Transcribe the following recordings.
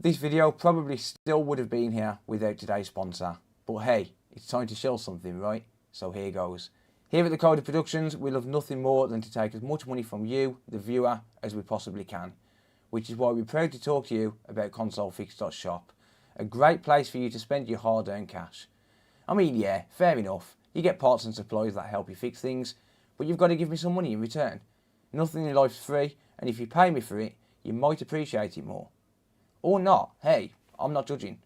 This video probably still would have been here without today's sponsor, but hey, it's time to show something, right? So here goes. Here at the Coded Productions, we love nothing more than to take as much money from you, the viewer, as we possibly can, which is why we're proud to talk to you about consolefix.shop, a great place for you to spend your hard-earned cash. I mean, yeah, fair enough, you get parts and supplies that help you fix things, but you've got to give me some money in return. Nothing in life's free, and if you pay me for it, you might appreciate it more. Or not, hey, I'm not judging.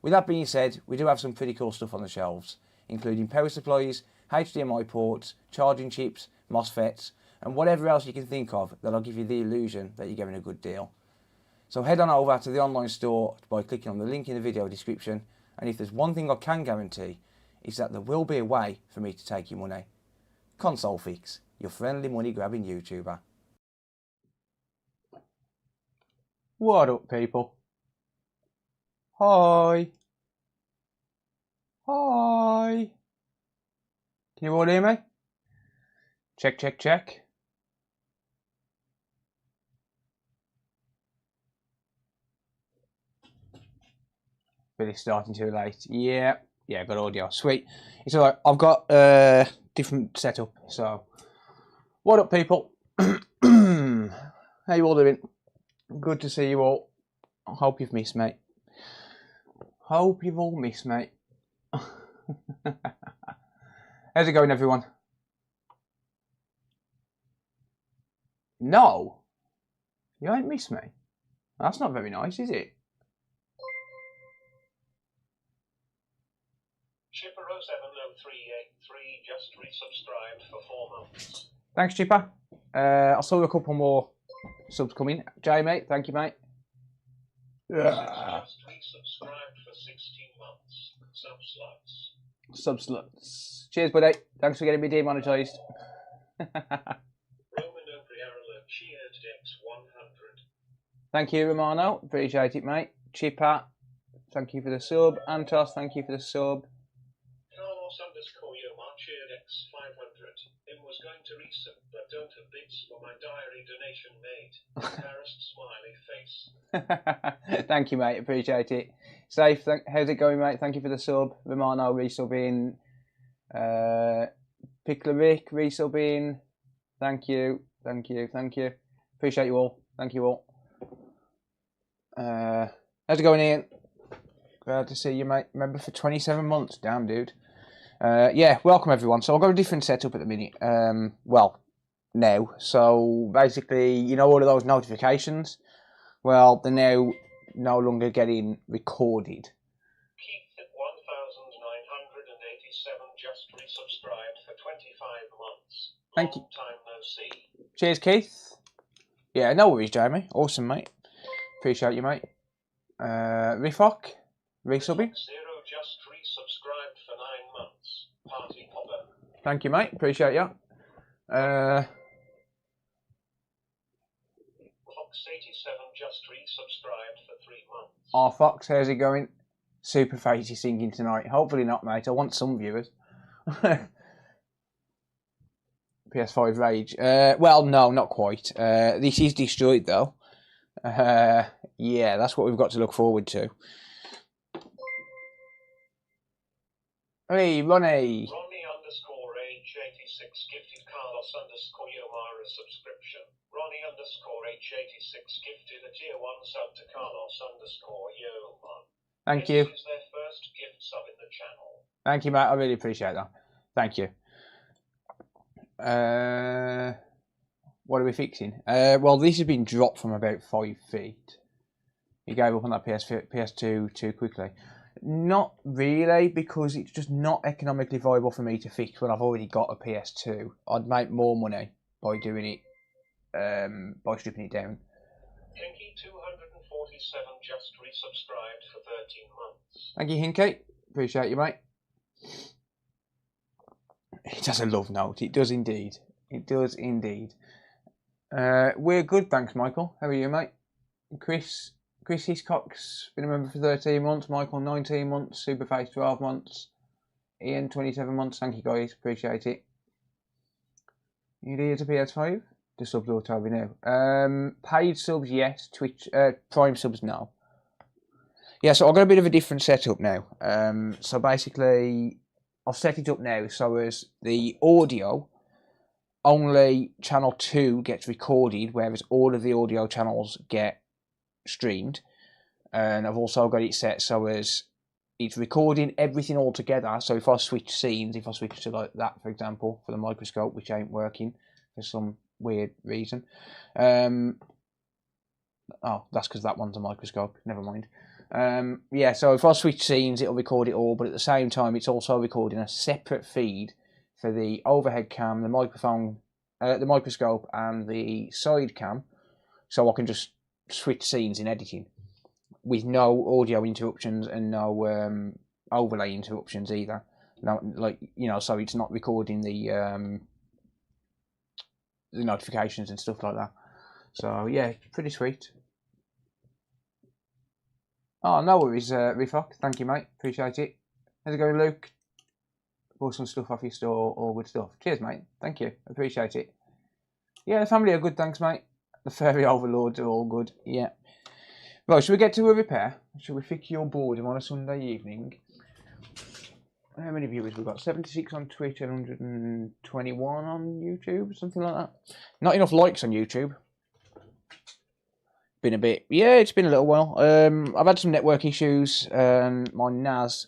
With that being said, we do have some pretty cool stuff on the shelves, including power supplies, HDMI ports, charging chips, MOSFETs, and whatever else you can think of that'll give you the illusion that you're getting a good deal. So head on over to the online store by clicking on the link in the video description, and if there's one thing I can guarantee, is that there will be a way for me to take your money. ConsoleFix, your friendly money grabbing YouTuber. What up, people? Hi. Hi. Can you all hear me? Check, check, check. But it's starting too late. Yeah, got audio. Sweet. It's alright. I've got a different setup. So, what up, people? How you all doing? Good to see you all. I hope you've missed me. Hope you've all missed me. How's it going, everyone? No, you ain't missed me. That's not very nice, is it? Chipper07038 just resubscribed for 4 months. Thanks, Chipper. I saw a couple more subs coming. Jay, mate, thank you, mate. Just resubscribed for 16 months. Subsluts. Cheers, buddy. Thanks for getting me demonetised. Thank you, Romano. Appreciate it, mate. Chipper, thank you for the sub. Antos, thank you for the sub. Carlos_Yomar cheered X500. Him was going to resub, but don't have bits for my diary donation made. Embarrassed smiley face. Thank you, mate. Appreciate it. Safe, how's it going, mate? Thank you for the sub. Romano resubbing. Picklerick resubbing. Thank you. Thank you. Thank you. Appreciate you all. Thank you all. How's it going, Ian? Glad to see you, mate. Remember for 27 months. Damn, dude. Yeah, welcome everyone. So I've got a different setup at the minute. Well, now. So basically, you know all of those notifications? Well, they're now no longer getting recorded. Keith at 1987 just resubscribed for 25 months. Thank you. Long time no see. Cheers, Keith. Yeah, no worries, Jamie. Awesome, mate. Appreciate you, mate. Rifok, resubbing. Zero just resubscribed for 9 months. Party popper. Thank you, mate. Appreciate you. Fox87 just resubscribed for 3 months. Oh, Fox, how's it going? Super Facey singing tonight. Hopefully not, mate. I want some viewers. PS5 Rage. Well, no, not quite. This is destroyed, though. Yeah, that's what we've got to look forward to. Hey, Ronnie. Ronnie_H86 gifted Carlos_Yomar a subscription. Ronnie_H86 gifted a tier 1 sub to Carlos_Yomar. Thank you. This is their first gift sub in the channel. Thank you, mate. I really appreciate that. Thank you. What are we fixing? Well, this has been dropped from about 5 feet. You gave up on that PS2 too quickly. Not really, because it's just not economically viable for me to fix when I've already got a PS2. I'd make more money by doing it, by stripping it down. Hinky247 just resubscribed for 13 months. Thank you, Hinky. Appreciate you, mate. It does a love note. It does indeed. It does indeed. We're good, thanks, Michael. How are you, mate? Chris Hiscock's been a member for 13 months. Michael, 19 months. Superface, 12 months. Ian, 27 months. Thank you, guys. Appreciate it. You need to PS5? The subs auto be now. Paid subs, yes. Twitch, Prime subs, no. Yeah, so I've got a bit of a different setup now. So basically, I've set it up now so as the audio, only channel 2 gets recorded, whereas all of the audio channels get streamed. And I've also got it set so as it's recording everything all together. So if I switch scenes, if I switch to like that, for example, for the microscope, which ain't working for some weird reason. Oh, that's because that one's a microscope. Never mind. Yeah, so if I switch scenes, it'll record it all, but at the same time, it's also recording a separate feed for the overhead cam, the microphone, the microscope, and the side cam, so I can just switch scenes in editing with no audio interruptions and no overlay interruptions either. No, like, you know, so it's not recording the notifications and stuff like that. So yeah, pretty sweet. Oh, no worries, Rifok. Thank you, mate. Appreciate it. How's it going, Luke? Bought some stuff off your store, all good stuff. Cheers, mate. Thank you. Appreciate it. Yeah, the family are good, thanks, mate. The fairy overlords are all good. Yeah. Right, should we get to a repair? Should we fix your boredom on a Sunday evening? How many viewers we've got? 76 on Twitter, 121 on YouTube, something like that. Not enough likes on YouTube. Been a bit, yeah, it's been a little while. I've had some network issues. My NAS,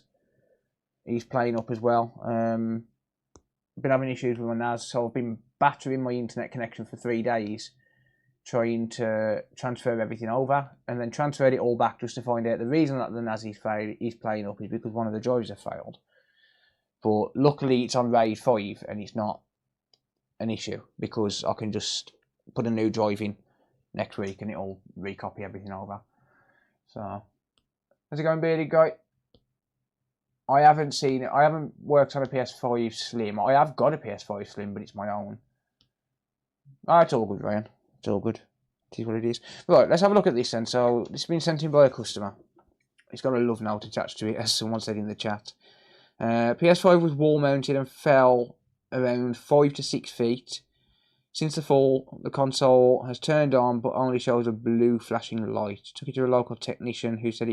he's playing up as well. Been having issues with my NAS, so I've been battering my internet connection for 3 days, trying to transfer everything over, and then transferred it all back just to find out the reason that the NAS is playing up is because one of the drives have failed. But luckily it's on RAID 5 and it's not an issue because I can just put a new drive in next week and it'll recopy everything over. So, how's it going, bearded guy? I haven't seen it. I haven't worked on a PS5 Slim. I have got a PS5 Slim, but it's my own. It's all good, Ryan. It's all good. It is what it is. Right, let's have a look at this then. So, this has been sent in by a customer. It's got a love note attached to it, as someone said in the chat. PS5 was wall mounted and fell around 5 to 6 feet. Since the fall, the console has turned on but only shows a blue flashing light. Took it to a local technician who said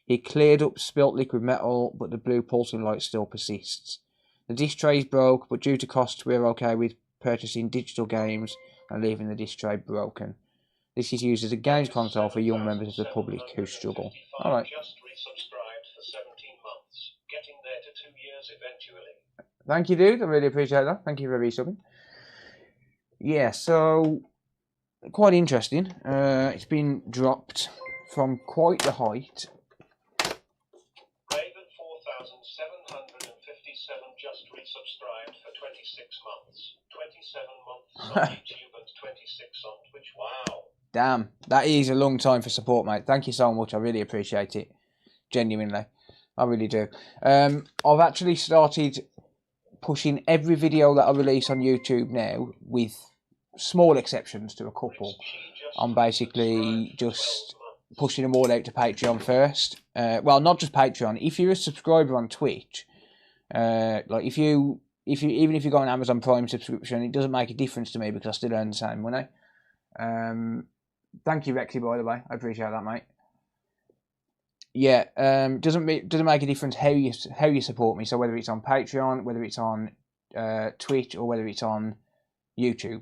he cleared up spilt liquid metal, but the blue pulsing light still persists. The disc tray is broke, but due to cost, we're okay with purchasing digital games and leaving the disc tray broken. This is used as a games console for young members of the public who struggle. Alright. Just resubscribed for 17 months. Getting there to 2 years eventually. Thank you, dude. I really appreciate that. Thank you for resubbing. Yeah, so quite interesting. It's been dropped from quite the height. Raven 4757 just resubscribed for 26 months. 27 months on YouTube and 26 on Twitch. Wow. Damn, that is a long time for support, mate. Thank you so much. I really appreciate it. Genuinely. I really do. I've actually started pushing every video that I release on YouTube now, with small exceptions to a couple. I'm basically just pushing them all out to Patreon first. Well, not just Patreon. If you're a subscriber on Twitch, like even if you go on Amazon Prime subscription, it doesn't make a difference to me because I still earn the same money. Thank you, Rexy, by the way. I appreciate that, mate. Yeah, doesn't make a difference how you support me. So whether it's on Patreon, whether it's on Twitch, or whether it's on YouTube,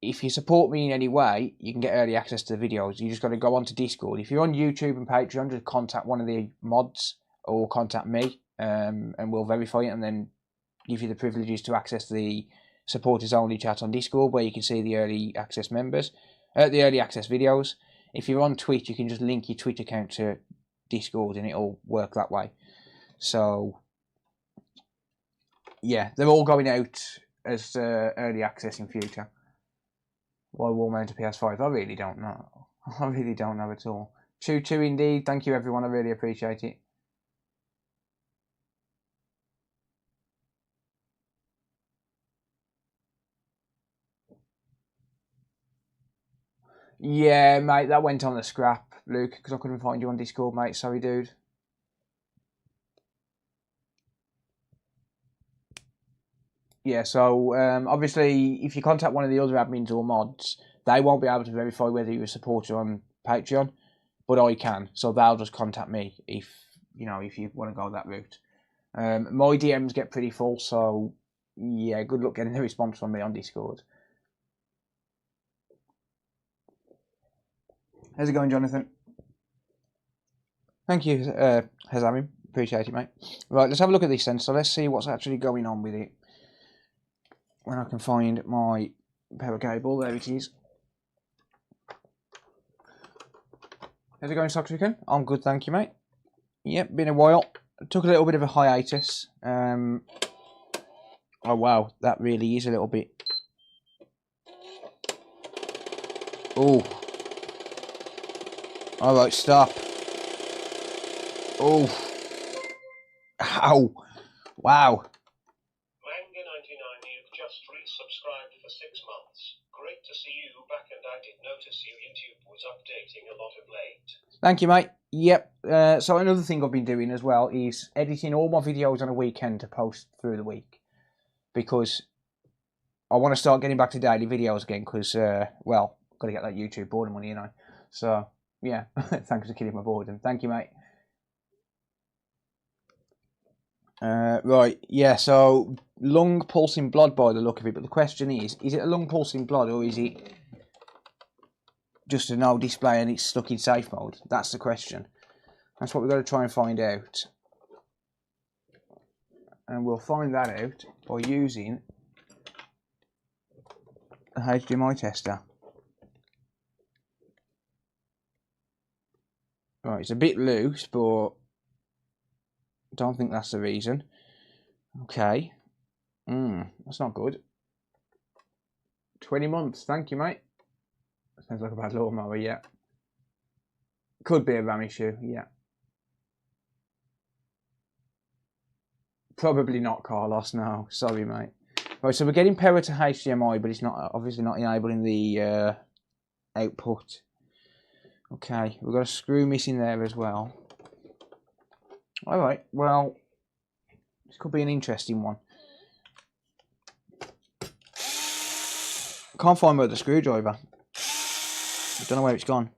if you support me in any way, you can get early access to the videos. You just got to go onto Discord. If you're on YouTube and Patreon, just contact one of the mods or contact me, and we'll verify it and then give you the privileges to access the supporters only chat on Discord, where you can see the early access members, the early access videos. If you're on Twitch, you can just link your Twitch account to Discord and it'll work that way. So, yeah, they're all going out as early access in future. Why wall mount a PS5? I really don't know. I really don't know at all. Choo choo indeed. Thank you, everyone. I really appreciate it. Yeah, mate, that went on the scrap, Luke, because I couldn't find you on Discord, mate. Sorry, dude. Yeah, so obviously, if you contact one of the other admins or mods, they won't be able to verify whether you're a supporter on Patreon. but I can. So they'll just contact me if you want to go that route. My DMs get pretty full, so yeah, good luck getting a response from me on Discord. How's it going, Jonathan? Thank you, Hazamim. Appreciate it, mate. Right, let's have a look at this then. So let's see what's actually going on with it. When I can find my power cable, there it is. How's it going, Soxican? I'm good, thank you, mate. Yep, been a while. Took a little bit of a hiatus. Oh wow, that really is a little bit. Oh. Alright, stop. Oh. Ow. Wow. Manga99, you've just resubscribed for 6 months. Great to see you back, and I did notice YouTube was updating a lot of late. Thank you, mate. Yep. So another thing I've been doing as well is editing all my videos on a weekend to post through the week. Because I want to start getting back to daily videos again because, well, got to get that YouTube boredom money, you know. So, yeah, thanks for killing my boredom. Thank you, mate. Right, yeah, so lung pulsing blood by the look of it, but the question is it a lung pulsing blood or is it just a no display and it's stuck in safe mode? That's the question. That's what we've got to try and find out. And we'll find that out by using a HDMI tester. Right, it's a bit loose, but don't think that's the reason. Okay. That's not good. 20 months, thank you, mate. Sounds like a bad lawnmower, yeah. Could be a RAM issue, yeah. Probably not, Carlos, no. Sorry, mate. Right, so we're getting power to HDMI, but it's not obviously not enabling the output. Okay, we've got a screw missing there as well. Alright, well, this could be an interesting one. Can't find where the screwdriver. I don't know where it's gone.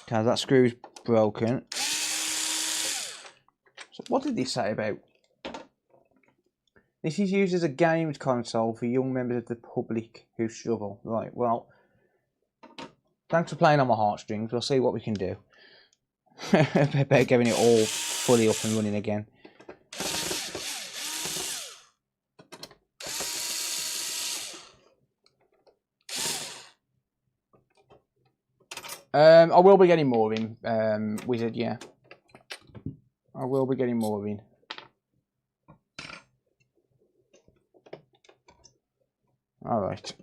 Okay, that screw's broken. So what did this say about? This is used as a games console for young members of the public who struggle. Right, well, thanks for playing on my heartstrings. We'll see what we can do. Better getting it all fully up and running again. I will be getting more in, Wizard, yeah. I will be getting more in. Alright.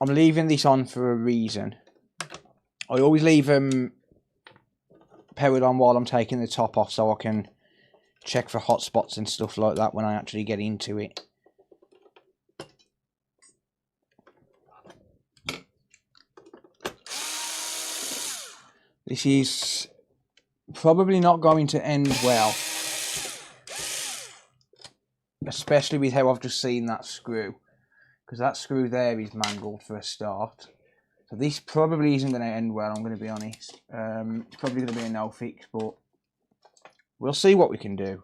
I'm leaving this on for a reason. I always leave powered on while I'm taking the top off so I can check for hotspots and stuff like that when I actually get into it. This is probably not going to end well. Especially with how I've just seen that screw. Because that screw there is mangled for a start. So this probably isn't going to end well, I'm going to be honest. It's probably going to be a no fix, but we'll see what we can do.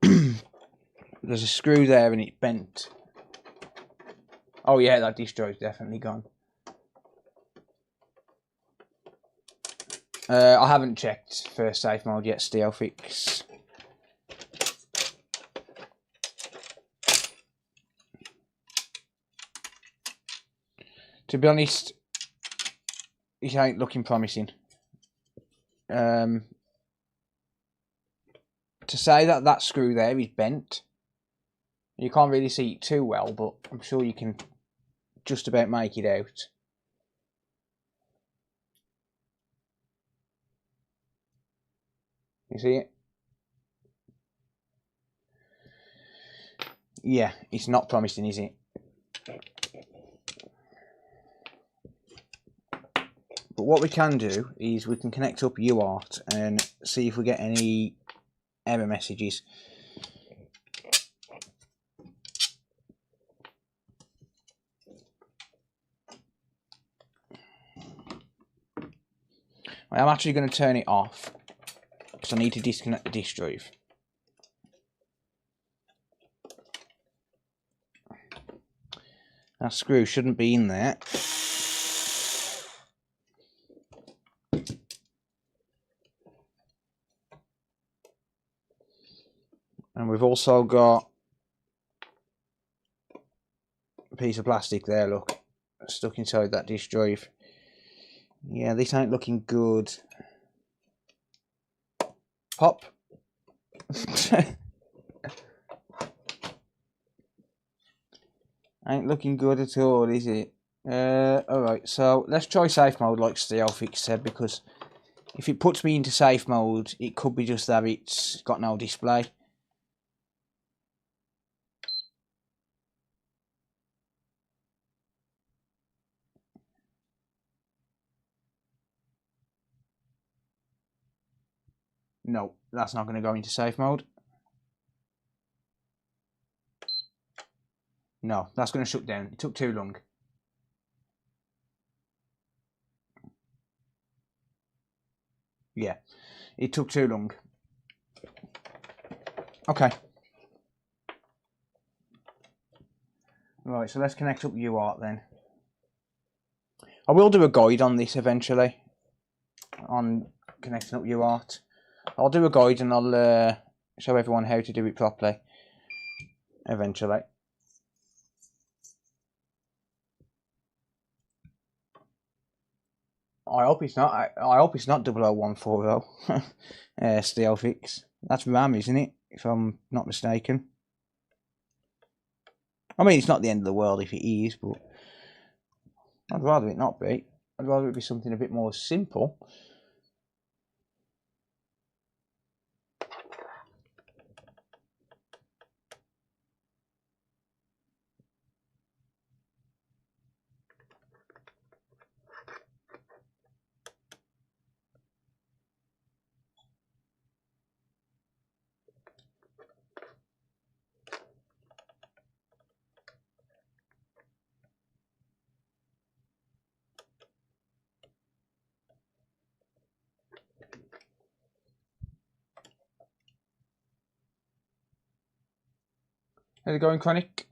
There's a screw there and it's bent. Oh yeah, that disk drive's definitely gone. I haven't checked for safe mode yet, SteelFix. To be honest, it ain't looking promising. To say that that screw there is bent, you can't really see it too well, but I'm sure you can just about make it out. You see it? Yeah, it's not promising, is it? But what we can do is we can connect up UART and see if we get any error messages. I am actually going to turn it off because I need to disconnect the disk drive. That screw shouldn't be in there. And we've also got a piece of plastic there, look, stuck inside that disk drive. Yeah, this ain't looking good. Pop. Ain't looking good at all, is it? Alright, so let's try safe mode like Steelfix said, because if it puts me into safe mode, it could be just that it's got no display. No, that's not going to go into safe mode. No, that's going to shut down. It took too long. Yeah, it took too long. Okay. Right, so let's connect up UART then. I will do a guide on this eventually, on connecting up UART. I'll do a guide and I'll show everyone how to do it properly eventually. I hope it's not. I hope it's not 00140 Steelfix. That's RAM, isn't it? If I'm not mistaken. I mean, it's not the end of the world if it is, but I'd rather it not be. I'd rather it be something a bit more simple. How's it going, Chronic?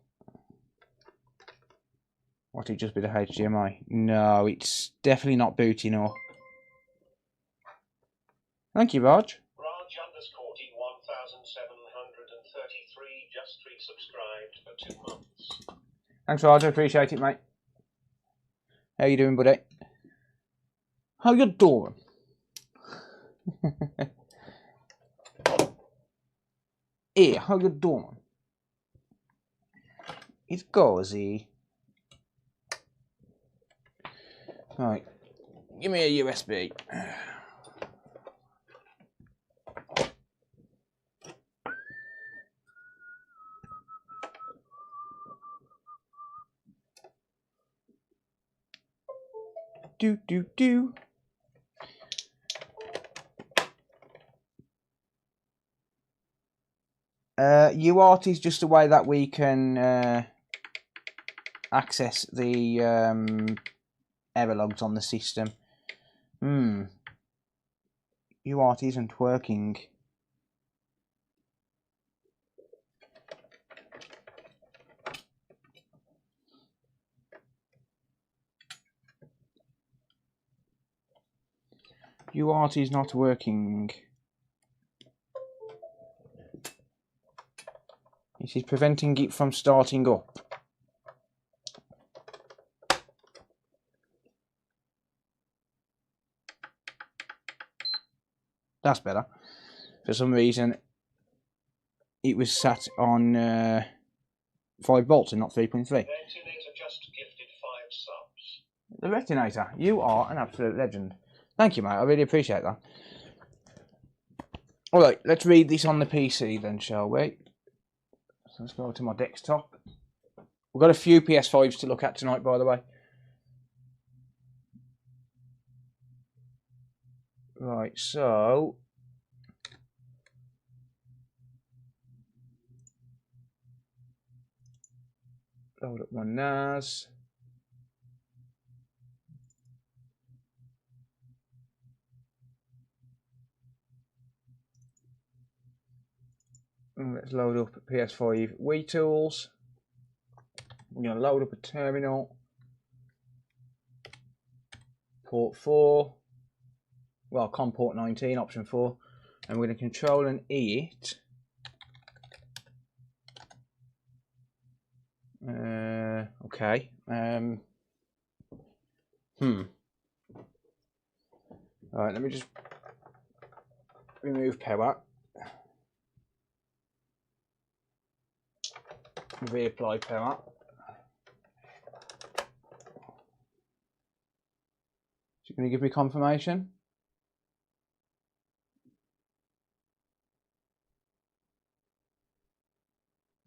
What, it just be the HDMI? No, it's definitely not booting or. Thank you, Raj. Raj_T 1733 just resubscribed for 2 months. Thanks, Raj. I appreciate it, mate. How you doing, buddy? How you doing? Hey, how you doing? It's Gauzy. Right, give me a USB. Do. UART is just a way that we can access the error logs on the system. UART isn't working. UART is not working. This is preventing it from starting up. That's better. For some reason, it was sat on 5 volts and not 3.3. Retinator just gifted 5 subs. The Retinator, you are an absolute legend. Thank you, mate. I really appreciate that. Alright, let's read this on the PC then, shall we? So let's go to my desktop. We've got a few PS5s to look at tonight, by the way. Right, so load up my NAS. Let's load up PS5 Wii tools. We're going to load up a terminal. Port 4. Well, COM port 19, option 4. And we're going to control and E it. Okay. Alright, let me just remove power. Reapply power. Is it going to give me confirmation?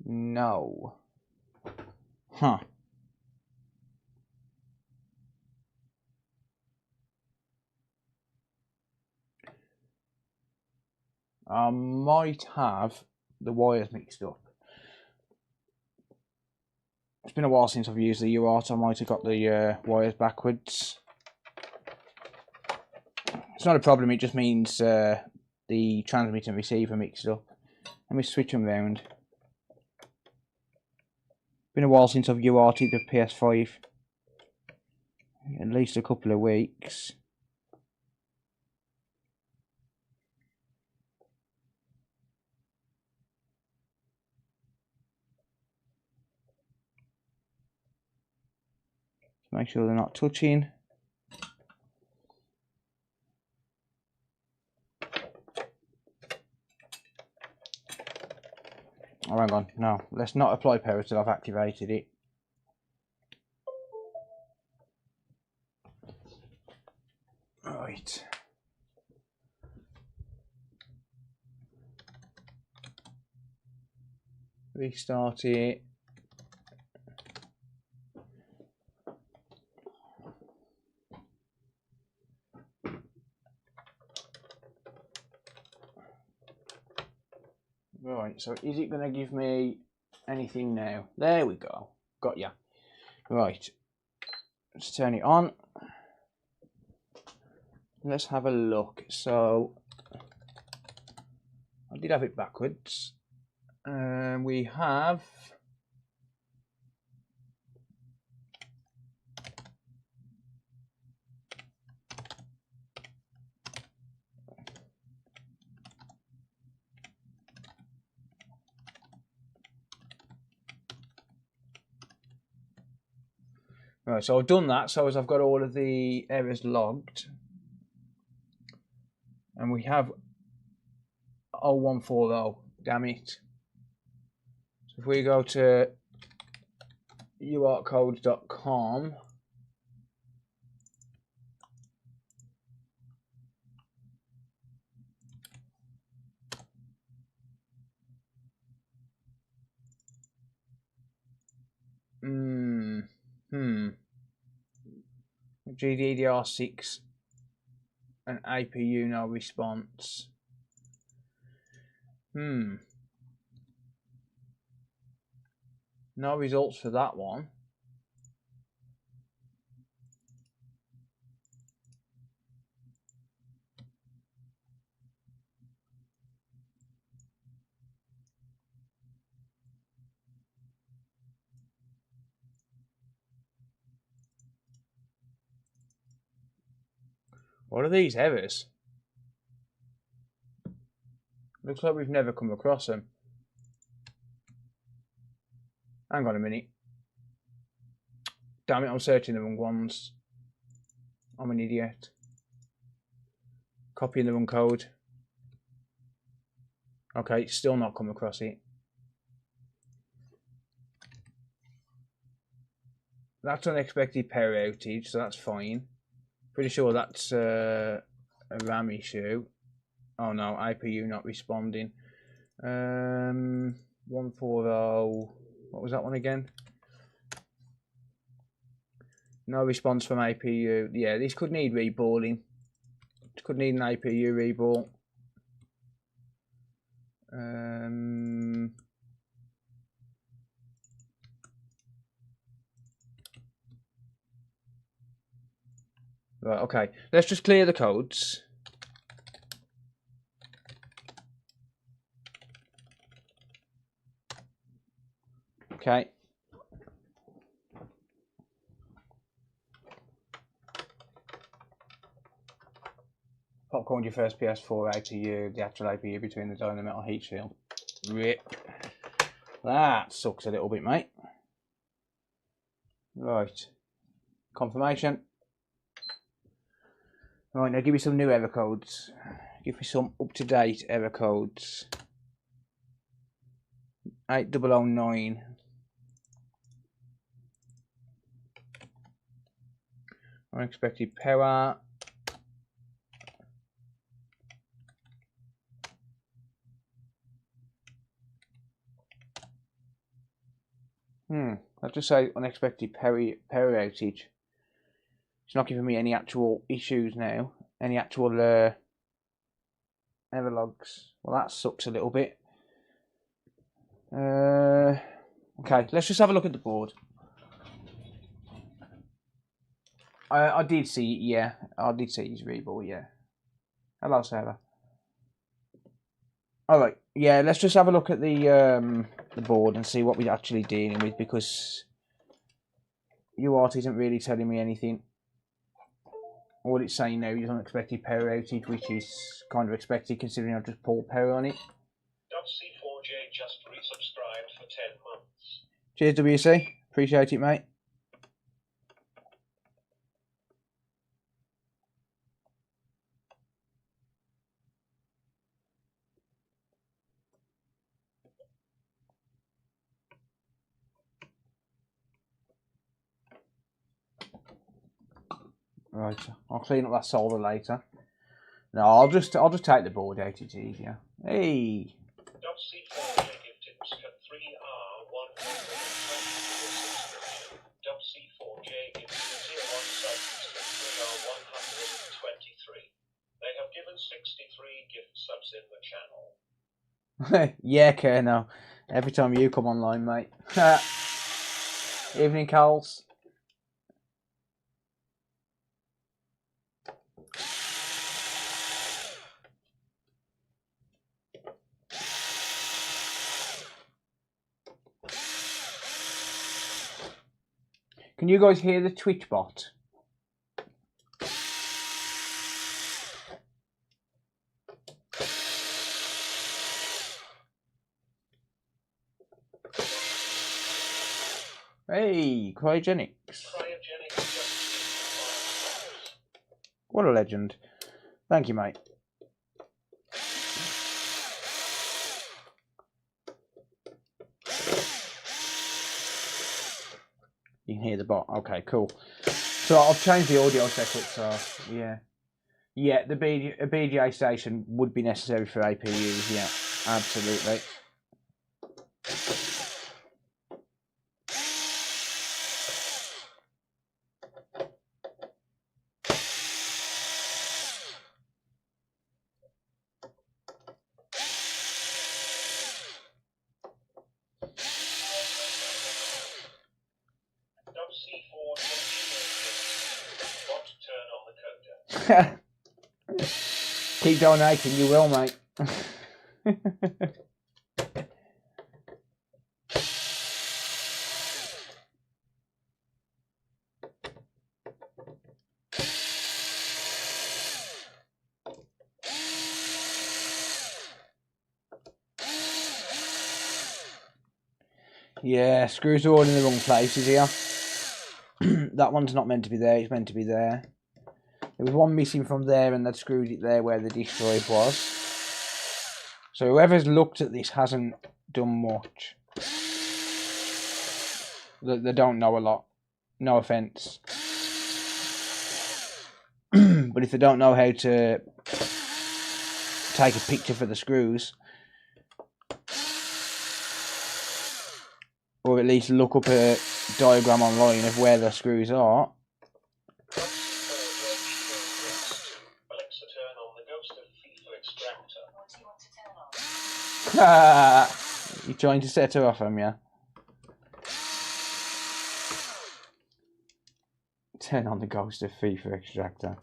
No. Huh. I might have the wires mixed up. It's been a while since I've used the UART. I might have got the wires backwards. It's not a problem, it just means the transmitter and receiver mixed up. Let me switch them round. Been a while since I've UART'd the PS5. At least a couple of weeks. Make sure they're not touching. Oh, hang on. No, let's not apply power till I've activated it. Right. Restart it. Right, so is it going to give me anything now? There we go. Got ya. Right. Let's turn it on. Let's have a look. So, I did have it backwards. We have... Right, so I've done that, so as I've got all of the errors logged. And we have 0140, damn it. So if we go to uartcodes.com, GDDR6 and APU no response. No results for that one. What are these errors? Looks like we've never come across them. Hang on a minute. Damn it, I'm searching the wrong ones. I'm an idiot. Copying the wrong code. Okay, still not come across it. That's unexpected power outage, so that's fine. Pretty sure that's a RAM issue. Oh no, IPU not responding. 140. What was that one again? No response from IPU. Yeah, this could need reballing. It could need an IPU reball. Right, okay. Let's just clear the codes. Okay. Popcorn your first PS4 APU, the actual APU between the die and the metal heat shield. Rip. That sucks a little bit, mate. Right. Confirmation. Right, now give me some new error codes. Give me some up-to-date error codes. 8009. Unexpected power. I'll just say unexpected power outage. It's not giving me any actual issues now. Any actual error logs. Well, that sucks a little bit. Okay, let's just have a look at the board. I did see, yeah. I did see his reboot, yeah. Hello, Sarah. Alright, yeah, let's just have a look at the board and see what we're actually dealing with, because UART isn't really telling me anything. All it's saying now is unexpected power outage, which is kind of expected considering I've just pulled power on it. C4J just resubscribed for 10 months. Cheers, WC. Appreciate it, mate. Right, I'll clean up that solder later. No, I'll just take the board out. It's easier. Hey. C4J gifted 3R120 C4J gifted 01 subs to 3R123. They have given 63 gift subs in the channel. Yeah, Kerno. Every time you come online, mate. Evening, Coles. Can you guys hear the Twitch bot? Hey, Cryogenics. What a legend. Thank you, mate. You can hear the bot. Okay, cool. So I've changed the audio setup, so yeah. Yeah, a BGA station would be necessary for APUs, yeah. Absolutely. Keep donating, you will, mate. Yeah, screws are all in the wrong places here. That one's not meant to be there, it's meant to be there. There was one missing from there and they'd screwed it there where the disk drive was. So whoever's looked at this hasn't done much. They don't know a lot. No offence. But if they don't know how to take a picture for the screws, or at least look up a diagram online of where the screws are. You're trying to set her off, you? Turn on the ghost of FIFA extractor.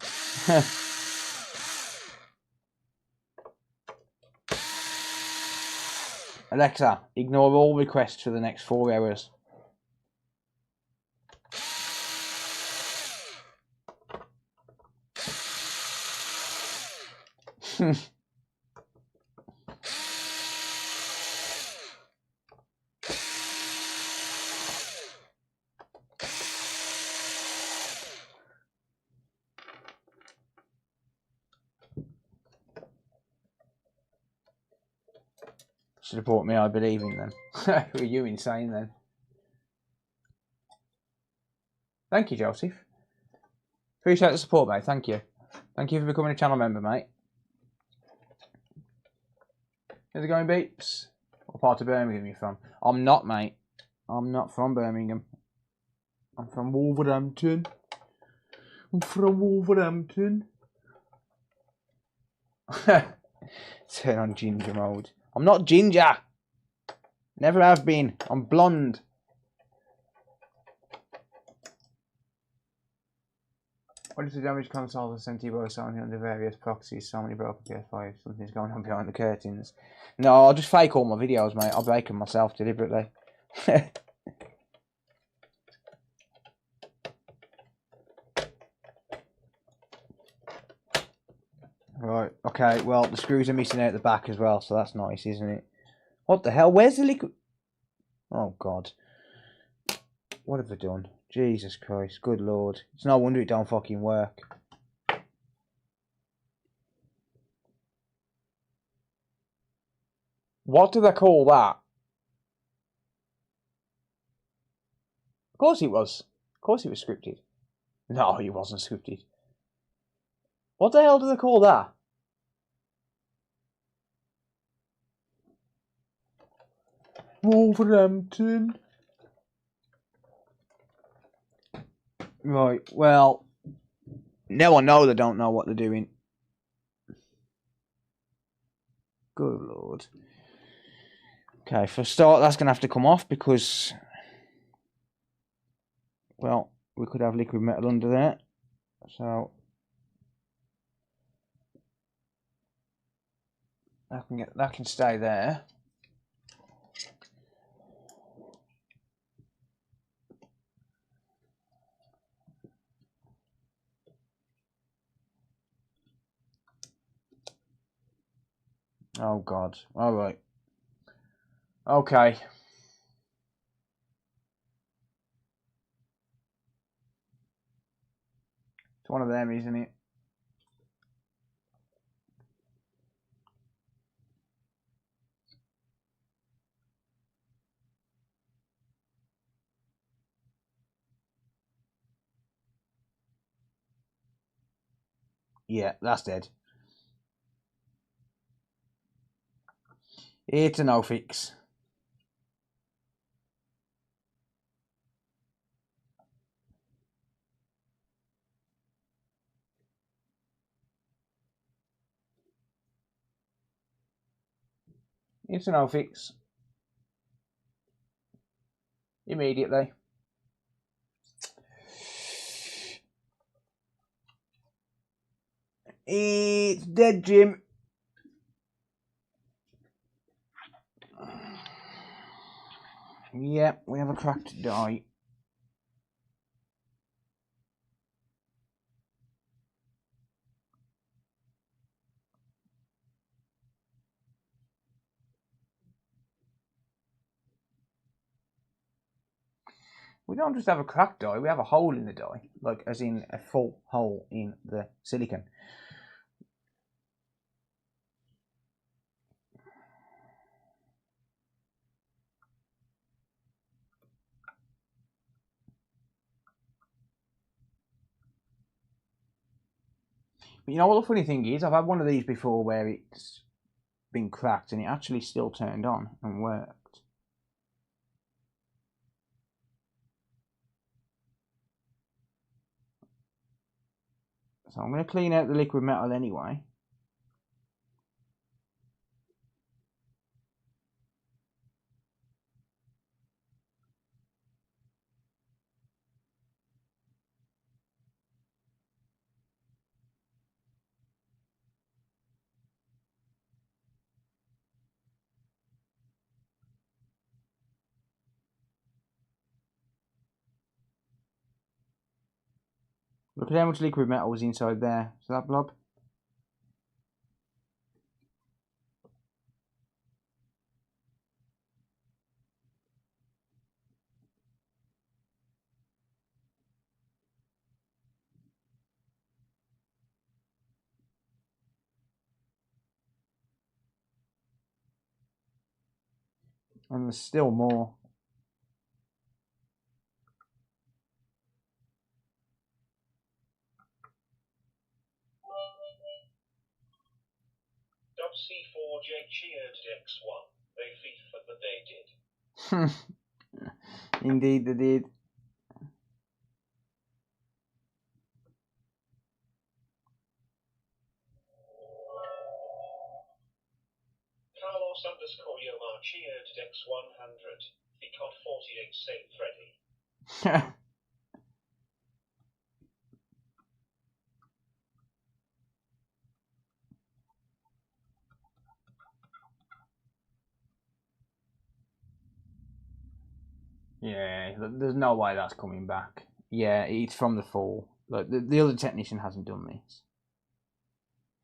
Alexa, ignore all requests for the next 4 hours. Should have bought me I Believe in them. Were you insane then? Thank you, Joseph. Appreciate the support, mate. Thank you. Thank you for becoming a channel member, mate. How's it going, Beeps? What part of Birmingham are you from? I'm not, mate. I'm not from Birmingham. I'm from Wolverhampton. I'm from Wolverhampton. Turn on ginger mode. I'm not ginger. Never have been. I'm blonde. What is the damage console that sent you both Sony under various proxies? So many broken PS5. Something's going on behind the curtains. No, I'll just fake all my videos, mate. I'll break them myself deliberately. Right, okay, well, the screws are missing out the back as well, so that's nice, isn't it? What the hell? Where's the liquid? Oh, God. What have they done? Jesus Christ, good Lord. It's no wonder it don't fucking work. What do they call that? Of course it was. Of course it was scripted. No, it wasn't scripted. What the hell do they call that? Wolverhampton. Right, well, now I know they don't know what they're doing. Good Lord. Okay, for a start, that's going to have to come off because, well, we could have liquid metal under there. So that can stay there. Oh God. All right. Okay. It's one of them, isn't it? Yeah, that's dead. It's a no fix. It's a no fix. Immediately. It's dead, Jim. Yep, we have a cracked die. We don't just have a cracked die, we have a hole in the die. Like, as in a full hole in the silicon. But you know what the funny thing is? I've had one of these before where it's been cracked and it actually still turned on and worked. So I'm going to clean out the liquid metal anyway. Look at how much liquid metal was inside there. See that blob? And there's still more. C4J cheered X1. They FIFA that they did. Indeed they did. Carlos _ Yomar cheered X100. He caught 48 St. Freddy. Yeah, there's no way that's coming back. Yeah, it's from the fall. Like the other technician hasn't done this.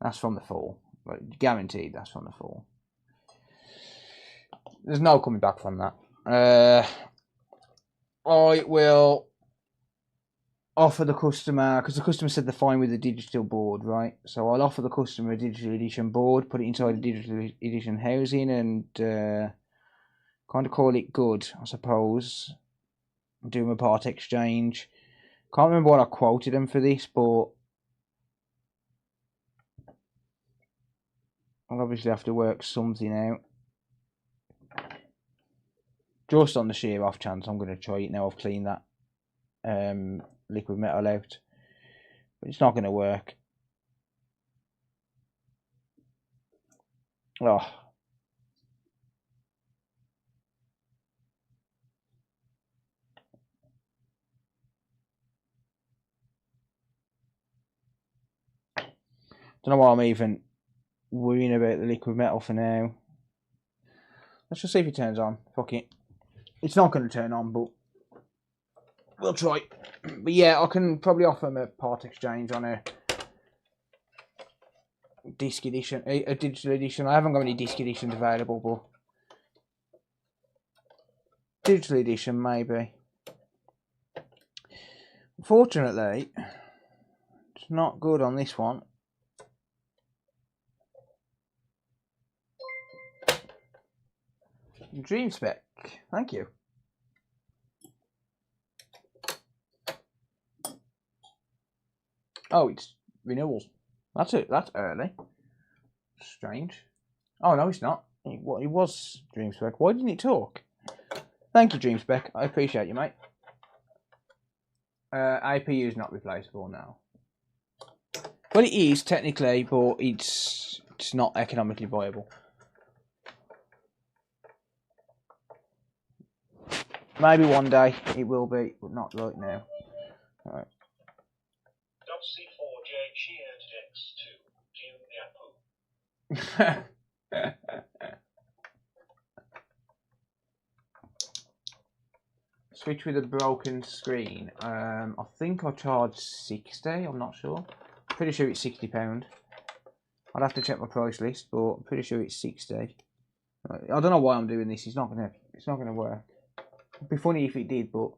That's from the fall. Like, guaranteed that's from the fall. There's no coming back from that. I will offer the customer, because the customer said they're fine with the digital board, right? So I'll offer the customer a digital edition board, put it inside the digital edition housing, and kind of call it good, I suppose. Do my part exchange. Can't remember what I quoted them for this, but I'll obviously have to work something out. Just on the sheer off chance I'm going to try it now I've cleaned that liquid metal out. But it's not going to work. Oh. Don't know why I'm even worrying about the liquid metal for now. Let's just see if it turns on. Fuck it. It's not going to turn on, but we'll try. But yeah, I can probably offer them a part exchange on a disc edition, a digital edition. I haven't got any disc editions available, but digital edition maybe. Unfortunately, it's not good on this one. Dream spec, thank you. Oh, it's renewals. That's it. That's early. Strange. Oh no, it's not. It was Dream spec. Why didn't it talk? Thank you, Dream spec. I appreciate you, mate. IPU is not replaceable now. Well, it is technically, but it's not economically viable. Maybe one day it will be, but not right now. Alright. C4J cheered X2. June the Switch with a broken screen. I think I charged 60. I'm not sure. Pretty sure it's £60. I'd have to check my price list, but I'm pretty sure it's 60. I don't know why I'm doing this. It's not gonna work. It'd be funny if it did, but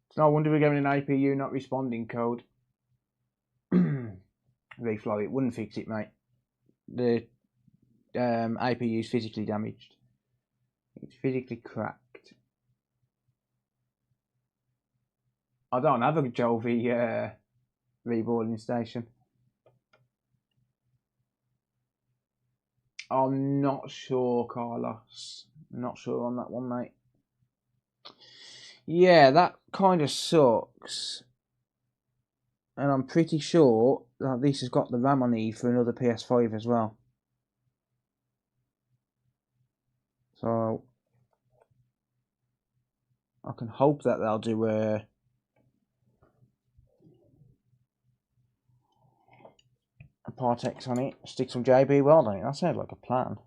it's no wonder we're getting an IPU not responding code. Reflow it wouldn't fix it, mate. The IPU is physically damaged. It's physically cracked. I don't have a Jovi reboarding station. I'm not sure, Carlos. Not sure on that one, mate. Yeah, that kind of sucks. And I'm pretty sure that this has got the RAM I need for another PS5 as well. So I can hope that they'll do a Partex on it, stick some JB Weld on it. That sounds like a plan.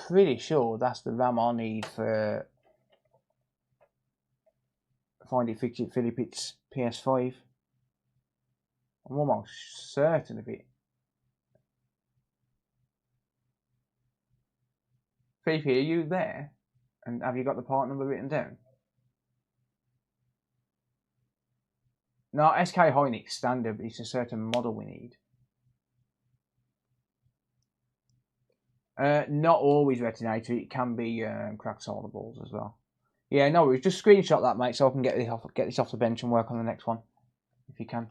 pretty sure that's the RAM I need for Find It, Fix It, Philip It's PS5. I'm almost certain of it. Fifi, are you there? And have you got the part number written down? No, SK Hynix standard. It's a certain model we need. Not always retinator. It can be cracked solder balls as well. Yeah, no worries. Just screenshot that, mate, so I can get this off the bench and work on the next one, if you can.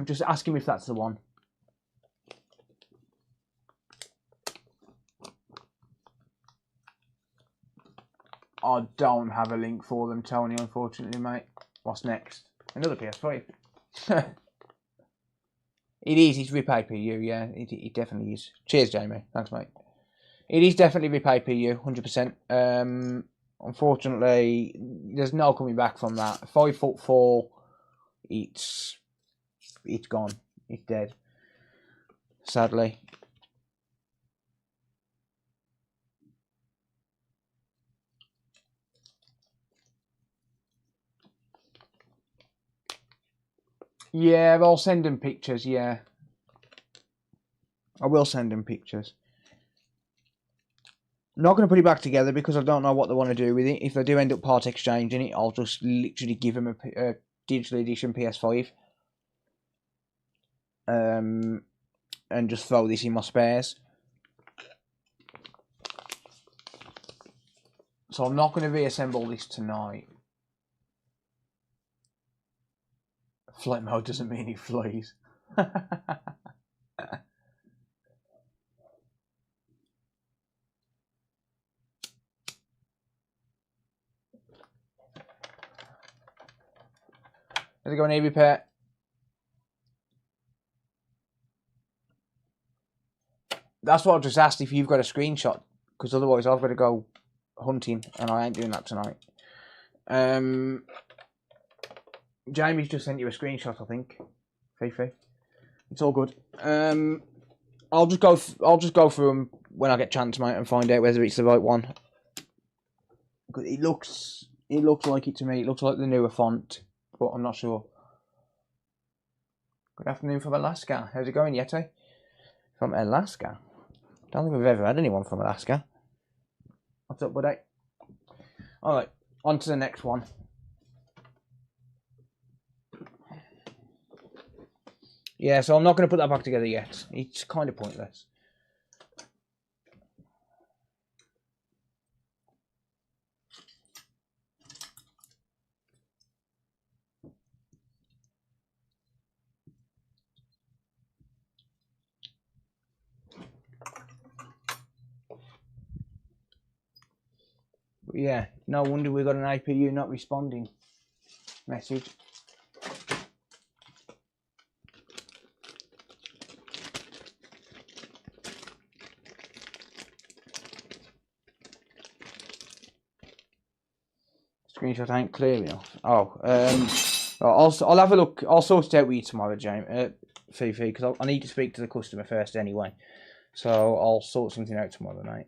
Just ask him if that's the one. I don't have a link for them, Tony, unfortunately, mate. What's next? Another PS5. It is. It's Repay PU, yeah. It definitely is. Cheers, Jamie. Thanks, mate. It is definitely Repay PU, 100%. Unfortunately, there's no coming back from that. 5'4", it's gone. It's dead. Sadly. Yeah, I'll send them pictures, yeah. I will send them pictures. I'm not going to put it back together because I don't know what they want to do with it. If they do end up part exchanging it, I'll just literally give them a digital edition PS5. And just throw this in my spares. So I'm not going to reassemble this tonight. Flight mode doesn't mean it flies. How's it going, A repair? That's what I just asked if you've got a screenshot, because otherwise I've got to go hunting, and I ain't doing that tonight. Jamie's just sent you a screenshot, I think. Fifi, it's all good. I'll just go through them when I get a chance, mate, and find out whether it's the right one. It looks like it to me. It looks like the newer font, but I'm not sure. Good afternoon from Alaska. How's it going, Yeti? From Alaska. Don't think we've ever had anyone from Alaska. What's up, buddy? Alright, on to the next one. Yeah, so I'm not going to put that back together yet. It's kind of pointless. But yeah, no wonder we got an APU not responding message. Screenshot ain't clear enough. Oh, I'll have a look. I'll sort it out with you tomorrow, James, Fifi, because I need to speak to the customer first anyway. So I'll sort something out tomorrow night.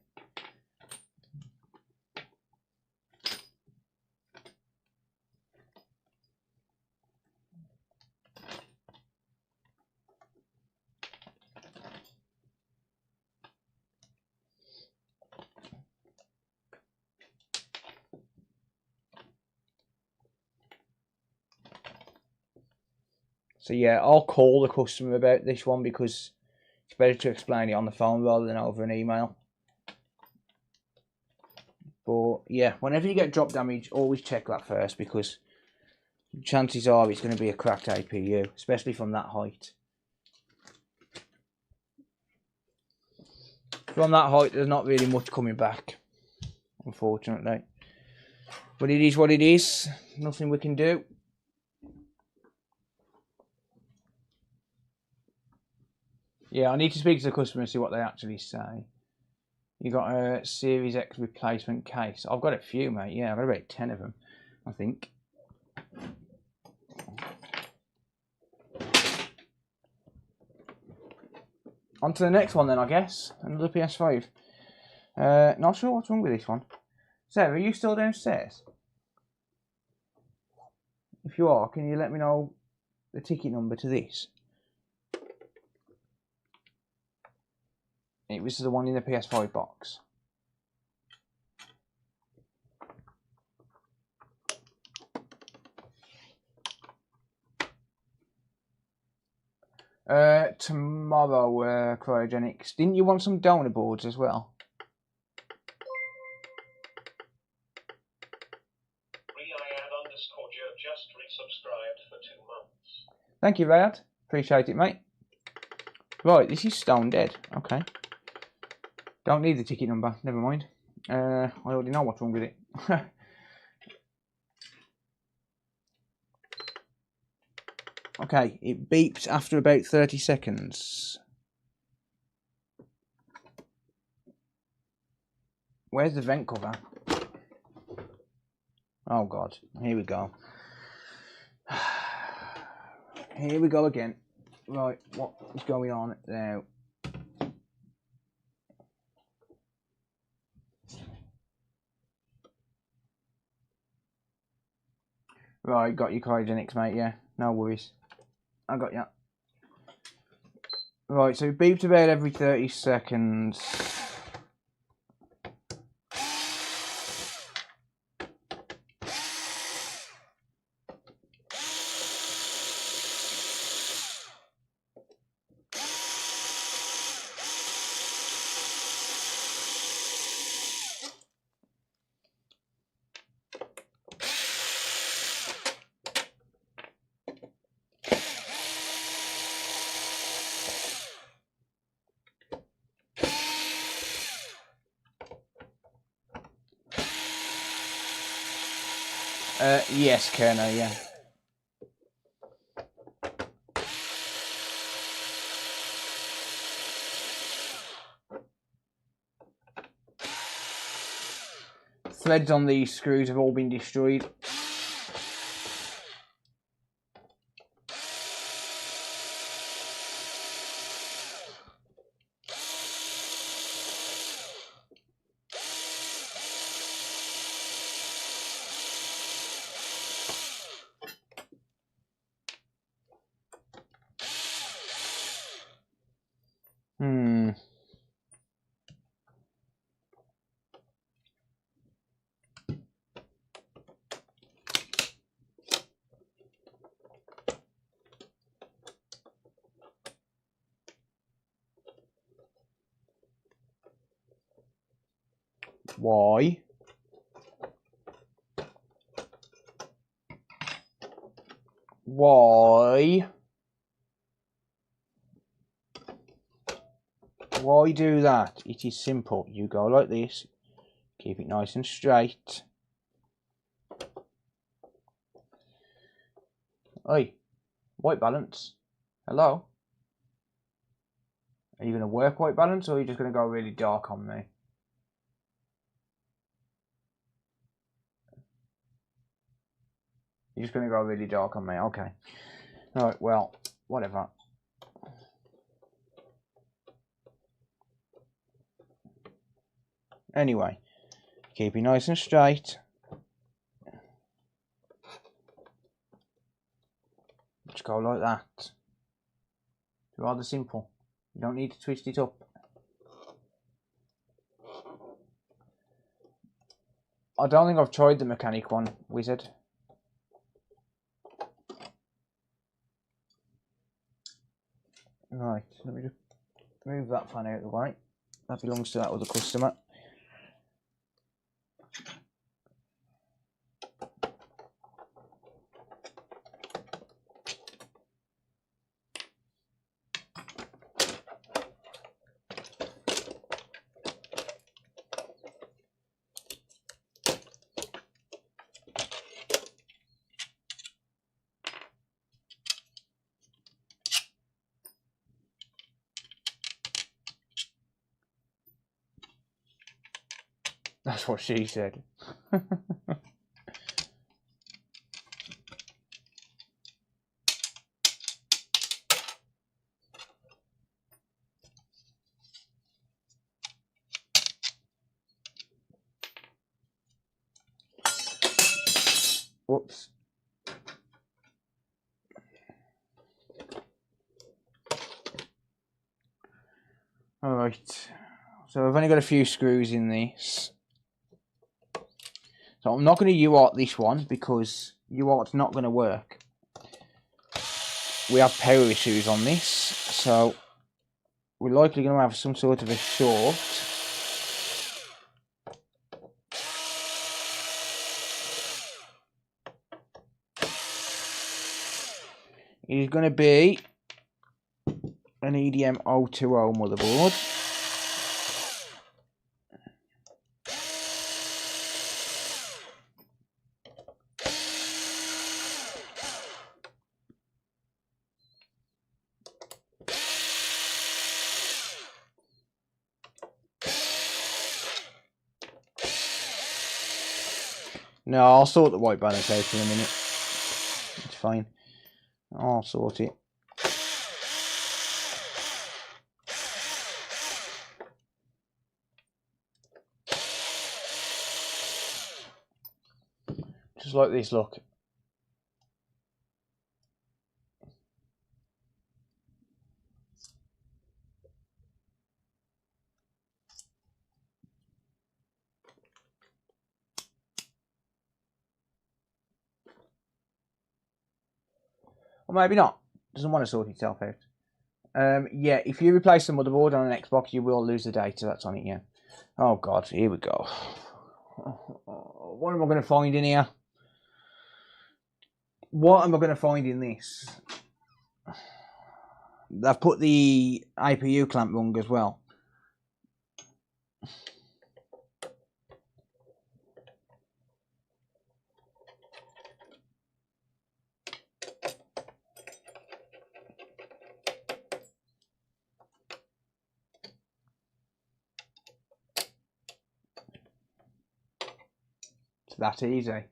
So yeah, I'll call the customer about this one because it's better to explain it on the phone rather than over an email. But yeah, whenever you get drop damage, always check that first because chances are it's going to be a cracked APU, especially from that height. From that height, there's not really much coming back, unfortunately. But it is what it is. Nothing we can do. Yeah, I need to speak to the customer and see what they actually say. You got a Series X replacement case. I've got a few, mate. Yeah, I've got about 10 of them, I think. On to the next one then, I guess. Another PS5. Not sure what's wrong with this one. Sarah, are you still downstairs? If you are, can you let me know the ticket number to this? It was the one in the PS5 box. Tomorrow, Cryogenics. Didn't you want some donor boards as well? Rayad_Joe just resubscribed for 2 months. Thank you, Rayad. Appreciate it, mate. Right, this is stone dead. Okay. Don't need the ticket number. Never mind. I already know what's wrong with it. Okay, it beeps after about 30 seconds. Where's the vent cover? Oh god, here we go. Here we go again. Right, what is going on now? Right, got your cryogenics, mate, yeah. No worries. I got ya. Right, so it beeps about every 30 seconds. Yes, Kerno, yeah. Threads on these screws have all been destroyed. Why? Why? Why do that? It is simple. You go like this. Keep it nice and straight. Oi, white balance. Hello? Are you going to work white balance, or are you just going to go really dark on me? You're just going to go really dark on me. Okay. Alright, well, whatever. Anyway, keep it nice and straight. Just go like that. It's rather simple. You don't need to twist it up. I don't think I've tried the mechanic one, Wizard. Right, let me just move that fan out of the way. That belongs to that other customer. That's what she said. Whoops. Alright, so I've only got a few screws in this. So I'm not going to UART this one because UART's not going to work. We have power issues on this, so we're likely going to have some sort of a short. It is going to be an EDM 020 motherboard. No, I'll sort the white balance out in a minute. It's fine. I'll sort it. Just like this, look. Or maybe not. Doesn't want to sort itself out. Yeah, if you replace the motherboard on an Xbox, you will lose the data that's on it, yeah. Oh god, here we go. What am I going to find in here? What am I going to find in this? I've put the APU clamp wrong as well. It's that easy.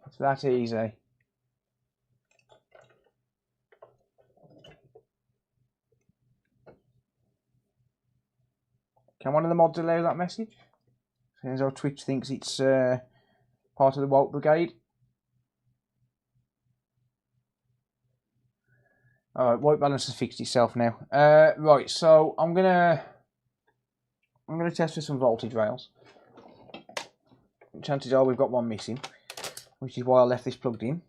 It's that easy. Can one of the mods allow that message? Seems how Twitch thinks it's part of the Woke Brigade. Alright, white balance has fixed itself now. Right, so I'm gonna test with some voltage rails. Chances are we've got one missing, which is why I left this plugged in.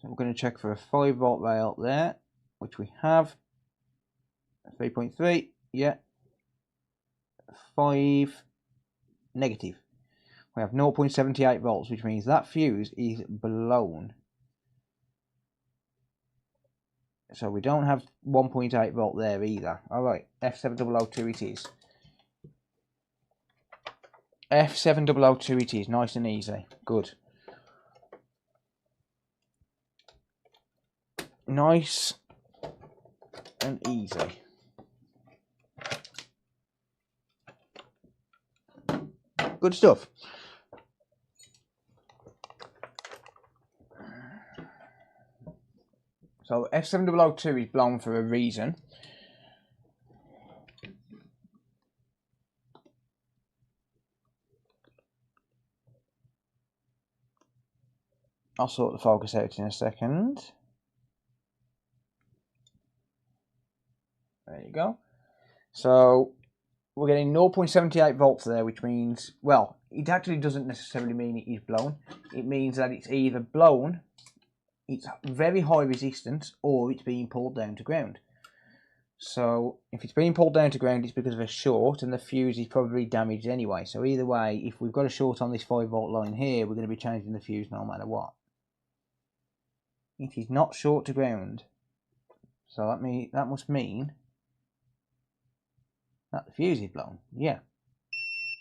So we're going to check for a 5 volt rail there, which we have. 3.3, yeah. 5 negative. We have 0.78 volts, which means that fuse is blown. So we don't have 1.8 volt there either. Alright, F7002 it is. F7002 it is, nice and easy. Good. Nice and easy. Good stuff. So F7002 is blown for a reason. I'll sort the focus out in a second. There you go. So we're getting 0.78 volts there, which means, well, it actually doesn't necessarily mean it is blown. It means that it's either blown, it's very high resistance, or it's being pulled down to ground. So if it's being pulled down to ground, it's because of a short, and the fuse is probably damaged anyway. So either way, if we've got a short on this 5 volt line here, we're going to be changing the fuse no matter what. It is not short to ground. So that must mean that the fuse is blown. Yeah.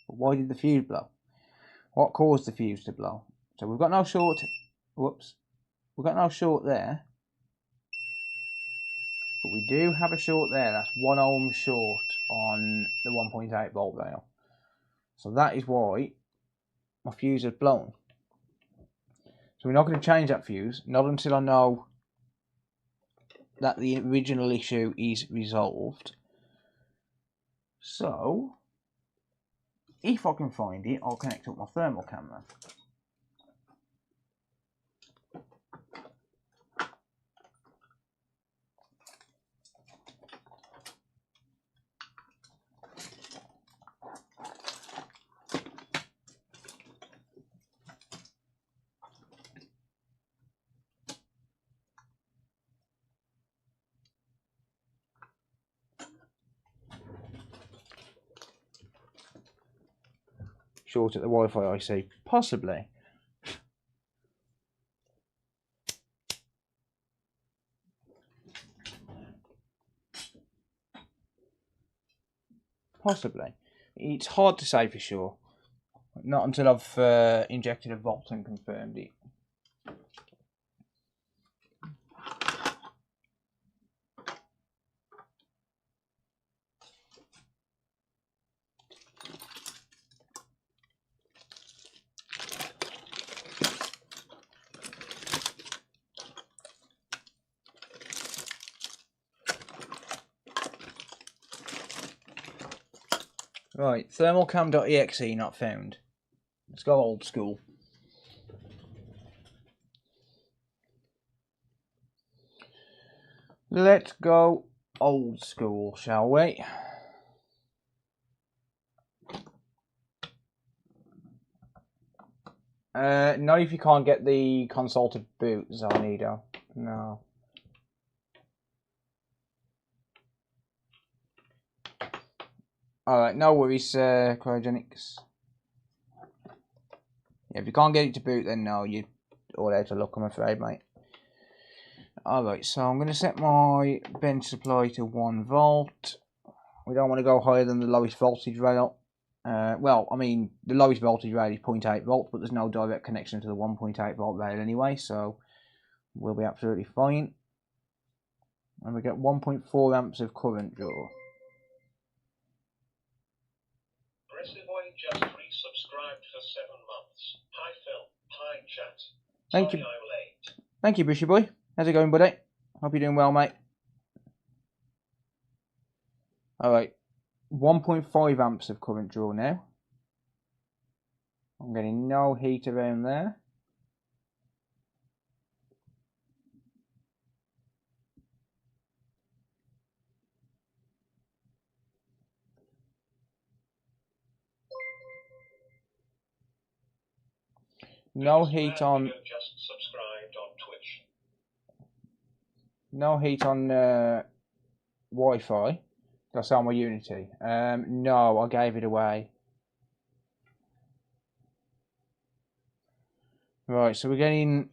But why did the fuse blow? What caused the fuse to blow? So we've got no short. Whoops. We've got no short there. But we do have a short there. That's 1 ohm short on the 1.8 volt rail. So that is why my fuse has blown. So we're not going to change that fuse. Not until I know that the original issue is resolved. So, if I can find it, I'll connect up my thermal camera. Short at the Wi-Fi, I see. Possibly. Possibly. It's hard to say for sure. Not until I've injected a volt and confirmed it. Right, thermalcam.exe not found. Let's go old school. Let's go old school, shall we? Not if you can't get the console to boot, Zarnido. No. Alright, no worries, Cryogenics. Yeah, if you can't get it to boot, then no, you're all out of luck, I'm afraid, mate. Alright, so I'm going to set my bench supply to 1 volt. We don't want to go higher than the lowest voltage rail. Well, I mean, the lowest voltage rail is 0.8 volt, but there's no direct connection to the 1.8 volt rail anyway, so we'll be absolutely fine. And we get 1.4 amps of current draw. PCBWay just resubscribed for 7 months. Hi Phil. Hi chat. Thank Sorry you. I'm late. Thank you, Bushy Boy. How's it going, buddy? Hope you're doing well, mate. Alright. 1.5 amps of current draw now. I'm getting no heat around there. No heat on. Just subscribed on Twitch. No heat on Wi-Fi. That's on my Unity. No, I gave it away. Right, so we're getting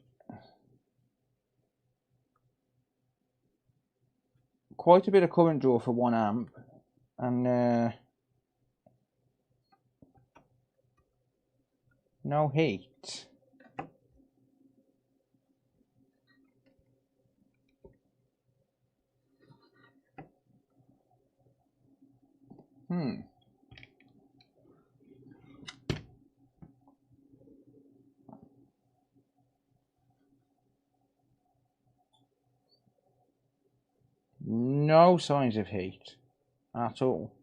quite a bit of current draw for 1 amp, and no heat. No signs of heat at all.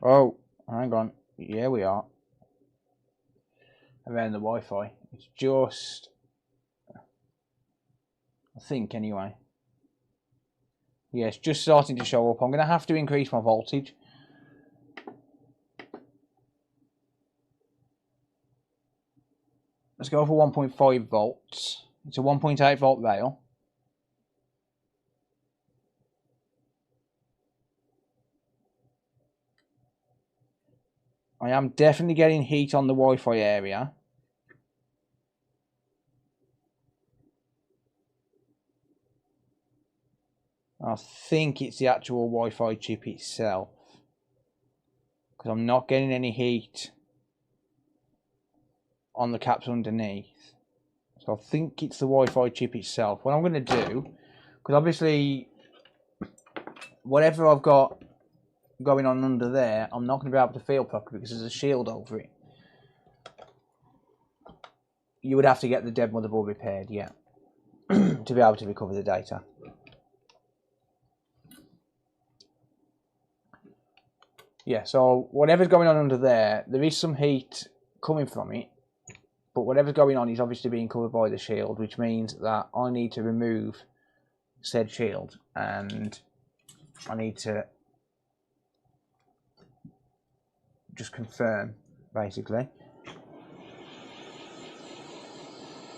Oh, hang on. Yeah, we are. Around the Wi-Fi. It's just, I think anyway. Yeah, it's just starting to show up. I'm going to have to increase my voltage. Let's go for 1.5 volts. It's a 1.8 volt rail. I am definitely getting heat on the Wi-Fi area. I think it's the actual Wi-Fi chip itself, because I'm not getting any heat on the caps underneath. So I think it's the Wi-Fi chip itself. What I'm going to do, because obviously whatever I've got going on under there, I'm not going to be able to feel properly because there's a shield over it. you would have to get the dead motherboard repaired, yeah, to be able to recover the data. Yeah, so whatever's going on under there, there is some heat coming from it, but whatever's going on is obviously being covered by the shield, which means that I need to remove said shield, and I need to just confirm, basically.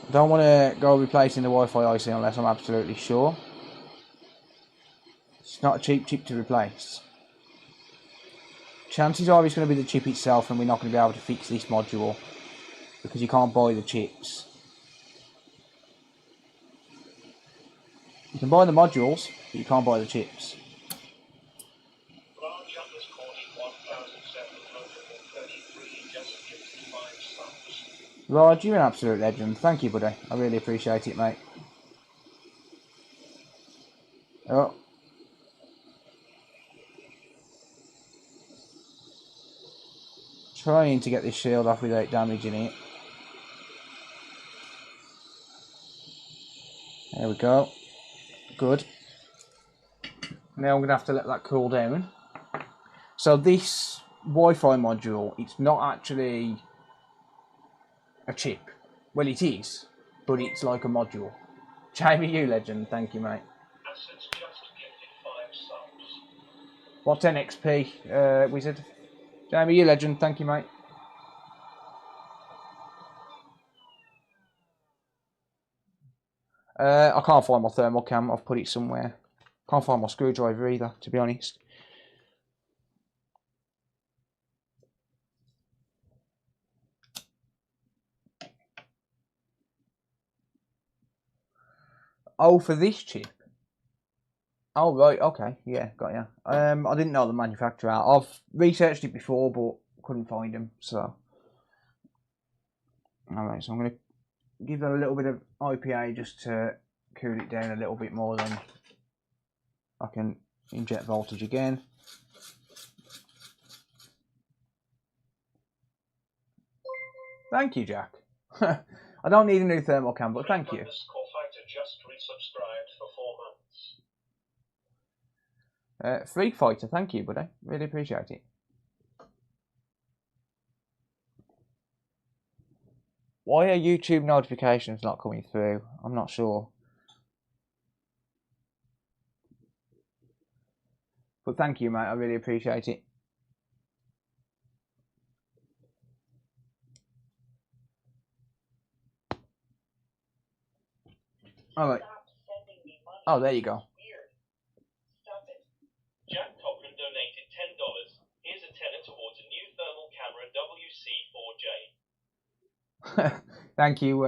I don't want to go replacing the Wi-Fi IC unless I'm absolutely sure. It's not a cheap chip to replace. Chances are it's going to be the chip itself, and we're not going to be able to fix this module because you can't buy the chips. You can buy the modules, but you can't buy the chips. Large underscore 1,733 just gifted 5 subs. Raj, you're an absolute legend. Thank you, buddy. I really appreciate it, mate. Oh. Trying to get this shield off without damaging it. There we go. Good. Now I'm going to have to let that cool down. So this Wi-Fi module, it's not actually a chip. Well, it is, but it's like a module. Jamie, you legend. Thank you, mate. Assets just gifted 5 subs. What's NXP, wizard? Jamie, you legend. Thank you, mate. I can't find my thermal cam. I've put it somewhere. Can't find my screwdriver either, to be honest. Oh, for this chip? Oh, right, okay. Yeah, got ya. I didn't know the manufacturer. I've researched it before, but couldn't find them, so. Alright, so I'm going to give that a little bit of IPA just to cool it down a little bit more, then I can inject voltage again. Thank you, Jack. I don't need a new thermal cam, but thank you. Fighter just resubscribed for 4 months. Freak Fighter, thank you, buddy. Really appreciate it. Why are YouTube notifications not coming through? I'm not sure. But thank you, mate. I really appreciate it. All right. Oh, there you go. Jack Cochran donated $10. Here's a tenner towards a new thermal camera WC4J. Thank you.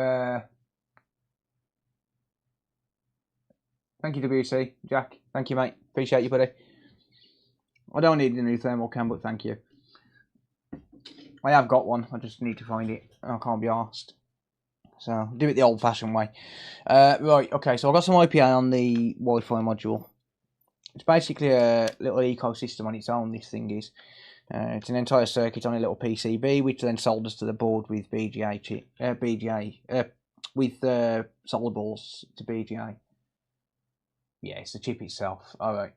Thank you, WC. Jack. Thank you, mate. Appreciate you, buddy. I don't need a new thermal cam, but thank you. I have got one. I just need to find it. I can't be arsed. So, do it the old-fashioned way. Right, okay, so I've got some IPA on the Wi-Fi module. It's basically a little ecosystem on its own, this thing is. It's an entire circuit on a little PCB, which then solders to the board with with solder balls to BGA. Yeah, it's the chip itself. Alright.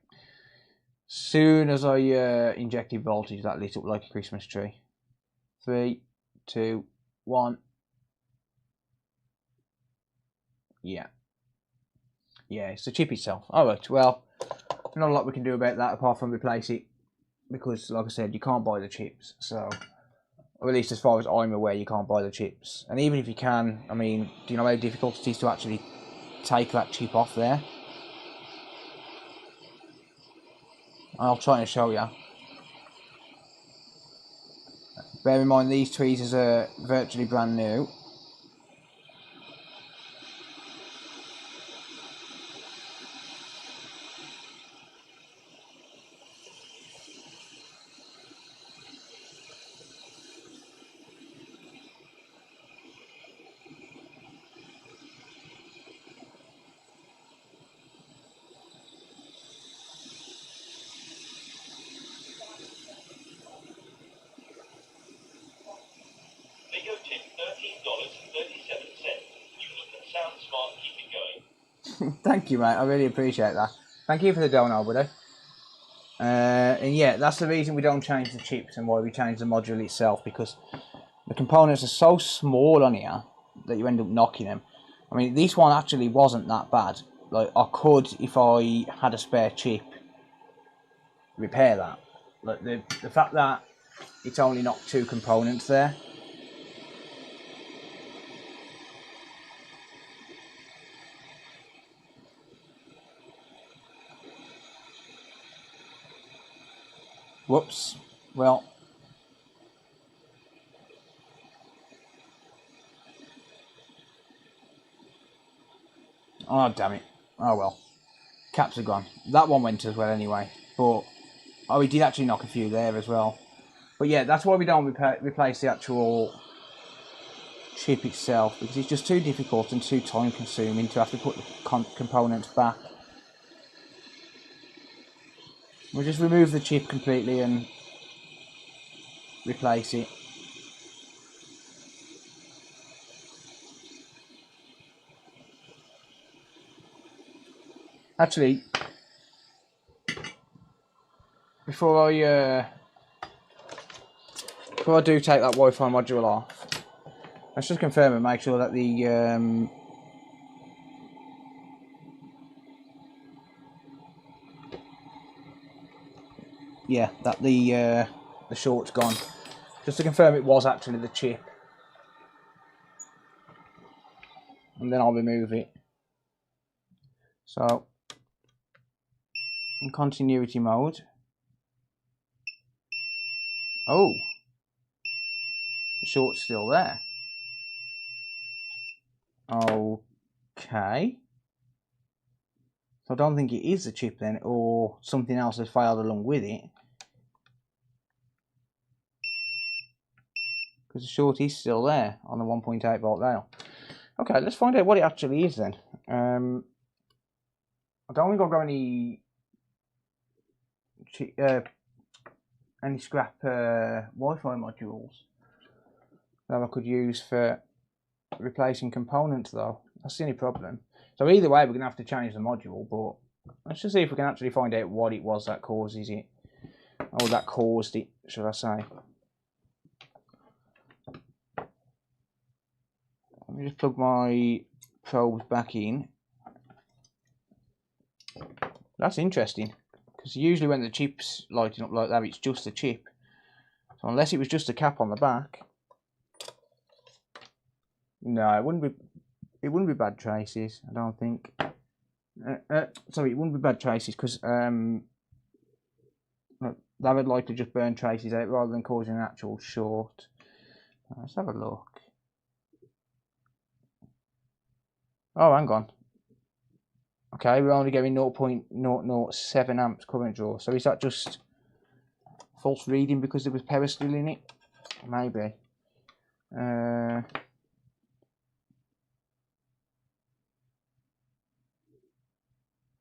Soon as I injected voltage, that lit up like a Christmas tree. 3, 2, 1. Yeah. Yeah, it's the chip itself. Alright, well, not a lot we can do about that apart from replace it. Because, like I said, you can't buy the chips. So, or at least as far as I'm aware, you can't buy the chips. And even if you can, I mean, do you know how difficult it is to actually take that chip off there? I'll try and show you. Bear in mind, these tweezers are virtually brand new. Lego tip $13 Thank you, mate. I really appreciate that. Thank you for the dono, buddy. And yeah, that's the reason we don't change the chips and why we change the module itself, because the components are so small on here that you end up knocking them. I mean, this one actually wasn't that bad. Like, I could, if I had a spare chip, repair that. Like, the fact that it's only knocked 2 components there. Whoops. Well. Oh, damn it. Oh, well. Caps are gone. That one went as well anyway. But, oh, we did actually knock a few there as well. But yeah, that's why we don't replace the actual chip itself, because it's just too difficult and too time consuming to have to put the components back. We'll just remove the chip completely and replace it. Actually, before I do take that Wi-Fi module off, let's just confirm and make sure that the yeah, that the short's gone. Just to confirm it was actually the chip. And then I'll remove it. So, in continuity mode. Oh, the short's still there. Okay. So I don't think it is the chip then, or something else has failed along with it. Because the short is still there on the 1.8 volt rail. Okay, let's find out what it actually is then. I don't think I've got any scrap Wi-Fi modules that I could use for replacing components though. That's the only problem. So either way, we're going to have to change the module, but let's just see if we can actually find out what it was that causes it. Or that caused it, should I say. Let me just plug my probes back in. That's interesting, because usually when the chip's lighting up like that, it's just the chip. So unless it was just a cap on the back, no, it wouldn't be. It wouldn't be bad traces, I don't think. Sorry, it wouldn't be bad traces because that would likely just burn traces out rather than causing an actual short. Let's have a look. Oh, hang on. Okay, we're only getting 0.007 amps current draw. So is that just false reading because there was peristyle in it? Maybe.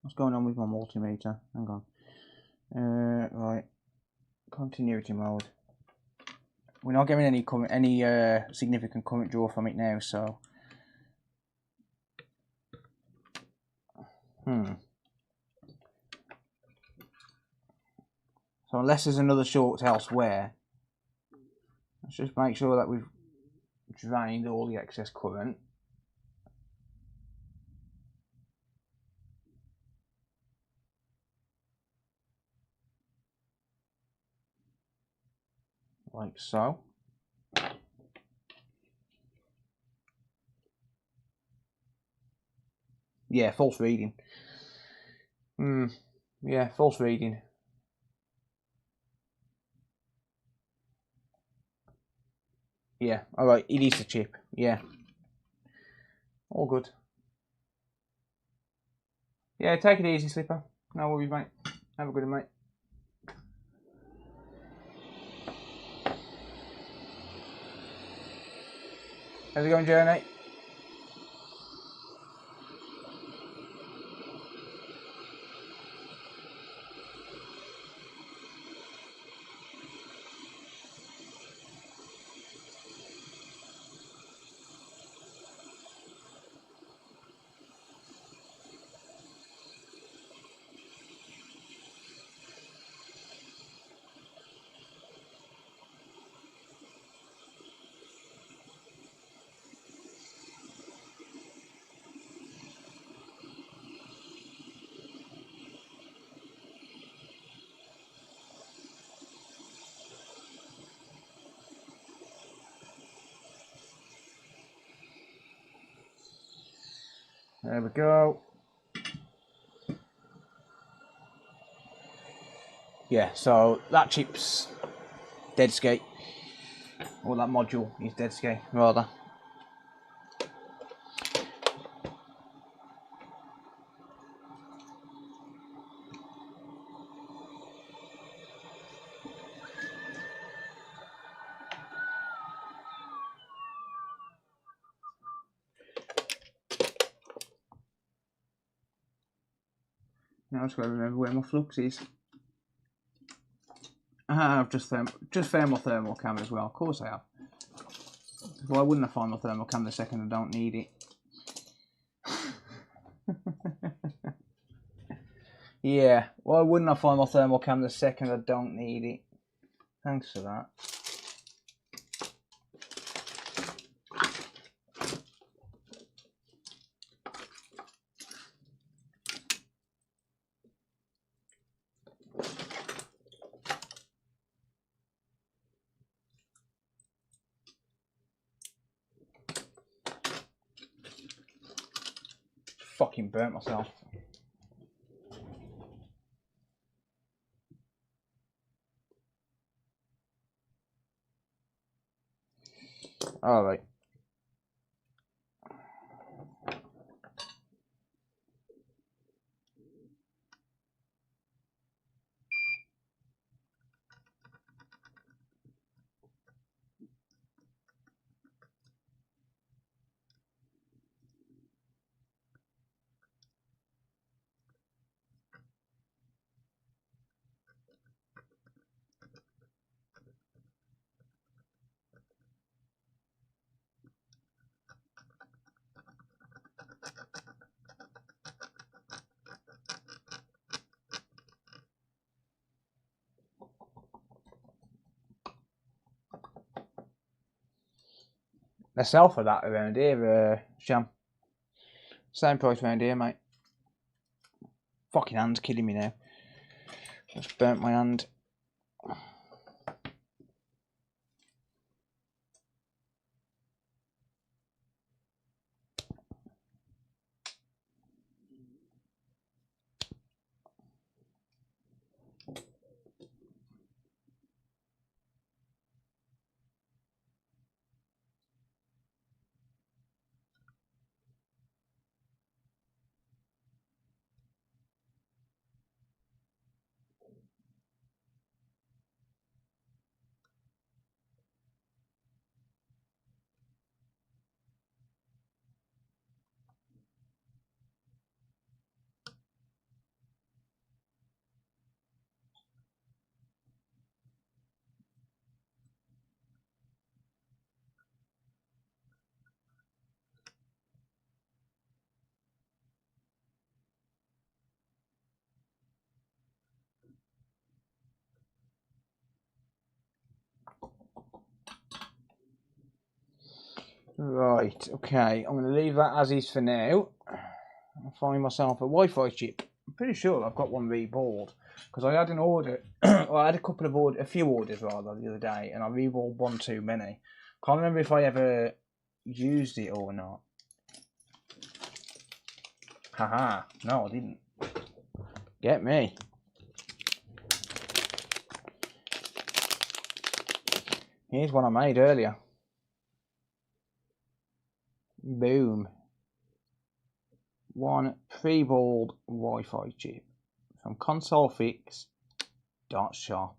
What's going on with my multimeter? Hang on. Right. Continuity mode. We're not getting any significant current draw from it now, so. So unless there's another short elsewhere, let's just make sure that we've drained all the excess current. Like so. Yeah, false reading. Yeah, false reading. Yeah, alright, it is the chip. Yeah. All good. Yeah, take it easy, Slipper. No worries, mate. Have a good one, mate. How's it going, Journey? There we go. Yeah, so that chip's dead skate. Or that module is dead skate, rather. Now I've just got to remember where my flux is. I've just found my thermal cam as well. Of course I have. Why wouldn't I find my thermal cam the second I don't need it? Yeah, why wouldn't I find my thermal cam the second I don't need it? Thanks for that. Fucking burnt myself. Alright. They sell for that around here, Sham. Same price around here, mate. Fucking hand's killing me now. Just burnt my hand. Right, okay, I'm going to leave that as is for now. I'll find myself a Wi-Fi chip. I'm pretty sure I've got one reballed because I had an order, well, I had a few orders rather the other day, and I reballed one too many. Can't remember if I ever used it or not. Haha, no, I didn't. Get me. Here's one I made earlier. Boom. One pre-balled Wi-Fi chip from consolefix.shop.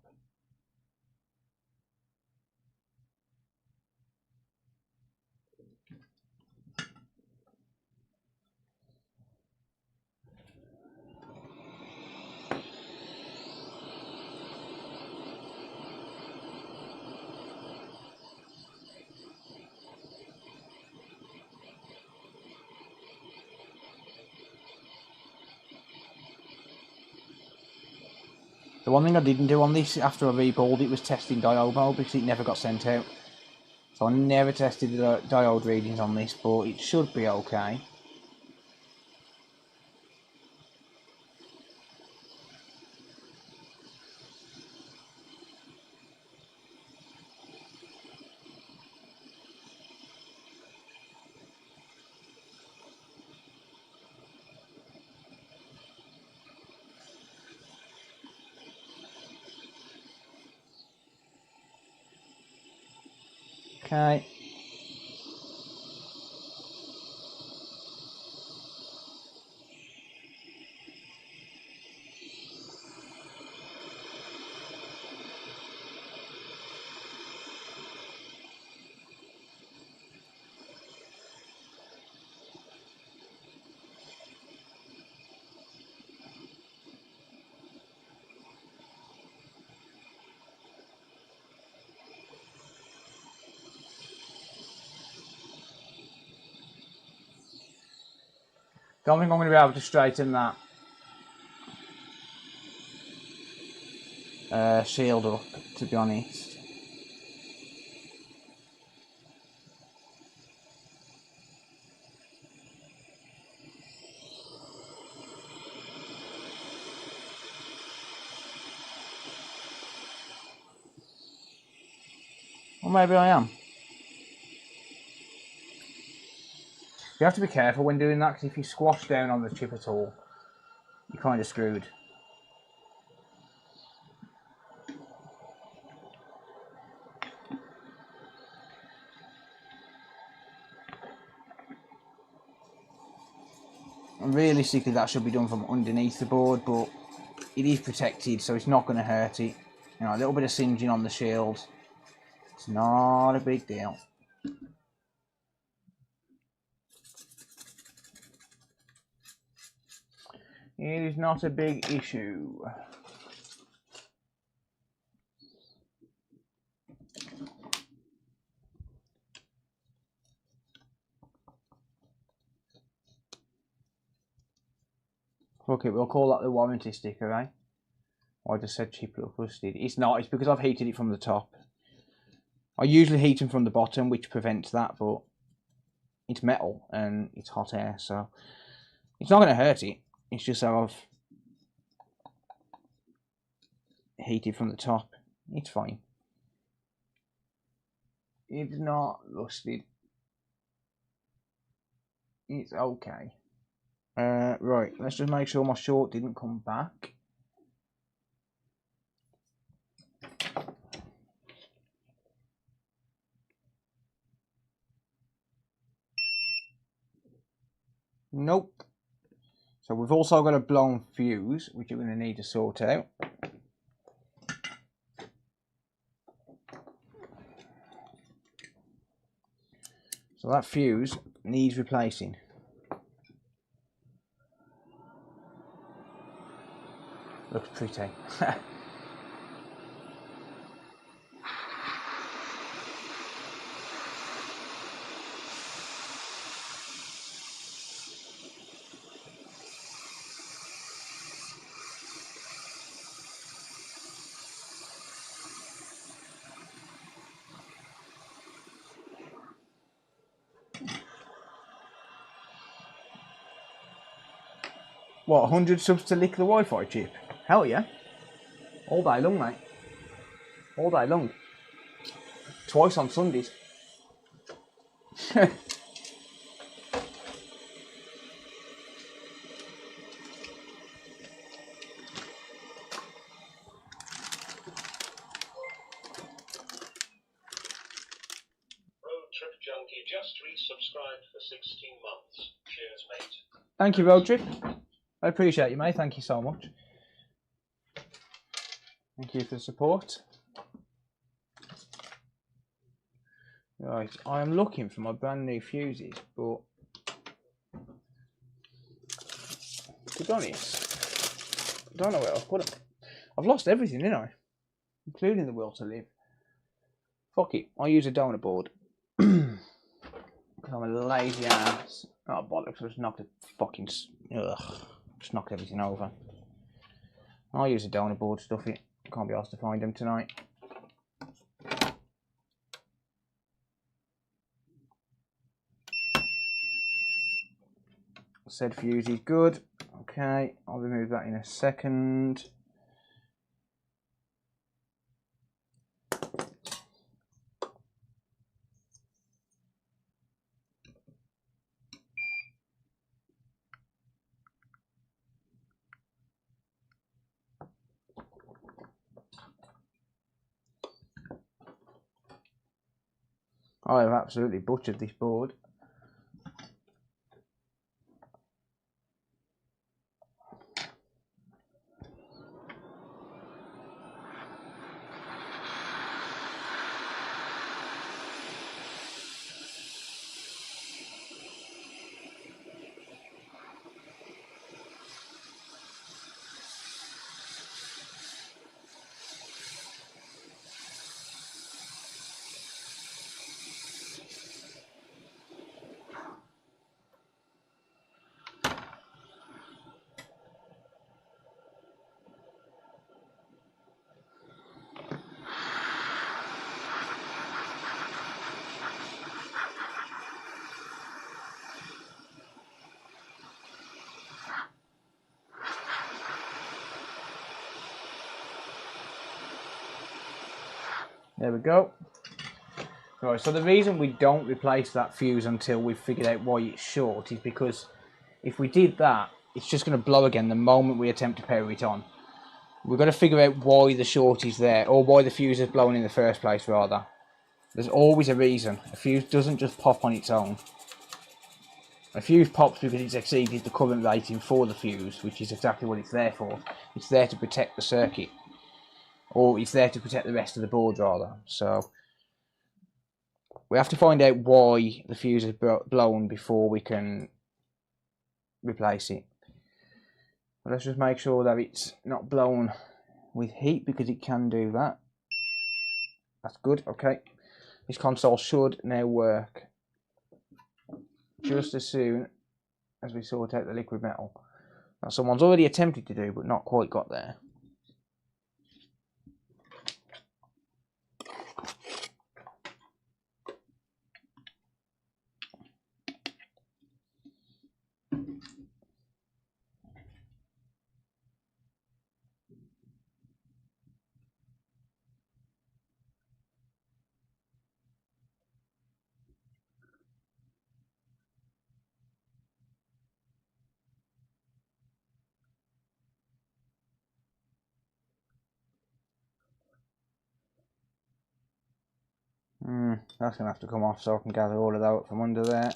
The one thing I didn't do on this after I reballed it was testing diode mode because it never got sent out. So I never tested the diode readings on this, but it should be okay. Okay. Don't think I'm going to be able to straighten that shield up, to be honest. Or maybe I am. You have to be careful when doing that, because if you squash down on the chip at all, you're kind of screwed. And realistically, that should be done from underneath the board, but it is protected, so it's not going to hurt it. You know, a little bit of singeing on the shield, it's not a big deal. It is not a big issue. Okay, we'll call that the warranty sticker, eh? I just said cheap little rusted. It's not, it's because I've heated it from the top. I usually heat them from the bottom, which prevents that, but it's metal and it's hot air, so it's not going to hurt it. It's just how I've heated from the top. It's fine. It's not rusted. It's okay. Right, let's just make sure my short didn't come back. Nope. So we've also got a blown fuse, which you're going to need to sort out. So that fuse needs replacing. Looks pretty. What, 100 subs to lick the Wi-Fi chip? Hell yeah. All day long, mate. All day long. Twice on Sundays. Road Trip Junkie just resubscribed for 16 months. Cheers, mate. Thank you, Road Trip. I appreciate you, mate. Thank you so much. Thank you for the support. Right, I am looking for my brand new fuses, but to be honest, I don't know where I've put them. I've lost everything, didn't I? Including the will to live. Fuck it, I'll use a donor board. I'm a lazy ass. Oh, bollocks, I just knocked it fucking... Ugh. Just knocked everything over. I'll use a donor board, stuff it. Can't be asked to find them tonight. Said fuse is good. Okay, I'll remove that in a second. I have absolutely butchered this board. There we go. Right, so the reason we don't replace that fuse until we've figured out why it's short is because if we did that, it's just going to blow again the moment we attempt to power it on. We've got to figure out why the short is there, or why the fuse is blown in the first place, rather. There's always a reason. A fuse doesn't just pop on its own. A fuse pops because it's exceeded the current rating for the fuse, which is exactly what it's there for. It's there to protect the circuit. Or it's there to protect the rest of the board, rather. So we have to find out why the fuse is blown before we can replace it. But let's just make sure that it's not blown with heat, because it can do that. That's good, okay. This console should now work just as soon as we sort out the liquid metal. Now, someone's already attempted to do, but not quite got there. That's going to have to come off so I can gather all of that up from under there.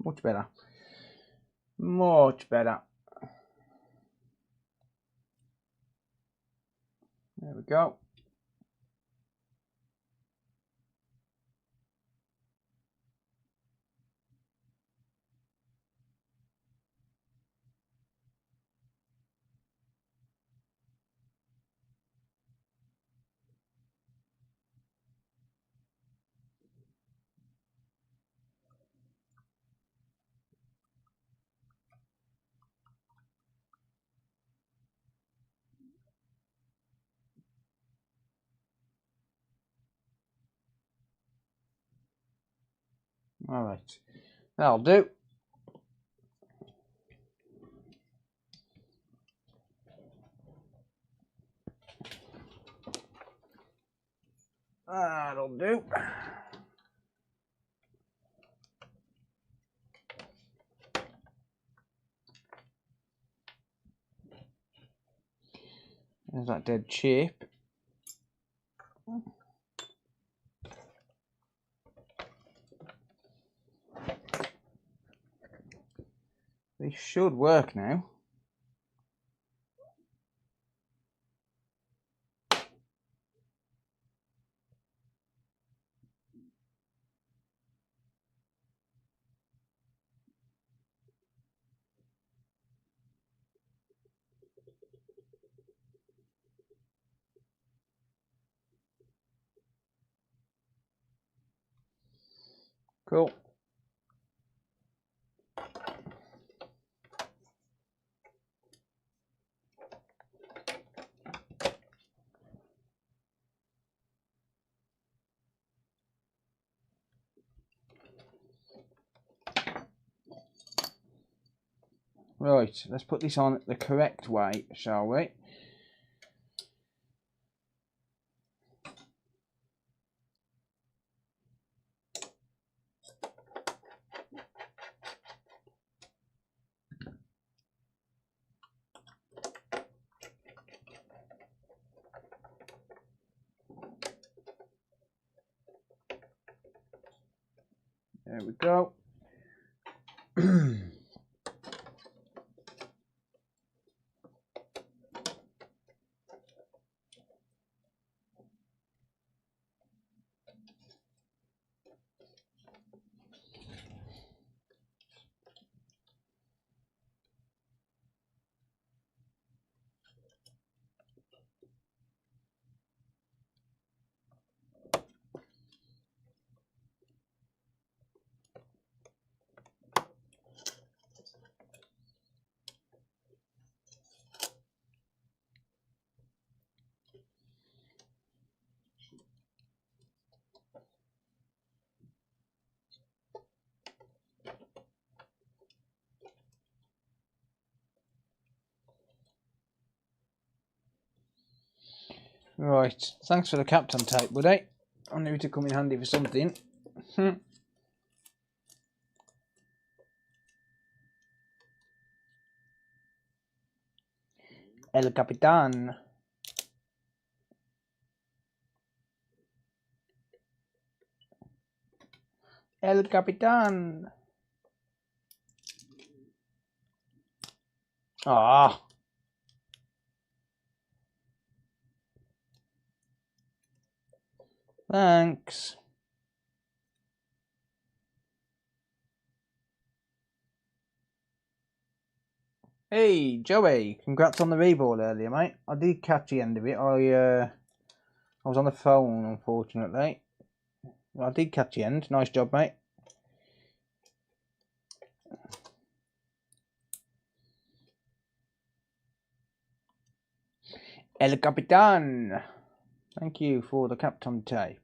Much better. Much better. There we go. Alright. That'll do. That'll do. There's that dead chip. They should work now. Cool. Right, let's put this on the correct way, shall we? There we go. Right, thanks for the Captain tape, buddy. I knew it to come in handy for something. El Capitan. El Capitan. Ah. Thanks. Hey, Joey, congrats on the reball earlier, mate. I did catch the end of it. I was on the phone, unfortunately. I did catch the end. Nice job, mate. El Capitan. Thank you for the Captain tape.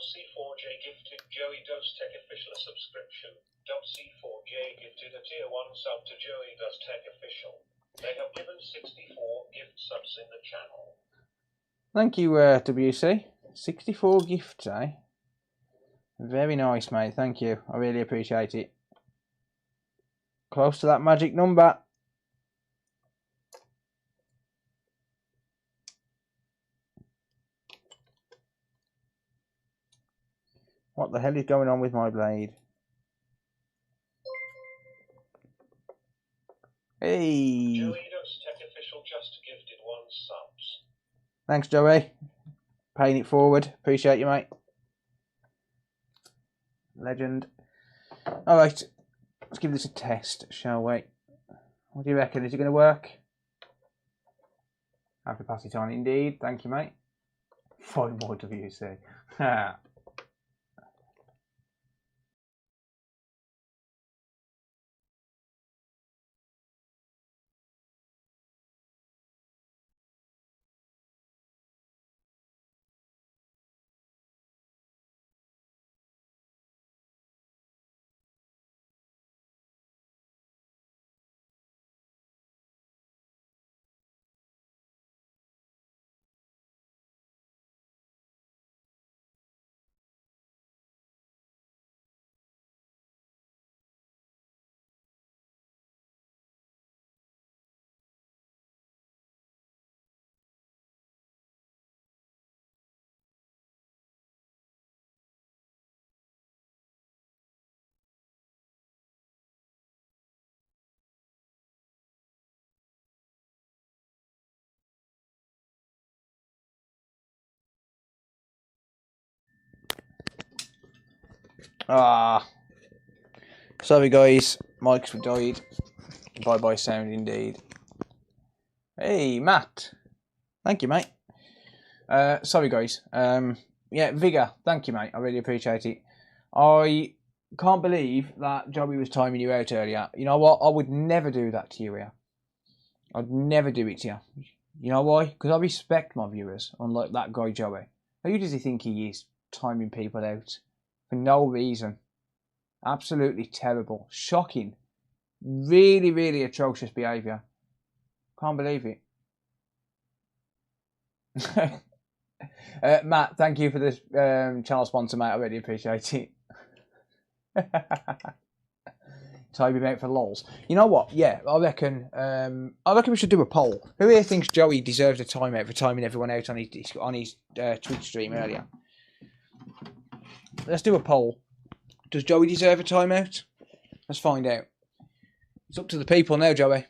C4J gifted Joey Does Tech official subscription. C4J gifted a tier 1 sub to Joey Does Tech official. They have given 64 gift subs in the channel. Thank you, WC. 64 gifts, eh? Very nice, mate. Thank you. I really appreciate it. Close to that magic number. What the hell is going on with my blade? Hey! Joey Does Tech official just gifted 1 subs. Thanks, Joey. Paying it forward. Appreciate you, mate. Legend. Alright. Let's give this a test, shall we? What do you reckon? Is it going to work? I have to pass it on indeed. Thank you, mate. 5 more WC. Ah, sorry guys, mics were died. Bye bye sound indeed. Hey Matt, thank you mate. Sorry guys. Yeah, Vigor, thank you mate. I really appreciate it. I can't believe that Joey was timing you out earlier. You know what? I would never do that to you here. I'd never do it to you. You know why? Because I respect my viewers, unlike that guy Joey. Who does he think he is, timing people out for no reason? Absolutely terrible. Shocking. Really, really atrocious behaviour. Can't believe it. Matt, thank you for this channel sponsor, mate. I really appreciate it. Time him out for lols. You know what? Yeah, I reckon we should do a poll. Who here thinks Joey deserves a timeout for timing everyone out on his Twitch stream earlier? Let's do a poll. Does Joey deserve a timeout? Let's find out. It's up to the people now, Joey.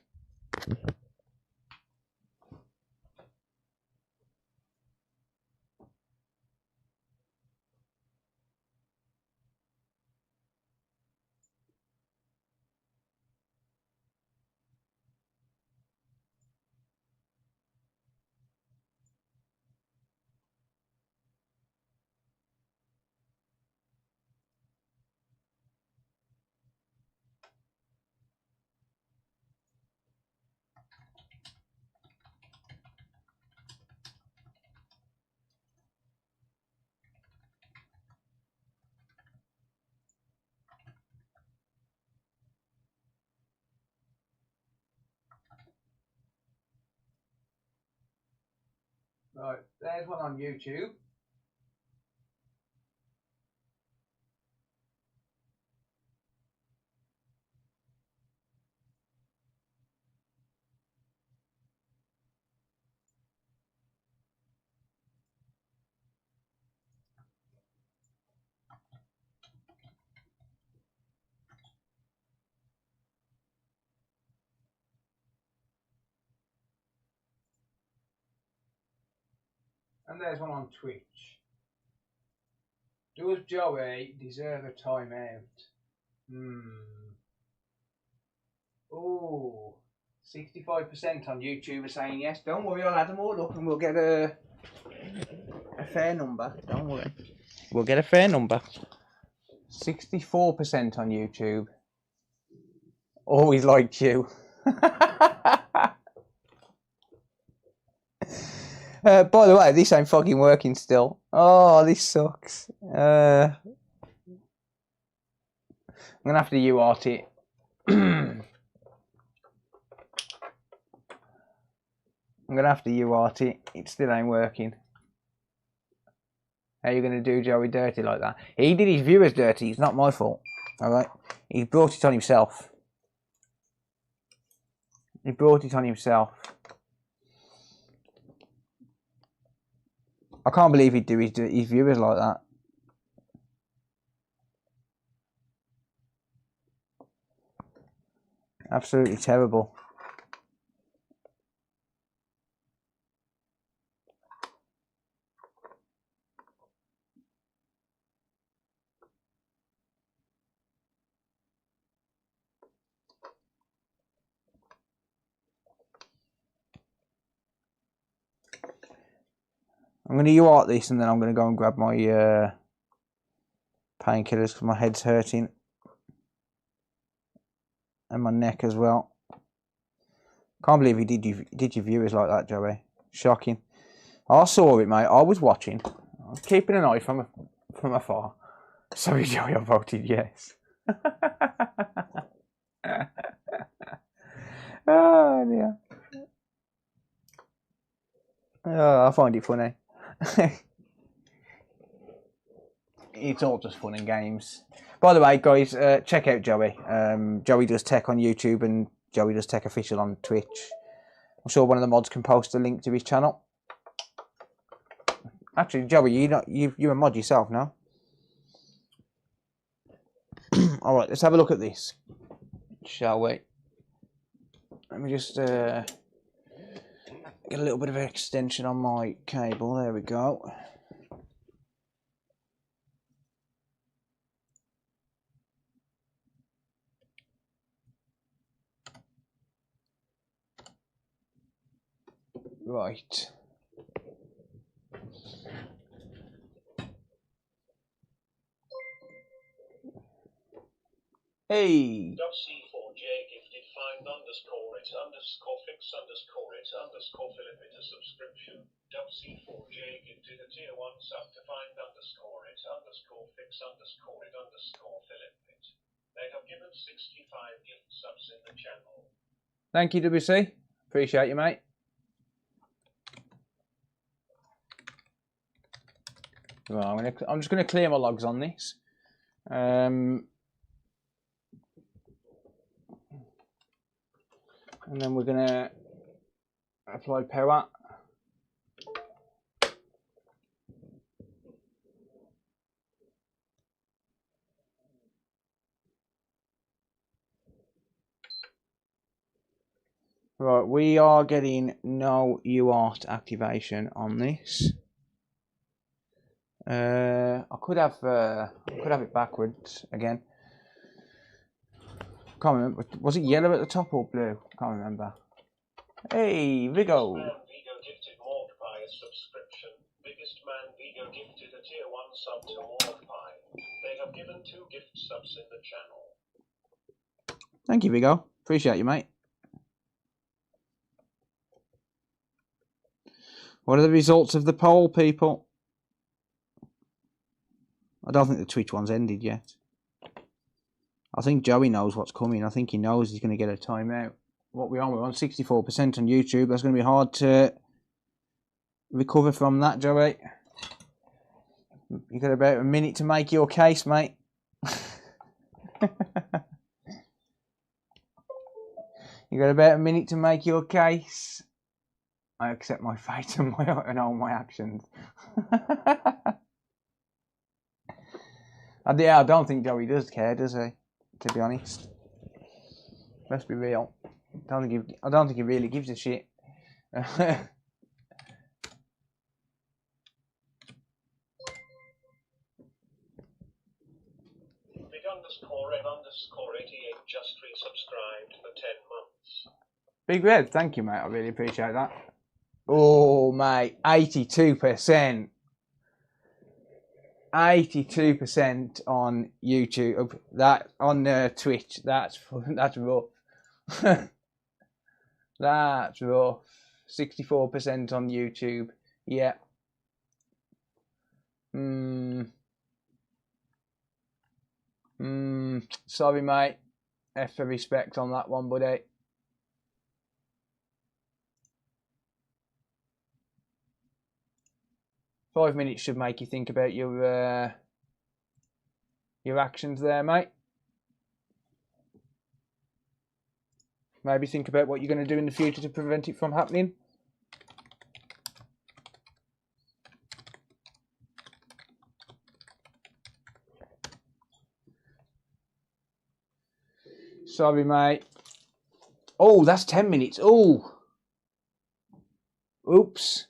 Right, there's one on YouTube. And there's one on Twitch. Does Joey deserve a timeout? Oh, 65% on YouTube are saying yes. Don't worry, I'll add them all up and we'll get a fair number. Don't worry. We'll get a fair number. 64% on YouTube. Always liked you. By the way, this ain't fucking working still. Oh, this sucks. I'm gonna have to UART it. I'm gonna have to UART it. It still ain't working. How are you gonna do Joey dirty like that? He did his viewers dirty. It's not my fault. Alright? He brought it on himself. He brought it on himself. I can't believe he'd do his viewers like that. Absolutely terrible. I'm going to UART this and then I'm going to go and grab my painkillers because my head's hurting. And my neck as well. Can't believe he did your viewers like that, Joey. Shocking. I saw it, mate. I was watching. I was keeping an eye from afar. Sorry, Joey, I voted yes. Oh, dear. Oh, I find it funny. It's all just fun and games. By the way, guys, check out Joey. Joey does tech on YouTube and Joey does tech official on Twitch. I'm sure one of the mods can post a link to his channel. Actually, Joey, you're a mod yourself now. All right, let's have a look at this, shall we? Let me just get a little bit of an extension on my cable. There we go. Right. Hey. .c4j gifted find underscore it underscore fix underscore it underscore Philip it a subscription. .c4j gifted a tier 1 sub to find underscore it underscore fix underscore it underscore Philip it. They have given 65 gift subs in the channel. Thank you, WC. Appreciate you, mate. Right, I'm just gonna clear my logs on this. And then we're gonna apply power. Right, we are getting no UART activation on this. I could have it backwards again. Can't remember. Was it yellow at the top or blue? Can't remember. Hey, Vigo. Vigo gifted Mordpie a subscription. Biggest man Vigo gifted a tier 1 sub to Mordpie. They have given 2 gift subs in the channel. Thank you, Vigo. Appreciate you, mate. What are the results of the poll, people? I don't think the Twitch one's ended yet. I think Joey knows what's coming. I think he knows he's going to get a timeout. What we're on 64% on YouTube. That's going to be hard to recover from that, Joey. You got about a minute to make your case, mate. You got about a minute to make your case. I accept my fate and all my actions. Yeah, I don't think Joey does care, does he? To be honest, let's be real. I don't think he really gives a shit. Big underscore Red underscore 88 just resubscribed for 10 months. Big Red, thank you, mate. I really appreciate that. Oh, mate, 82%. 82% on YouTube. That on Twitch. That's rough. That's rough. 64% on YouTube. Yeah. Sorry, mate. F for respect on that one, buddy. Five minutes should make you think about your actions there, mate. Maybe think about what you're going to do in the future to prevent it from happening. Sorry, mate. Oh, that's 10 minutes. Oh. Oops.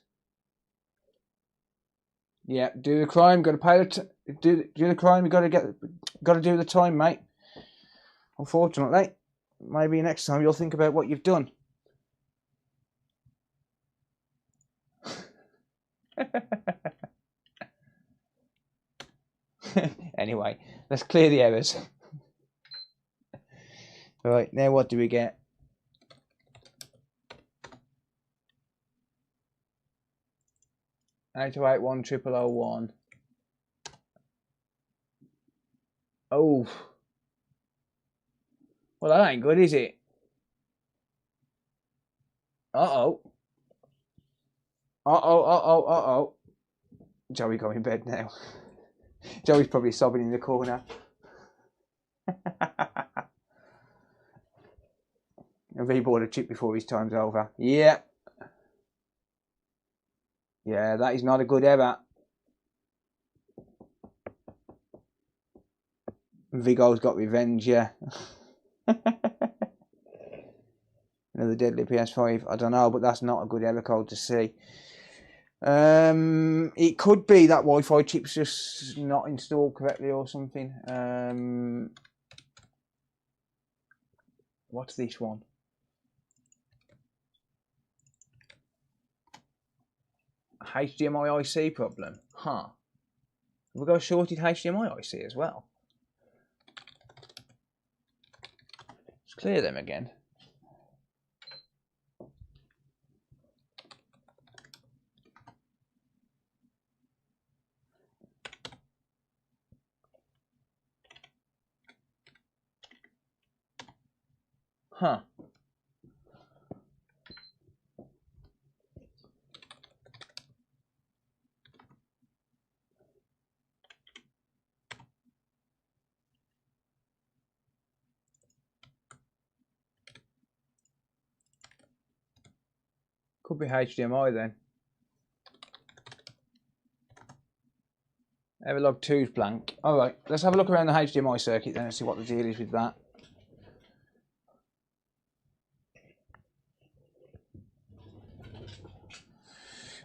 Yeah, do the crime. Got to pay do the crime. You got to do the time, mate. Unfortunately, maybe next time you'll think about what you've done. Anyway, let's clear the errors. Right, now what do we get? Eight two eight one 0001. Oh. Well, that ain't good, is it? Uh-oh. Uh-oh. Joey got in bed now. Joey's probably sobbing in the corner. Have he bought a chip before his time's over? Yeah. Yeah, that is not a good error. Vigo's got revenge, yeah. Another deadly PS5. I don't know, but that's not a good error code to see. It could be that Wi-Fi chip's just not installed correctly or something. What's this one? HDMI IC problem. Huh. We've got a shorted HDMI IC as well. Let's clear them again. Huh. Could be HDMI then. Everlog 2's blank. Alright, let's have a look around the HDMI circuit then and see what the deal is with that.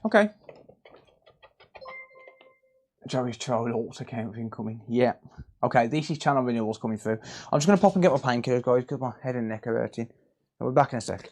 Okay. Joey's troll alt account incoming. Yeah. Okay, this is channel renewals coming through. I'm just going to pop and get my painkillers, guys, because my head and neck are hurting. We'll be back in a sec.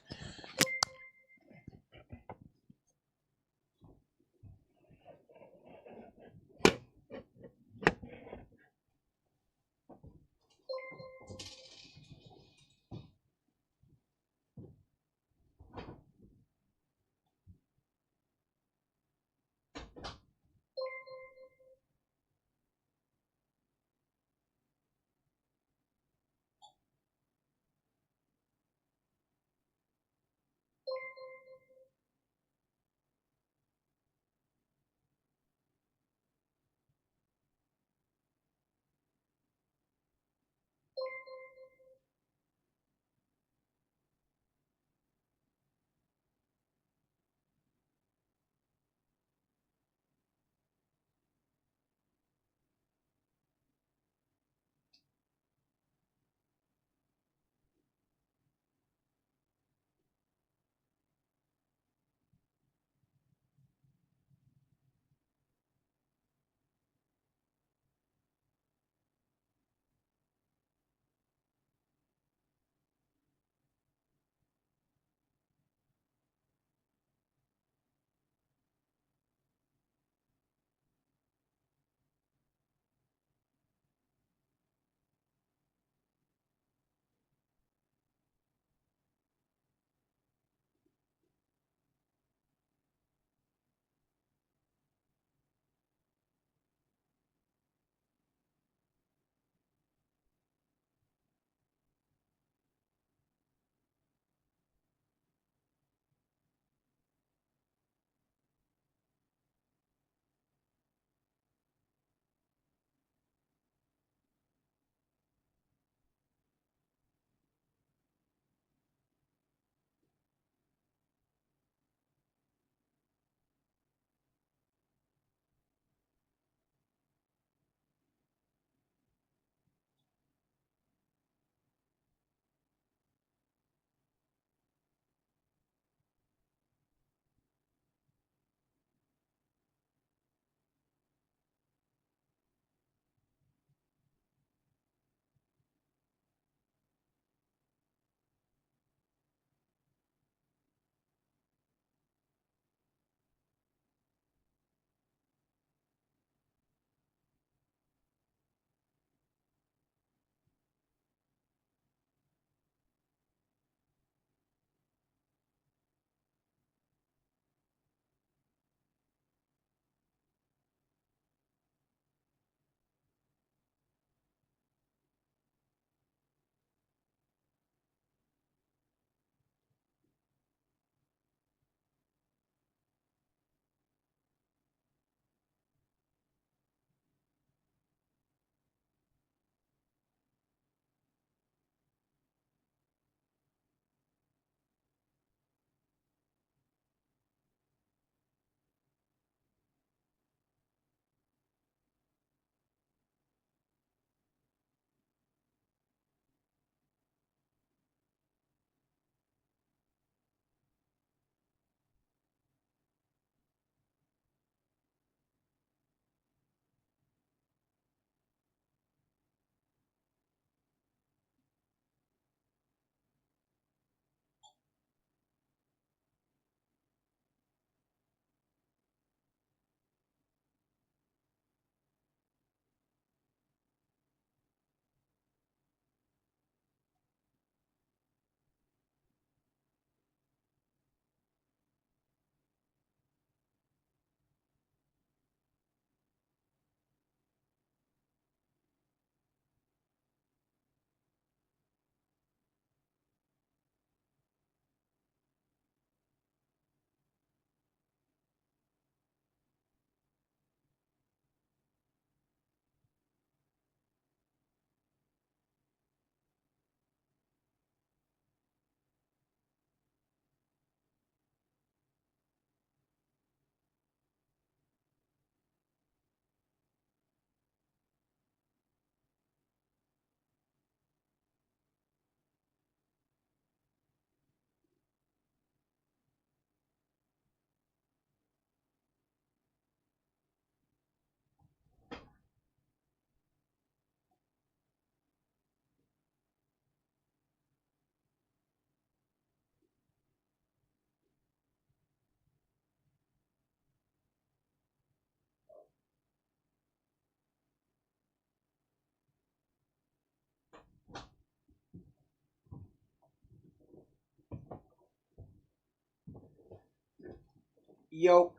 Yo.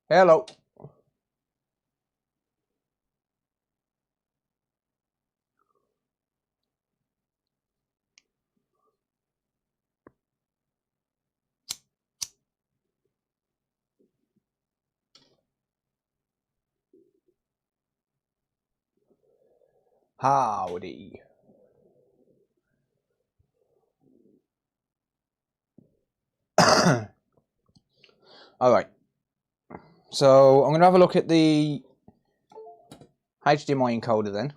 Hello. Howdy. Alright. So I'm going to have a look at the HDMI encoder then.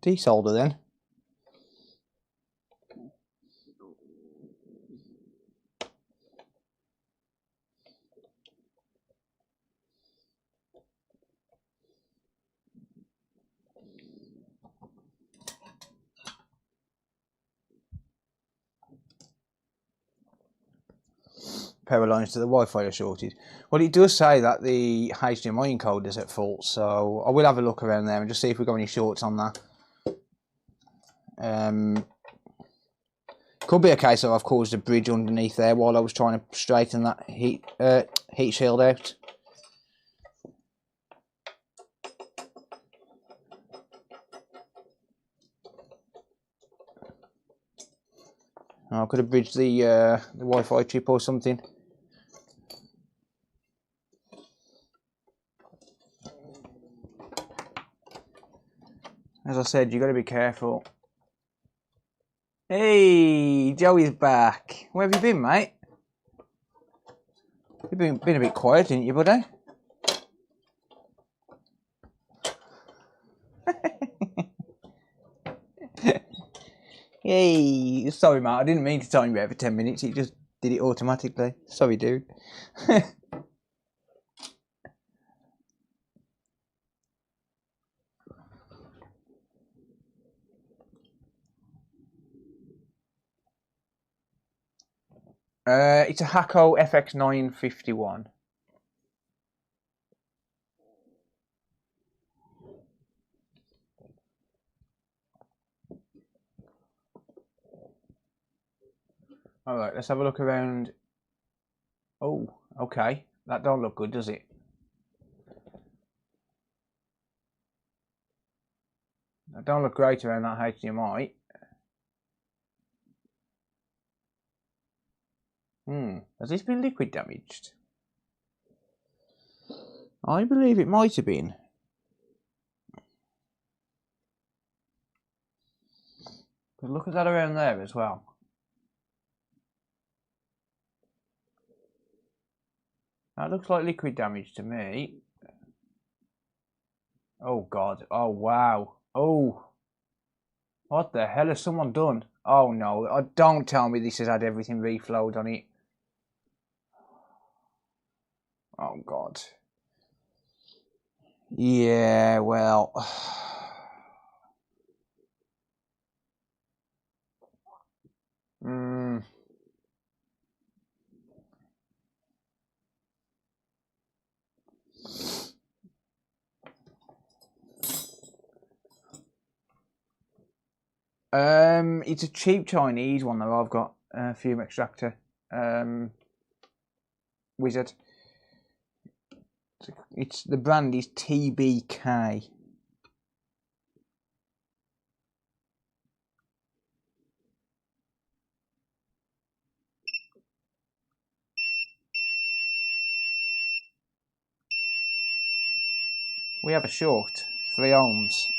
Desolder then. Power lines to the Wi-Fi are shorted. Well, it does say that the HDMI encoder is at fault, so I will have a look around there and just see if we've got any shorts on that. Could be a case of I've caused a bridge underneath there while I was trying to straighten that heat shield out. I could have bridged the Wi-Fi chip or something. As I said, you got to be careful. Hey, Joey's back. Where have you been, mate? You've been a bit quiet, didn't you, buddy? Hey, sorry, mate. I didn't mean to time you out for 10 minutes. It just did it automatically. Sorry, dude. It's a Hakko FX951. Alright, let's have a look around. Oh, okay. That don't look good, does it? That don't look great around that HDMI. Has this been liquid damaged? I believe it might have been. But look at that around there as well. That looks like liquid damage to me. Oh God, oh wow, oh. What the hell has someone done? Oh no, don't tell me this has had everything reflowed on it. Oh God. Yeah, well. It's a cheap Chinese one though. I've got a fume extractor. Wizard. It's the brand is TBK. We have a short, 3 ohms.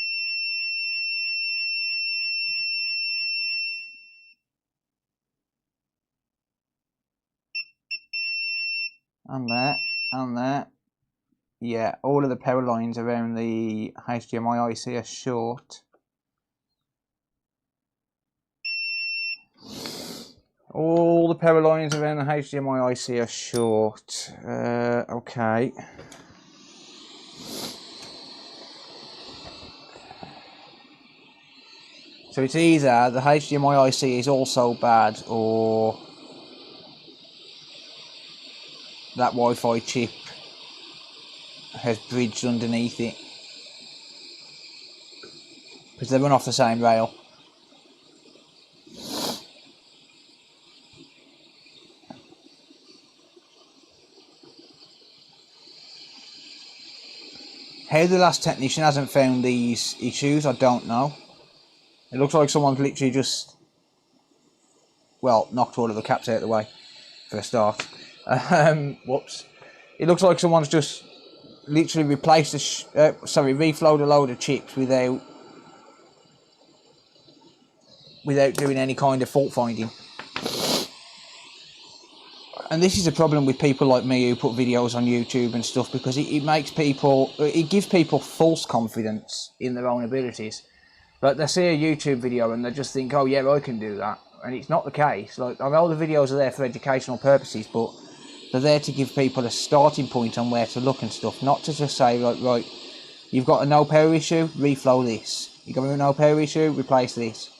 And there, and there. Yeah, all of the power lines around the HDMI IC are short. All the power lines around the HDMI IC are short. Okay. So it's either the HDMI IC is also bad, or that Wi-Fi chip has bridged underneath it, because they run off the same rail. How the last technician hasn't found these issues, I don't know. It looks like someone's literally just, well, knocked all of the caps out of the way for a start. Whoops. It looks like someone's just literally replaced reflowed a load of chips without doing any kind of fault finding. And this is a problem with people like me who put videos on YouTube and stuff, because it makes people, it gives people false confidence in their own abilities. Like, they see a YouTube video and they just think, oh yeah, I can do that. And it's not the case. Like, I know the videos are there for educational purposes, but they're there to give people a starting point on where to look and stuff, not to just say, like, right, you've got a no power issue, reflow this. You've got a no power issue, replace this.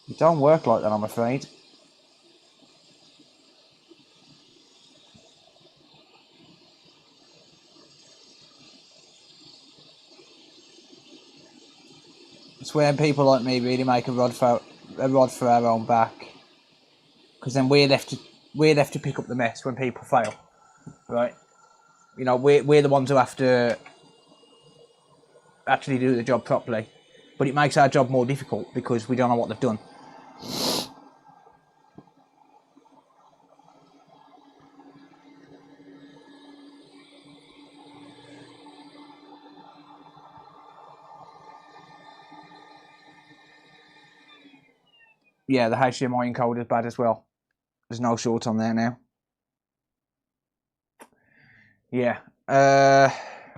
It don't work like that, I'm afraid. It's where people like me really make a rod for our own back, because then we're left to pick up the mess when people fail, right? You know, we're the ones who have to actually do the job properly, but it makes our job more difficult because we don't know what they've done. Yeah, the HDMI encoder is bad as well. There's no short on there now. Yeah.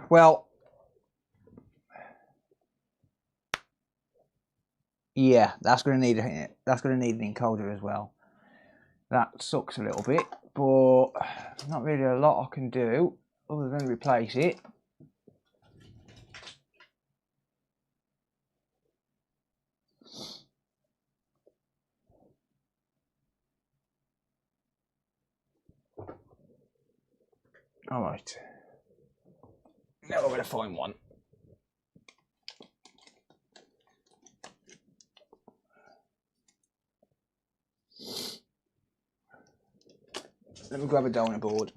Well. Yeah, that's gonna need an encoder as well. That sucks a little bit, but not really a lot I can do other than replace it. Alright. Now we're going to find one. Let me grab a donut board.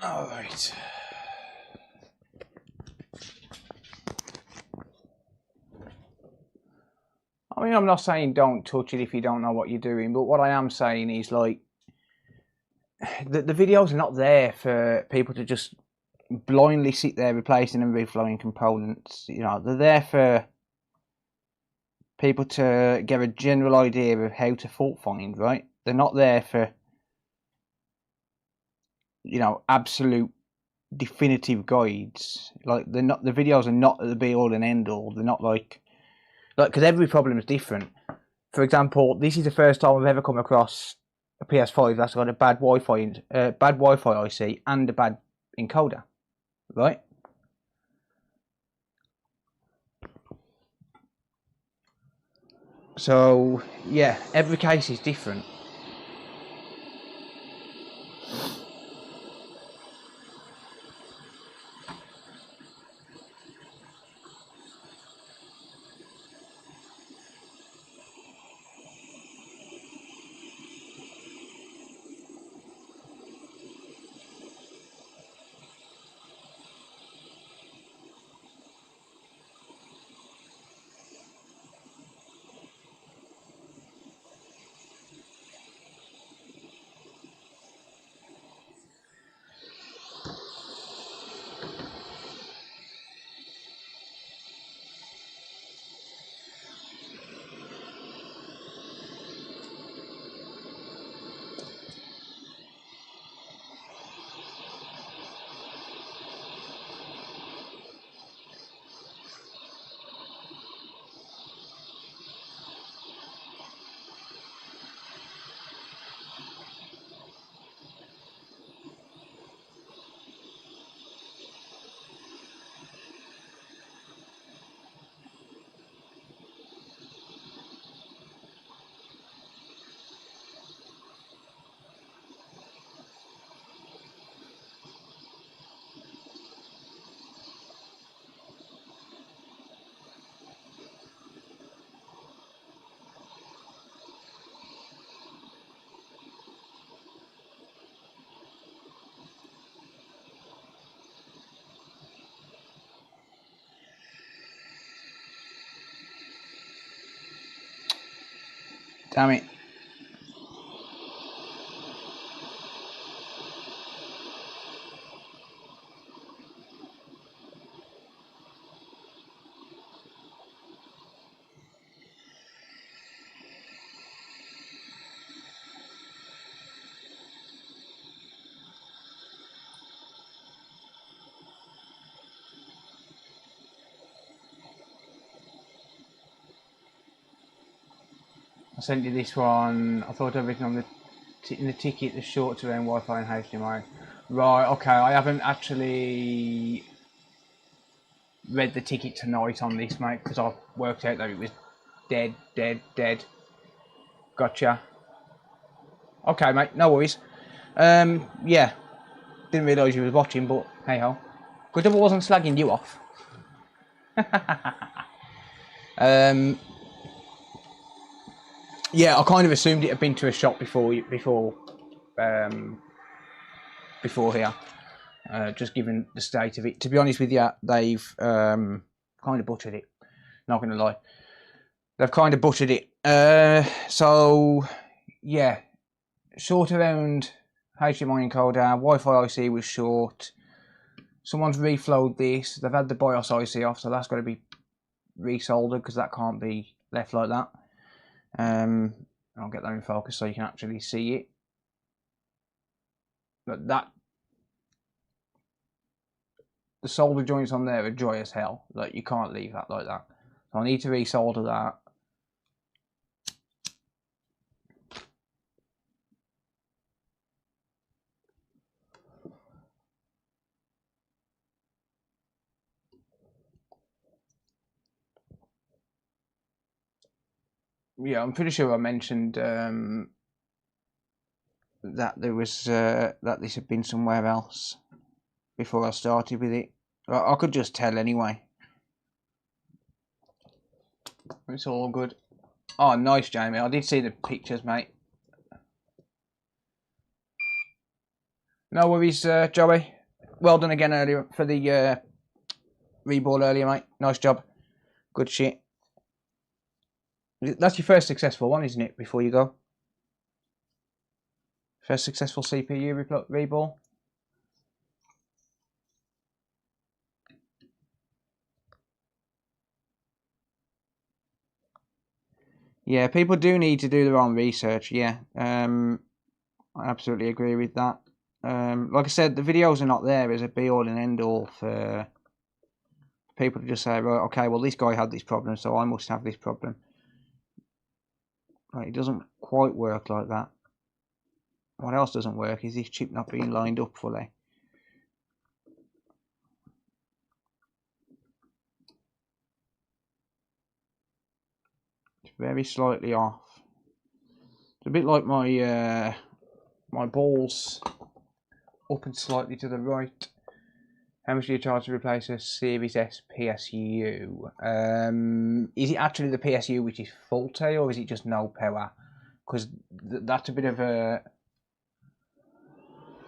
Alright. I mean, I'm not saying don't touch it if you don't know what you're doing, but what I am saying is, like, the videos are not there for people to just blindly sit there replacing and reflowing components. You know, they're there for people to get a general idea of how to fault find, right? They're not there for, you know, absolute definitive guides. Like, they're not, the videos are not the be all and end all. They're not like, because every problem is different. For example, this is the first time I've ever come across a PS5 that's got a bad Wi-Fi IC and a bad encoder, right? So yeah, every case is different. Damn it. I sent you this one. I thought everything on in the ticket, the short terrain Wi-Fi and HDMI. Right, okay, I haven't actually read the ticket tonight on this, mate, because I worked out that it was dead. Gotcha. Okay, mate, no worries. Yeah, didn't realise you was watching, but hey ho. Good job I wasn't slagging you off. Yeah, I kind of assumed it had been to a shop before here. Just given the state of it. To be honest with you, they've kind of butchered it. Not going to lie. They've kind of butchered it. So, yeah. Short around HDMI encoder. Wi-Fi IC was short. Someone's reflowed this. They've had the BIOS IC off, so that's got to be resoldered because that can't be left like that. I'll get that in focus so you can actually see it. But the solder joints on there are dry as hell. Like, you can't leave that like that. So I need to resolder that. Yeah, I'm pretty sure I mentioned that there was that this had been somewhere else before I started with it. I could just tell anyway. It's all good. Oh, nice, Jamie. I did see the pictures, mate. No worries, Joey. Well done again earlier for the reball earlier, mate. Nice job. Good shit. That's your first successful one, isn't it, before you go? First successful CPU reball. Yeah, people do need to do their own research, yeah. I absolutely agree with that. Like I said, the videos are not there as a be-all and end-all for people to just say, right, okay, well, this guy had this problem, so I must have this problem. Right, it doesn't quite work like that. What else doesn't work is this chip not being lined up fully. It's very slightly off. It's a bit like my my balls up and slightly to the right. How much do you charge to replace a Series S PSU? Is it actually the PSU which is faulty, or is it just no power? Because that's a bit of a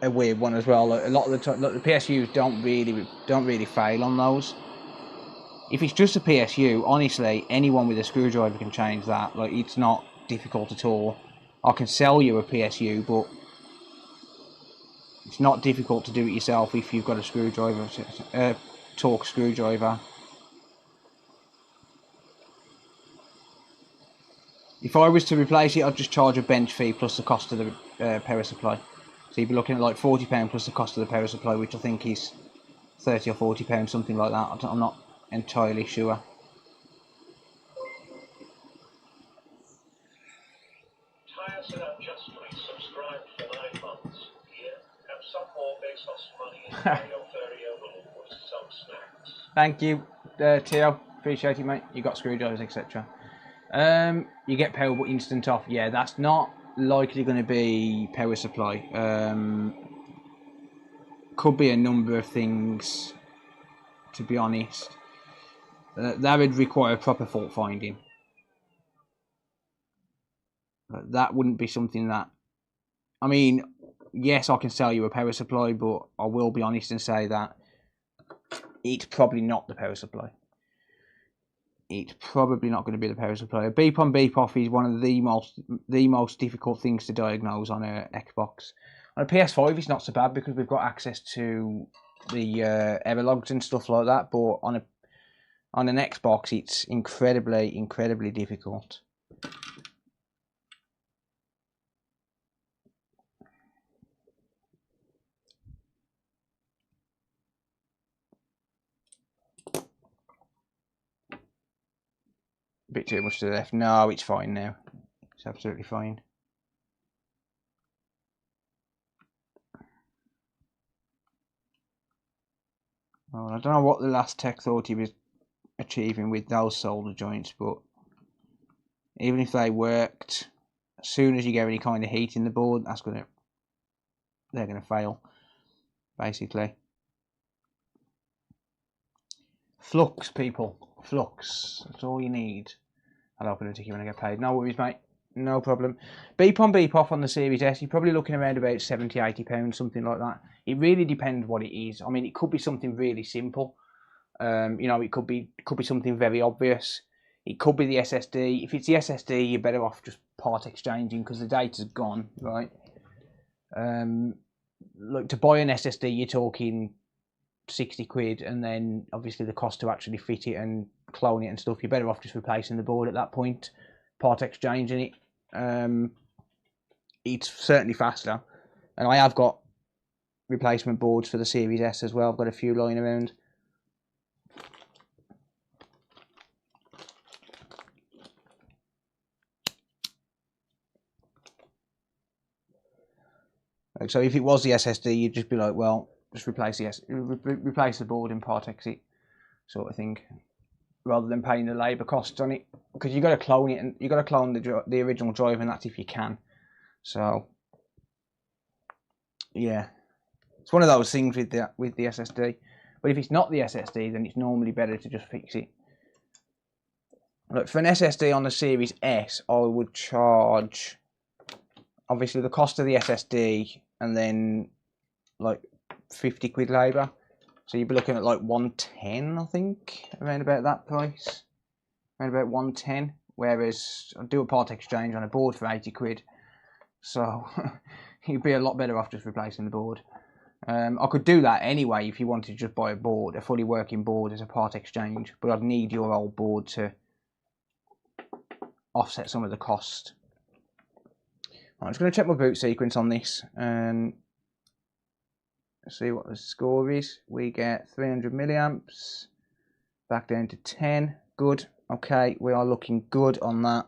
weird one as well. A lot of the time, the PSUs don't really fail on those. If it's just a PSU, honestly, anyone with a screwdriver can change that. Like, it's not difficult at all. I can sell you a PSU, but it's not difficult to do it yourself if you've got a screwdriver, torque screwdriver. If I was to replace it, I'd just charge a bench fee plus the cost of the power supply. So you'd be looking at like £40 plus the cost of the power supply, which I think is £30 or £40, something like that. I'm not entirely sure. Tiresome unjustly subscribed for 9 months. Here, have some more Bezos money and buy your furry overlord with some snacks. Thank you, Tio. Appreciate it, mate. You got screwdrivers, etc. You get power but instant off. Yeah, that's not likely going to be power supply. Could be a number of things, to be honest. That would require proper fault finding. That wouldn't be something that... I mean, yes, I can sell you a power supply, but I will be honest and say that it's probably not the power supply. it's probably not going to be the power supply. Beep on beep off is one of the most difficult things to diagnose on a Xbox. On a PS5 it's not so bad because we've got access to the error logs and stuff like that, but on an Xbox it's incredibly difficult. A bit too much to the left. No, it's fine now. It's absolutely fine. Well, I don't know what the last tech thought he was achieving with those solder joints, but even if they worked, as soon as you get any kind of heat in the board, they're gonna fail, basically. Flux, people. Flux. That's all you need. I'll open a ticket when I get paid. No worries, mate. No problem. Beep on, beep off on the Series S. You're probably looking around about £70–80, something like that. It really depends what it is. I mean, it could be something really simple. You know, it could be something very obvious. It could be the SSD. If it's the SSD, you're better off just part exchanging because the data's gone, right? Look, to buy an SSD, you're talking 60 quid, and then obviously the cost to actually fit it and clone it and stuff. You're better off just replacing the board at that point, part exchanging it. It's certainly faster, and I have got replacement boards for the Series S as well. I've got a few lying around. So if it was the SSD, you'd just be like, well, just replace the board and part exit sort of thing, rather than paying the labour costs on it, because you got to clone it, and you got to clone the original drive, and that's if you can. So yeah, it's one of those things with the SSD. But if it's not the SSD, then it's normally better to just fix it. Look, for an SSD on the Series S, I would charge obviously the cost of the SSD and then like 50 quid labour. So you'd be looking at like 110, I think, around about that price. Around about 110. Whereas I do a part exchange on a board for 80 quid. So you'd be a lot better off just replacing the board. I could do that anyway if you wanted to just buy a board, a fully working board as a part exchange. But I'd need your old board to offset some of the cost. I'm just going to check my boot sequence on this and see what the score is. We get 300 milliamps, back down to 10. Good. Okay, we are looking good on that.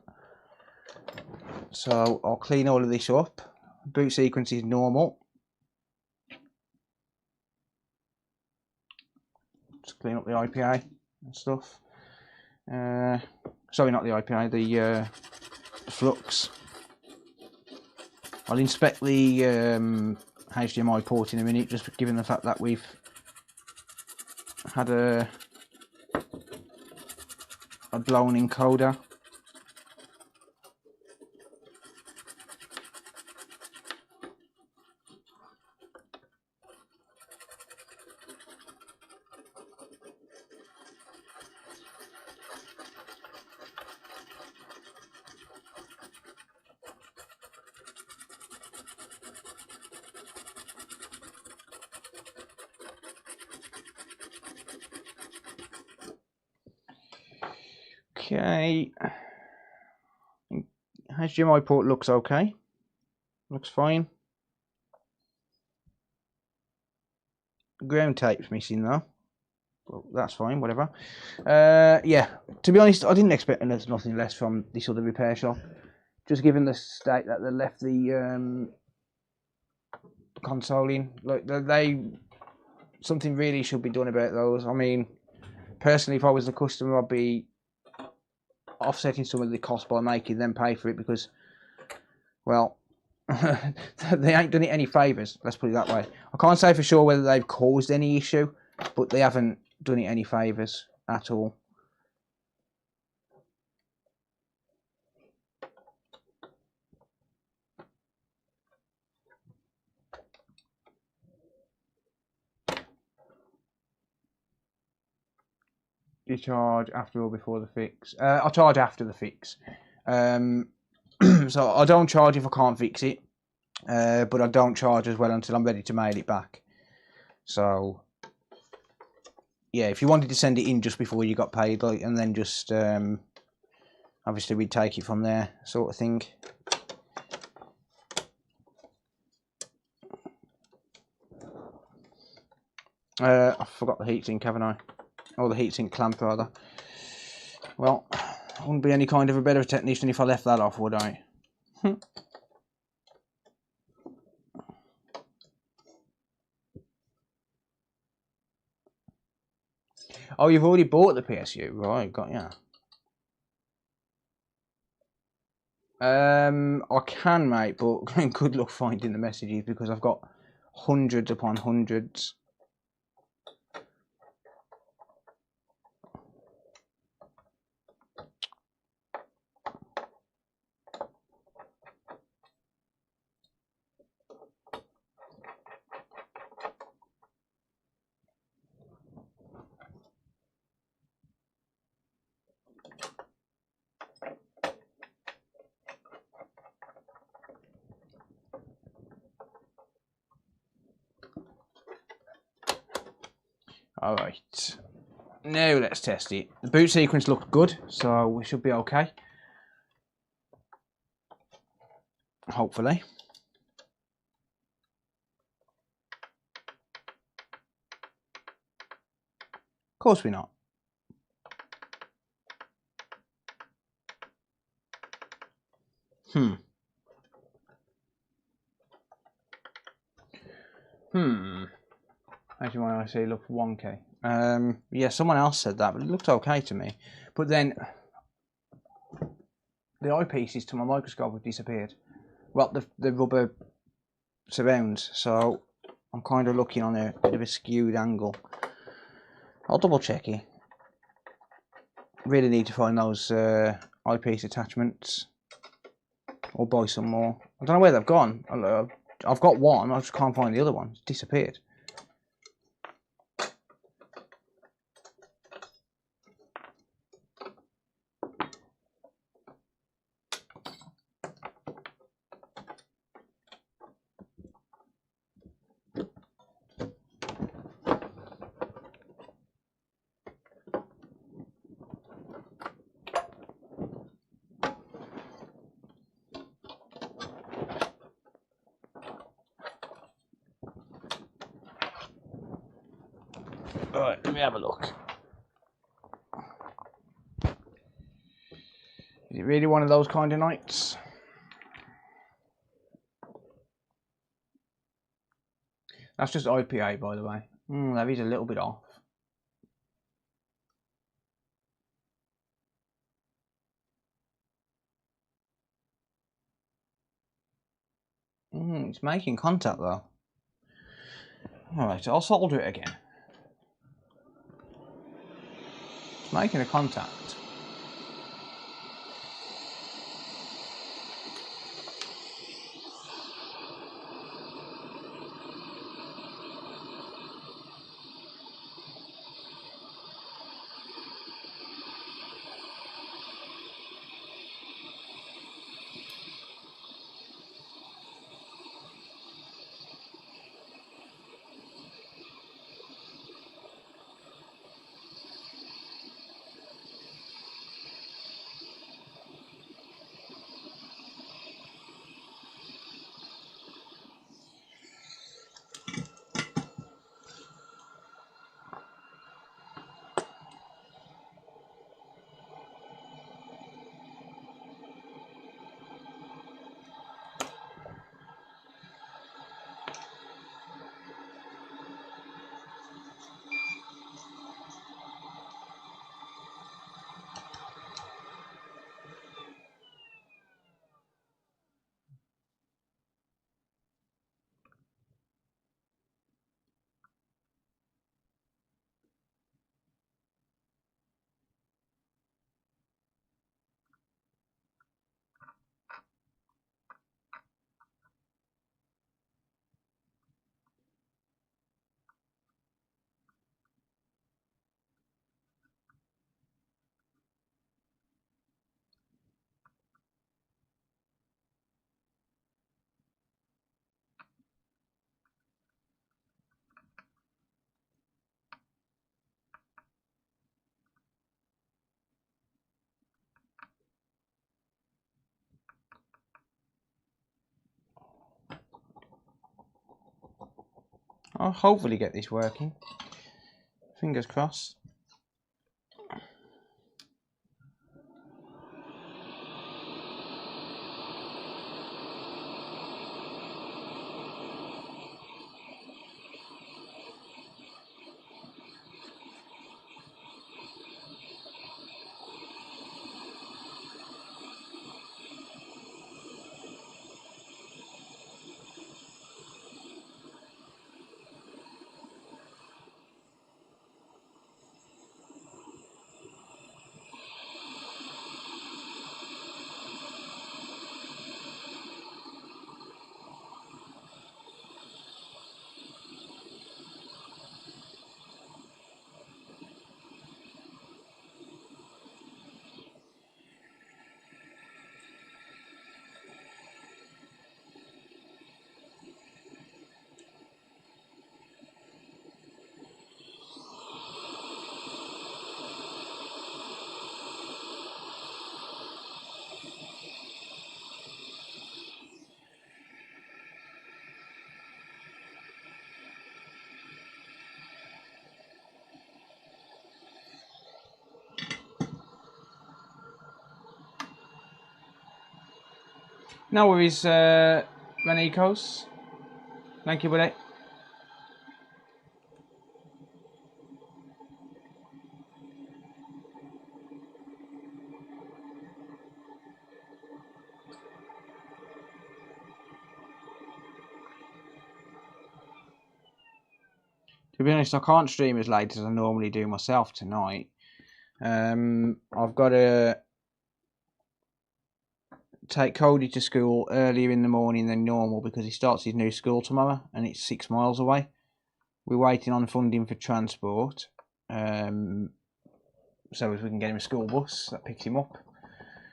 So I'll clean all of this up. Boot sequence is normal. Just clean up the IPA and stuff. Sorry, not the IPA, the flux. I'll inspect the HDMI port in a minute, just given the fact that we've had a blown encoder. Okay, HDMI port looks okay, looks fine. Ground tape's missing though, well, that's fine, whatever. Yeah, to be honest, I didn't expect nothing less from this other repair shop, just given the state that they left the console in. Like, something really should be done about those. I mean, personally, if I was the customer, I'd be offsetting some of the cost by making them pay for it, because, well, they ain't done it any favours, let's put it that way. I can't say for sure whether they've caused any issue, but they haven't done it any favours at all. Do you charge after or before the fix? I charge after the fix. So I don't charge if I can't fix it, but I don't charge as well until I'm ready to mail it back. So yeah, if you wanted to send it in just before you got paid, like, and then just obviously we'd take it from there, sort of thing. I forgot the heatsink, haven't I? Or the heatsink clamp, rather. Well, I wouldn't be any kind of a better technician if I left that off, would I? Oh, you've already bought the PSU, right? Got ya. I can, mate, but good luck finding the messages because I've got hundreds upon hundreds. Alright, now let's test it. The boot sequence looked good, so we should be okay. Hopefully. Of course we're not. As you want to say, it looked wonky. Yeah, someone else said that, but it looked okay to me. But then the eyepieces to my microscope have disappeared. Well, the rubber surrounds, so I'm kind of looking on a bit of a skewed angle. I'll double check it. Really need to find those eyepiece attachments or buy some more. I don't know where they've gone. I've got one, I just can't find the other one. It's disappeared. Alright, let me have a look. Is it really one of those kind of nights? That's just IPA, by the way. That is a little bit off. It's making contact though. Alright, I'll solder it again. It's making a contact. I'll hopefully get this working. Fingers crossed. No worries, Renikos. Thank you, buddy. To be honest, I can't stream as late as I normally do myself tonight. I've got to take Cody to school earlier in the morning than normal because he starts his new school tomorrow and it's 6 miles away. We're waiting on funding for transport, so as we can get him a school bus that picks him up.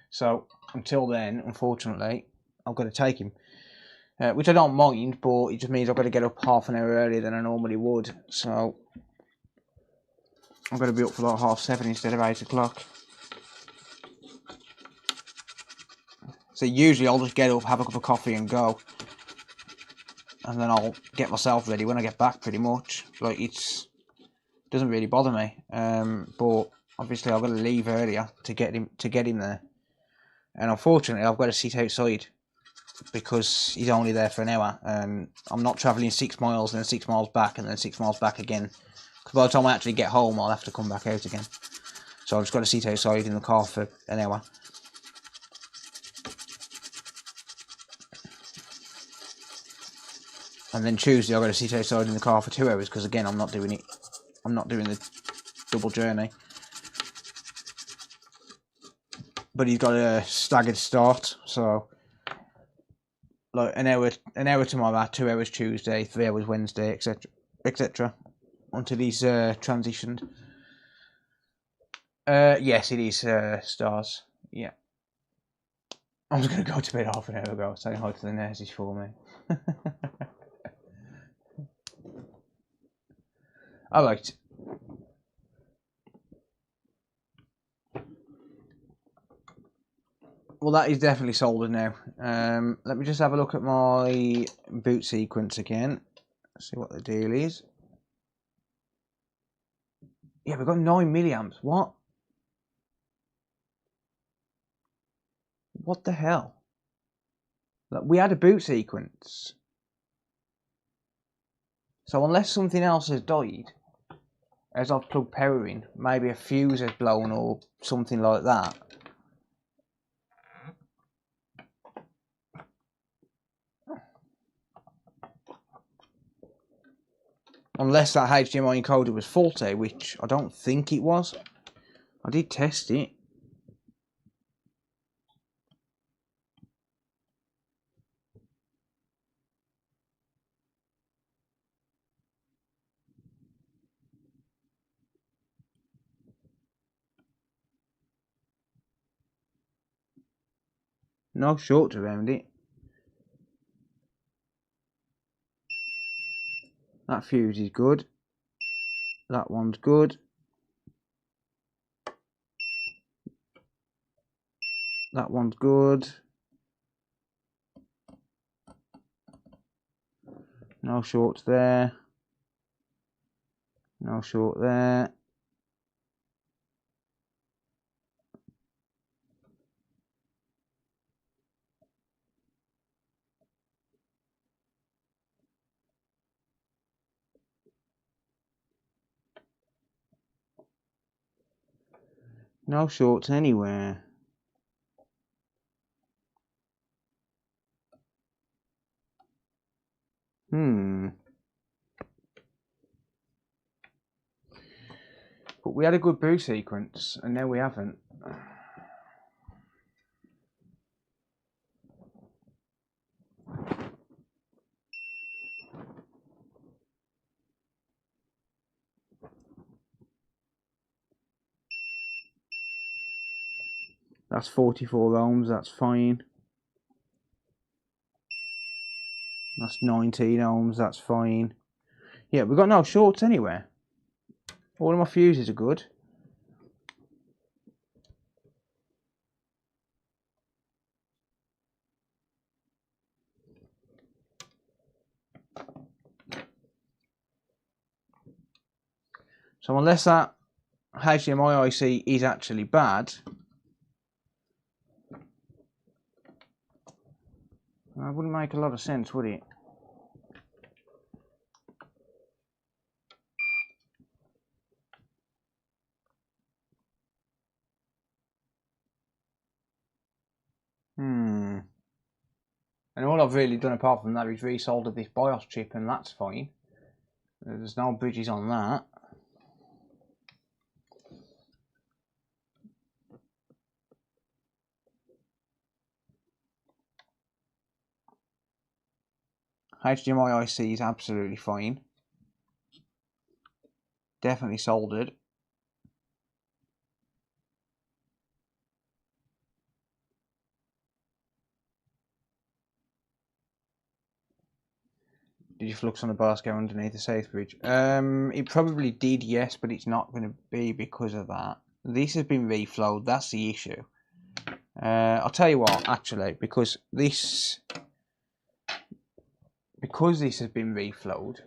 So until then, unfortunately, I've got to take him. Which I don't mind, but it just means I've got to get up half an hour earlier than I normally would. So I've got to be up for like 7:30 instead of 8 o'clock. So usually I'll just get up, have a cup of coffee and go. And then I'll get myself ready when I get back pretty much. Like it doesn't really bother me. But obviously I've got to leave earlier to get him there. And unfortunately I've got to sit outside because he's only there for an hour, and I'm not travelling 6 miles and then 6 miles back and then 6 miles back again, because by the time I actually get home I'll have to come back out again. So I've just got to sit outside in the car for an hour. And then Tuesday I've got to sit outside in the car for 2 hours because again I'm not doing the double journey. But he's got a staggered start, so like an hour tomorrow, 2 hours Tuesday, 3 hours Wednesday, etc. Until he's transitioned. Yes, it is stars. Yeah. I was going to go to bed half an hour ago, saying hi to the nurses for me. Alright. Well, that is definitely soldered now. Let me just have a look at my boot sequence again. See what the deal is. Yeah, we've got 9 milliamps. What? What the hell? Look, we had a boot sequence. So unless something else has died, as I've plugged power in, maybe a fuse has blown or something like that. Unless that HDMI encoder was faulty, which I don't think it was. I did test it. No shorts around it. That fuse is good. That one's good. That one's good. No shorts there. No short there. No shorts anywhere. But we had a good boo sequence, and now we haven't. That's 44 ohms, that's fine. That's 19 ohms, that's fine. Yeah, we've got no shorts anywhere. All of my fuses are good. So unless that HDMI IC is actually bad, that wouldn't make a lot of sense, would it? And all I've really done apart from that is resoldered this BIOS chip, and that's fine. There's no bridges on that. HDMI IC is absolutely fine. Definitely soldered. Did you flux on the bars go underneath the safe bridge? It probably did, yes, but it's not going to be because of that. This has been reflowed, that's the issue. I'll tell you what, actually, because this has been reflowed,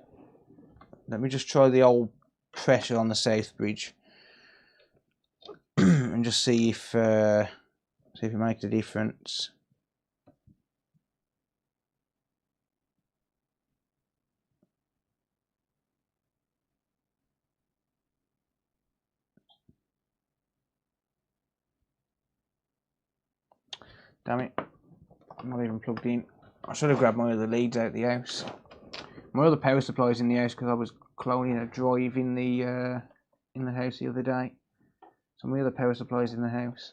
let me just try the old pressure on the safe bridge and just see if it makes a difference. Damn it, I'm not even plugged in. I should have grabbed my other leads out the house. My other power supply's in the house because I was cloning a drive in the house the other day. So my other power supply's in the house.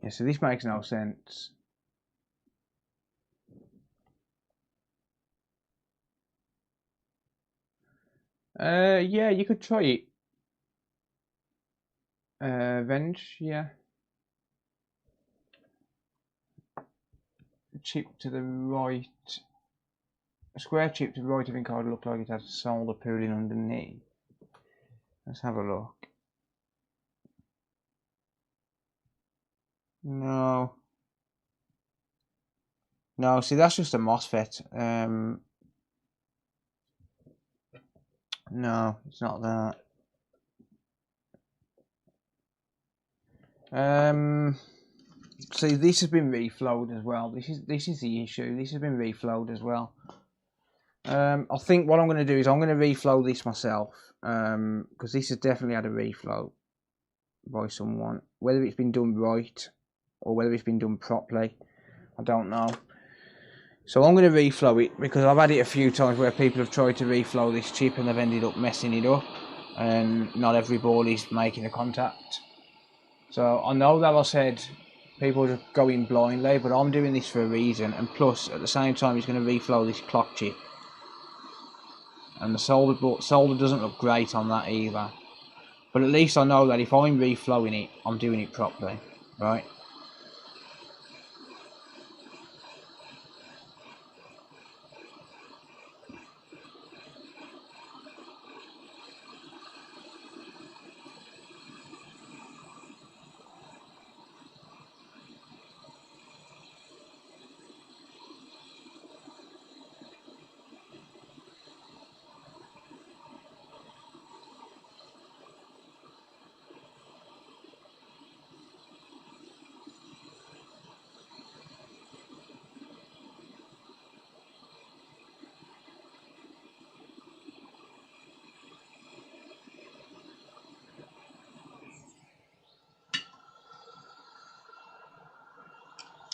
Yeah, so this makes no sense. Yeah, you could try it. Venge, yeah. A chip to the right. A square chip to the right of encode looked like it had solder pooling underneath. Let's have a look. No. No, see, that's just a MOSFET. No, it's not that. See, this has been reflowed as well. This is the issue. This has been reflowed as well. I think what I'm going to do is I'm going to reflow this myself, because this has definitely had a reflow by someone. Whether it's been done right or whether it's been done properly, I don't know. So I'm going to reflow it because I've had it a few times where people have tried to reflow this chip and they've ended up messing it up, and not every ball is making a contact. So I know that I said people just go in blindly, but I'm doing this for a reason, and plus at the same time he's going to reflow this clock chip. and the solder doesn't look great on that either. But at least I know that if I'm reflowing it, I'm doing it properly, right?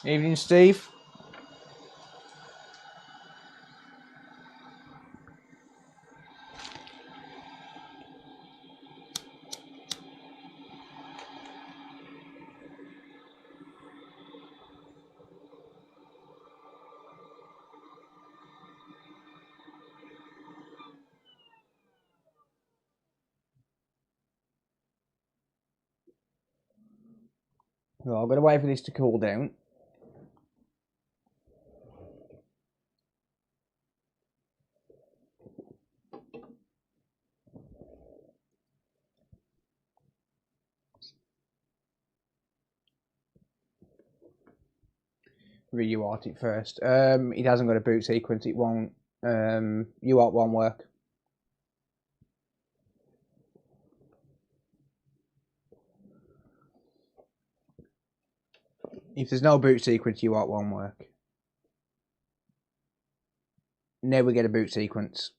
Evening, Steve. Well, I'm going to wait for this to cool down. Re-UART it first. It hasn't got a boot sequence. It won't. UART won't work. If there's no boot sequence, UART won't work. Now we get a boot sequence.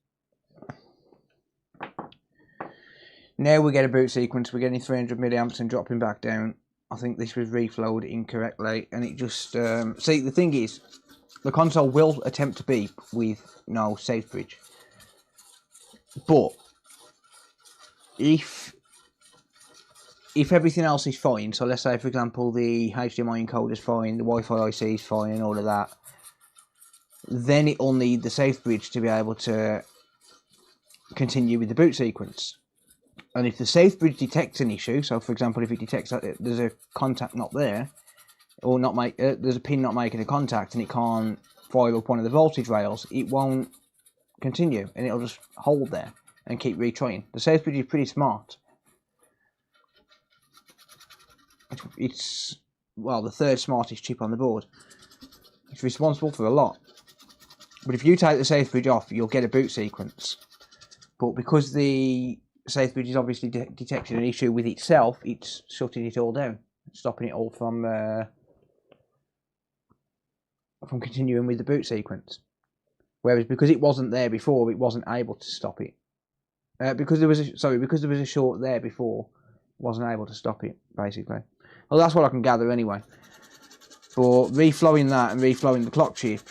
Now we get a boot sequence. We're getting 300 milliamps and dropping back down. I think this was reflowed incorrectly, and it just see, the thing is, the console will attempt to beep with no safe bridge, but if everything else is fine, so let's say for example the HDMI encoder is fine, the Wi-Fi IC is fine, and all of that, then it'll need the safe bridge to be able to continue with the boot sequence. And if the safe bridge detects an issue, so for example if it detects that there's a contact not there, or there's a pin not making a contact and it can't fire up one of the voltage rails, it won't continue and it'll just hold there and keep retrying. The safe bridge is pretty smart. It's, well, the third smartest chip on the board. It's responsible for a lot. But if you take the safe bridge off, you'll get a boot sequence. But because the safe bridge is obviously detecting an issue with itself, it's shutting it all down, stopping it all from continuing with the boot sequence. Whereas because it wasn't there before, it wasn't able to stop it. Because there was a short there before, it wasn't able to stop it, basically. Well, that's what I can gather anyway. But reflowing that and reflowing the clock chip,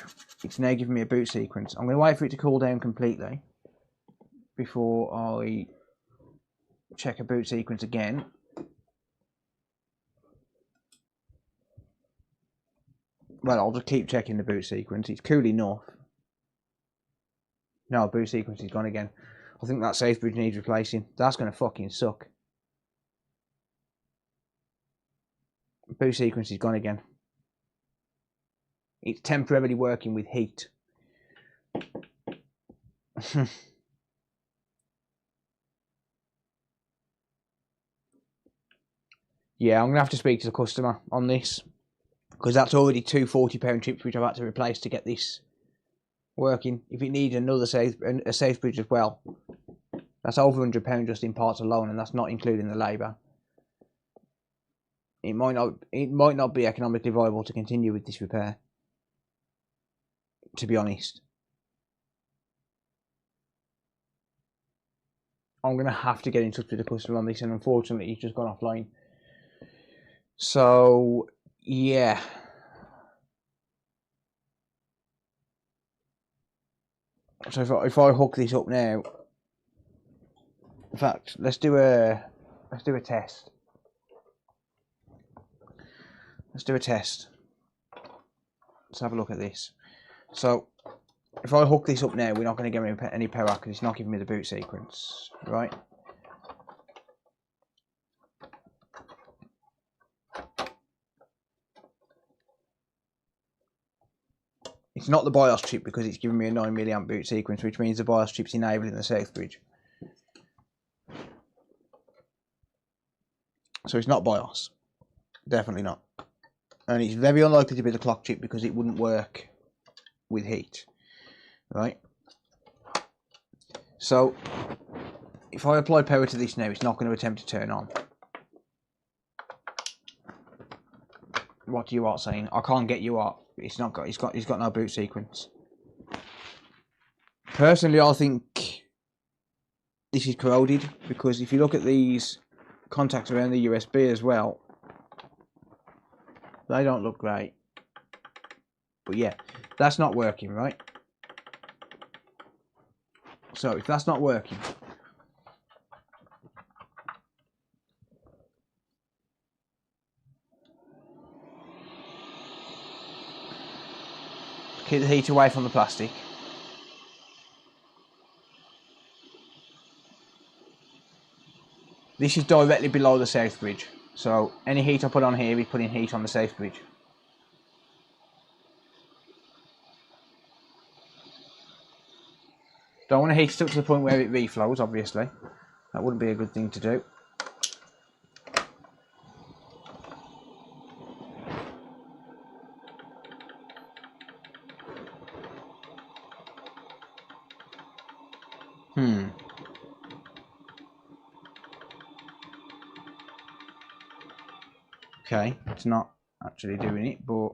it's now giving me a boot sequence. I'm going to wait for it to cool down completely before I check a boot sequence again. Well, I'll just keep checking the boot sequence. It's cool enough. No, boot sequence is gone again. I think that safe bridge needs replacing. That's going to fucking suck. Boot sequence is gone again. It's temporarily working with heat. Yeah, I'm going to have to speak to the customer on this, because that's already two £40 chips which I've had to replace to get this working. If it needs another a safe bridge as well, that's over £100 just in parts alone, and that's not including the labour. It might not be economically viable to continue with this repair, to be honest. I'm going to have to get in touch with the customer on this, and unfortunately he's just gone offline. So, yeah. So if I hook this up now, in fact, let's do a test. Let's do a test. Let's have a look at this. So if I hook this up now, we're not going to get any power because it's not giving me the boot sequence, right? It's not the BIOS chip because it's giving me a 9 milliamp boot sequence, which means the BIOS chip's enabling the south bridge. So it's not BIOS. Definitely not. And it's very unlikely to be the clock chip because it wouldn't work with heat. Right? So if I apply power to this now, it's not going to attempt to turn on. What do you are saying? I can't get you up. It's got no boot sequence. Personally, I think this is corroded because if you look at these contacts around the USB as well, they don't look great. But yeah, that's not working, right? So if that's not working, keep the heat away from the plastic. This is directly below the south bridge, so any heat I put on here is putting heat on the south bridge. Don't want to heat it up to the point where it reflows, obviously. That wouldn't be a good thing to do. Okay, it's not actually doing it, but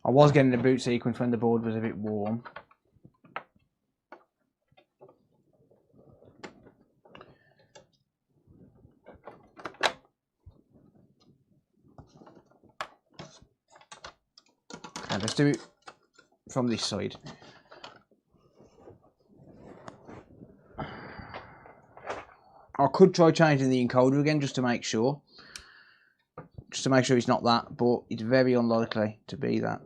I was getting the boot sequence when the board was a bit warm. Okay, let's do it from this side. I could try changing the encoder again just to make sure. Just to make sure it's not that, but it's very unlikely to be that.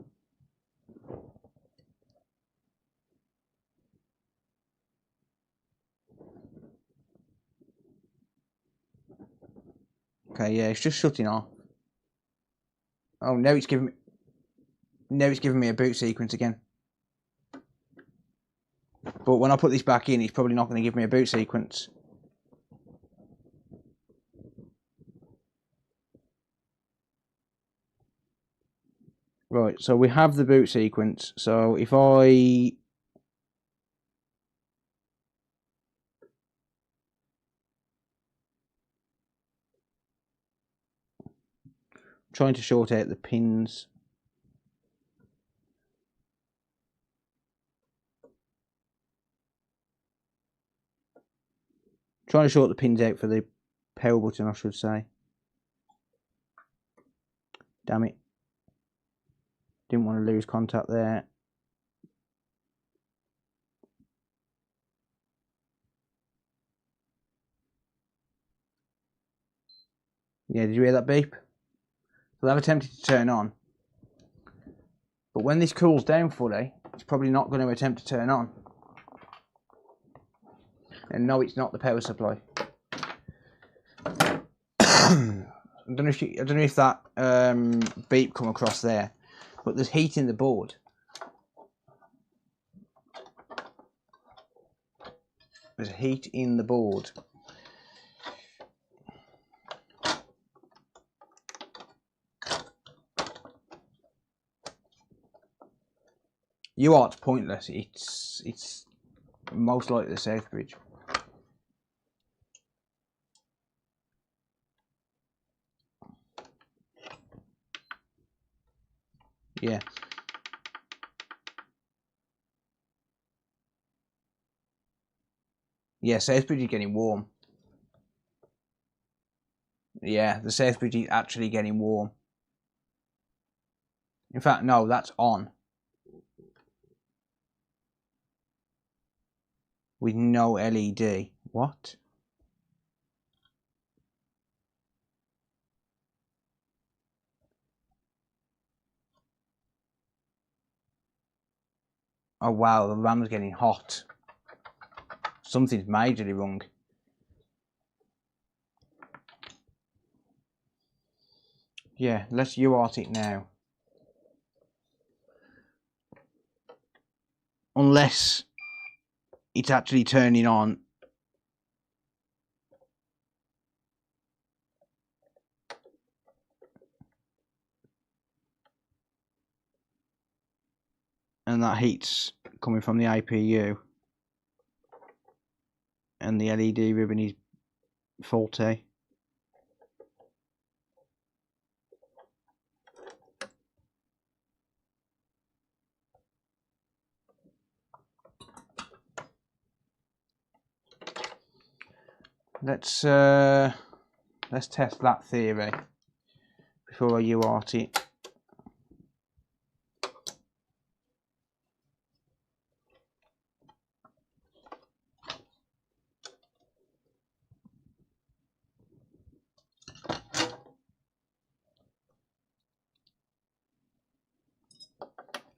Okay, yeah, it's just shutting off. Oh, now it's giving me a boot sequence again. But when I put this back in, it's probably not going to give me a boot sequence. Right, so we have the boot sequence. So if I trying to short out the pins. Trying to short the pins out for the power button, I should say. Damn it. Didn't want to lose contact there. Yeah, did you hear that beep? So they've attempted to turn on. But when this cools down fully, it's probably not going to attempt to turn on. And no, it's not the power supply. I don't know if that beep come across there, but there's heat in the board. There's heat in the board. UART's pointless. It's most likely the south bridge. Yeah. Yeah, south bridge is getting warm. Yeah, the south bridge is actually getting warm. In fact, no, that's on. With no LED. What? Oh wow, the RAM's getting hot. Something's majorly wrong. Yeah, let's UART it now. Unless it's actually turning on. And that heat's coming from the APU. And the LED ribbon is faulty. Let's test that theory before I UART it.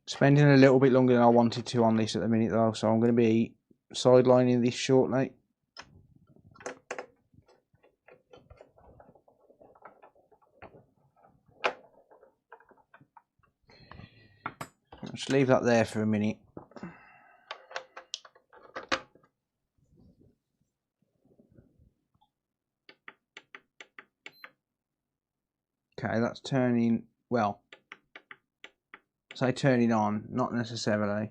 Spending a little bit longer than I wanted to on this at the minute though, so I'm going to be sidelining this shortly. Just leave that there for a minute. Okay, that's turning, well, say turning on, not necessarily.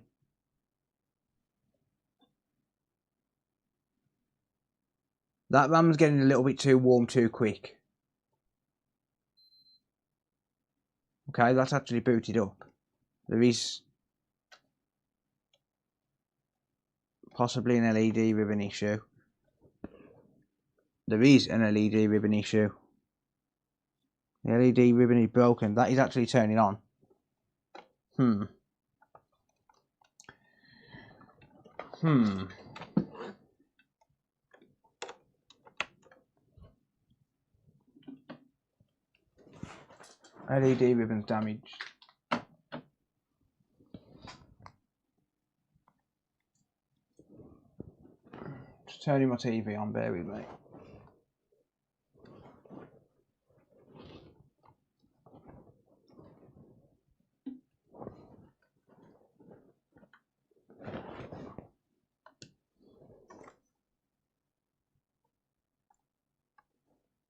That RAM's getting a little bit too warm too quick. Okay, that's actually booted up. There is possibly an LED ribbon issue. There is an LED ribbon issue. The LED ribbon is broken. That is actually turning on. LED ribbon's damaged. Just turning my TV on, bear with me.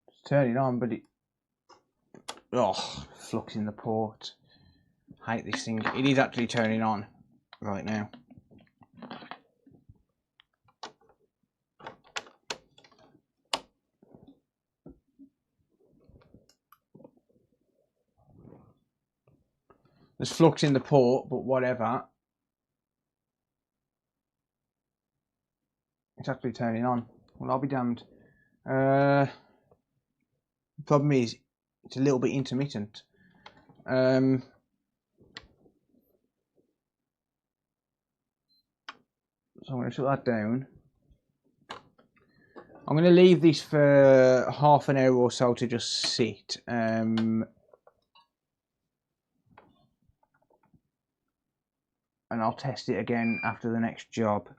It's turning on, but it... Oh, flux in the port. Hate this thing. It is actually turning on right now. There's flux in the port, but whatever. It's actually turning on. Well, I'll be damned. The problem is, it's a little bit intermittent. So I'm going to shut that down. I'm going to leave this for half an hour or so to just sit. And I'll test it again after the next job.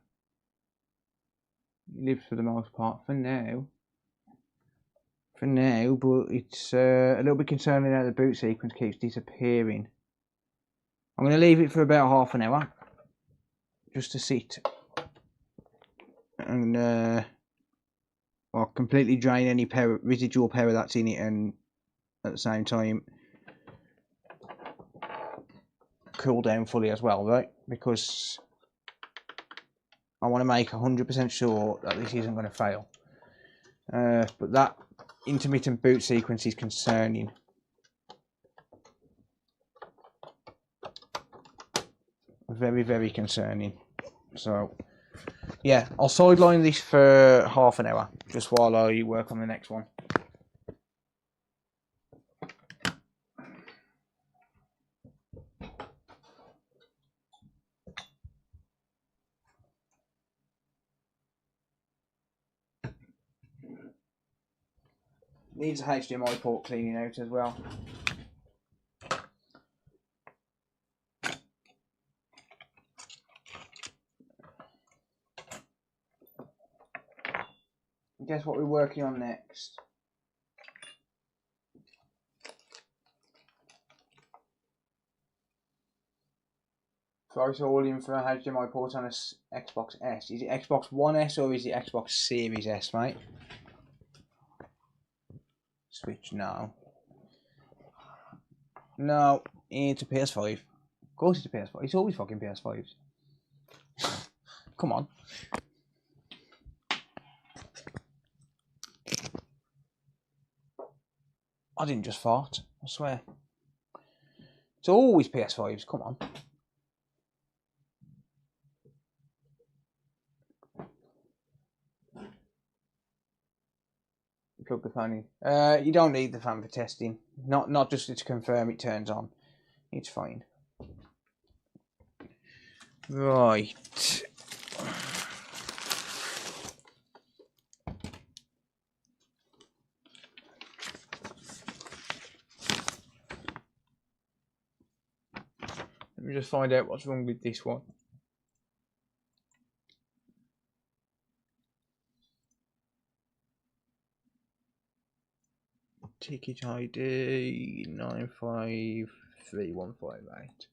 It lives for the most part for now. But it's a little bit concerning how the boot sequence keeps disappearing. I'm going to leave it for about half an hour, just to sit, and I'll completely drain any residual power that's in it, and at the same time cool down fully as well, right? Because I want to make 100% sure that this isn't going to fail. But that intermittent boot sequence is concerning. Very, very concerning. So, yeah, I'll sideline this for half an hour, just while I work on the next one. Needs a HDMI port cleaning out as well. guess what we're working on next? Throw all in for a HDMI port on a Xbox S. Is it Xbox One S or is it Xbox Series S, mate? Switch now. No, it's a PS5. Of course it's a PS5. It's always fucking PS5s. Come on. I didn't just fart, I swear. It's always PS5s, come on. Plug the fan in. You don't need the fan for testing. Not just to confirm it turns on. It's fine. Right. Let me just find out what's wrong with this one. Ticket ID 953158.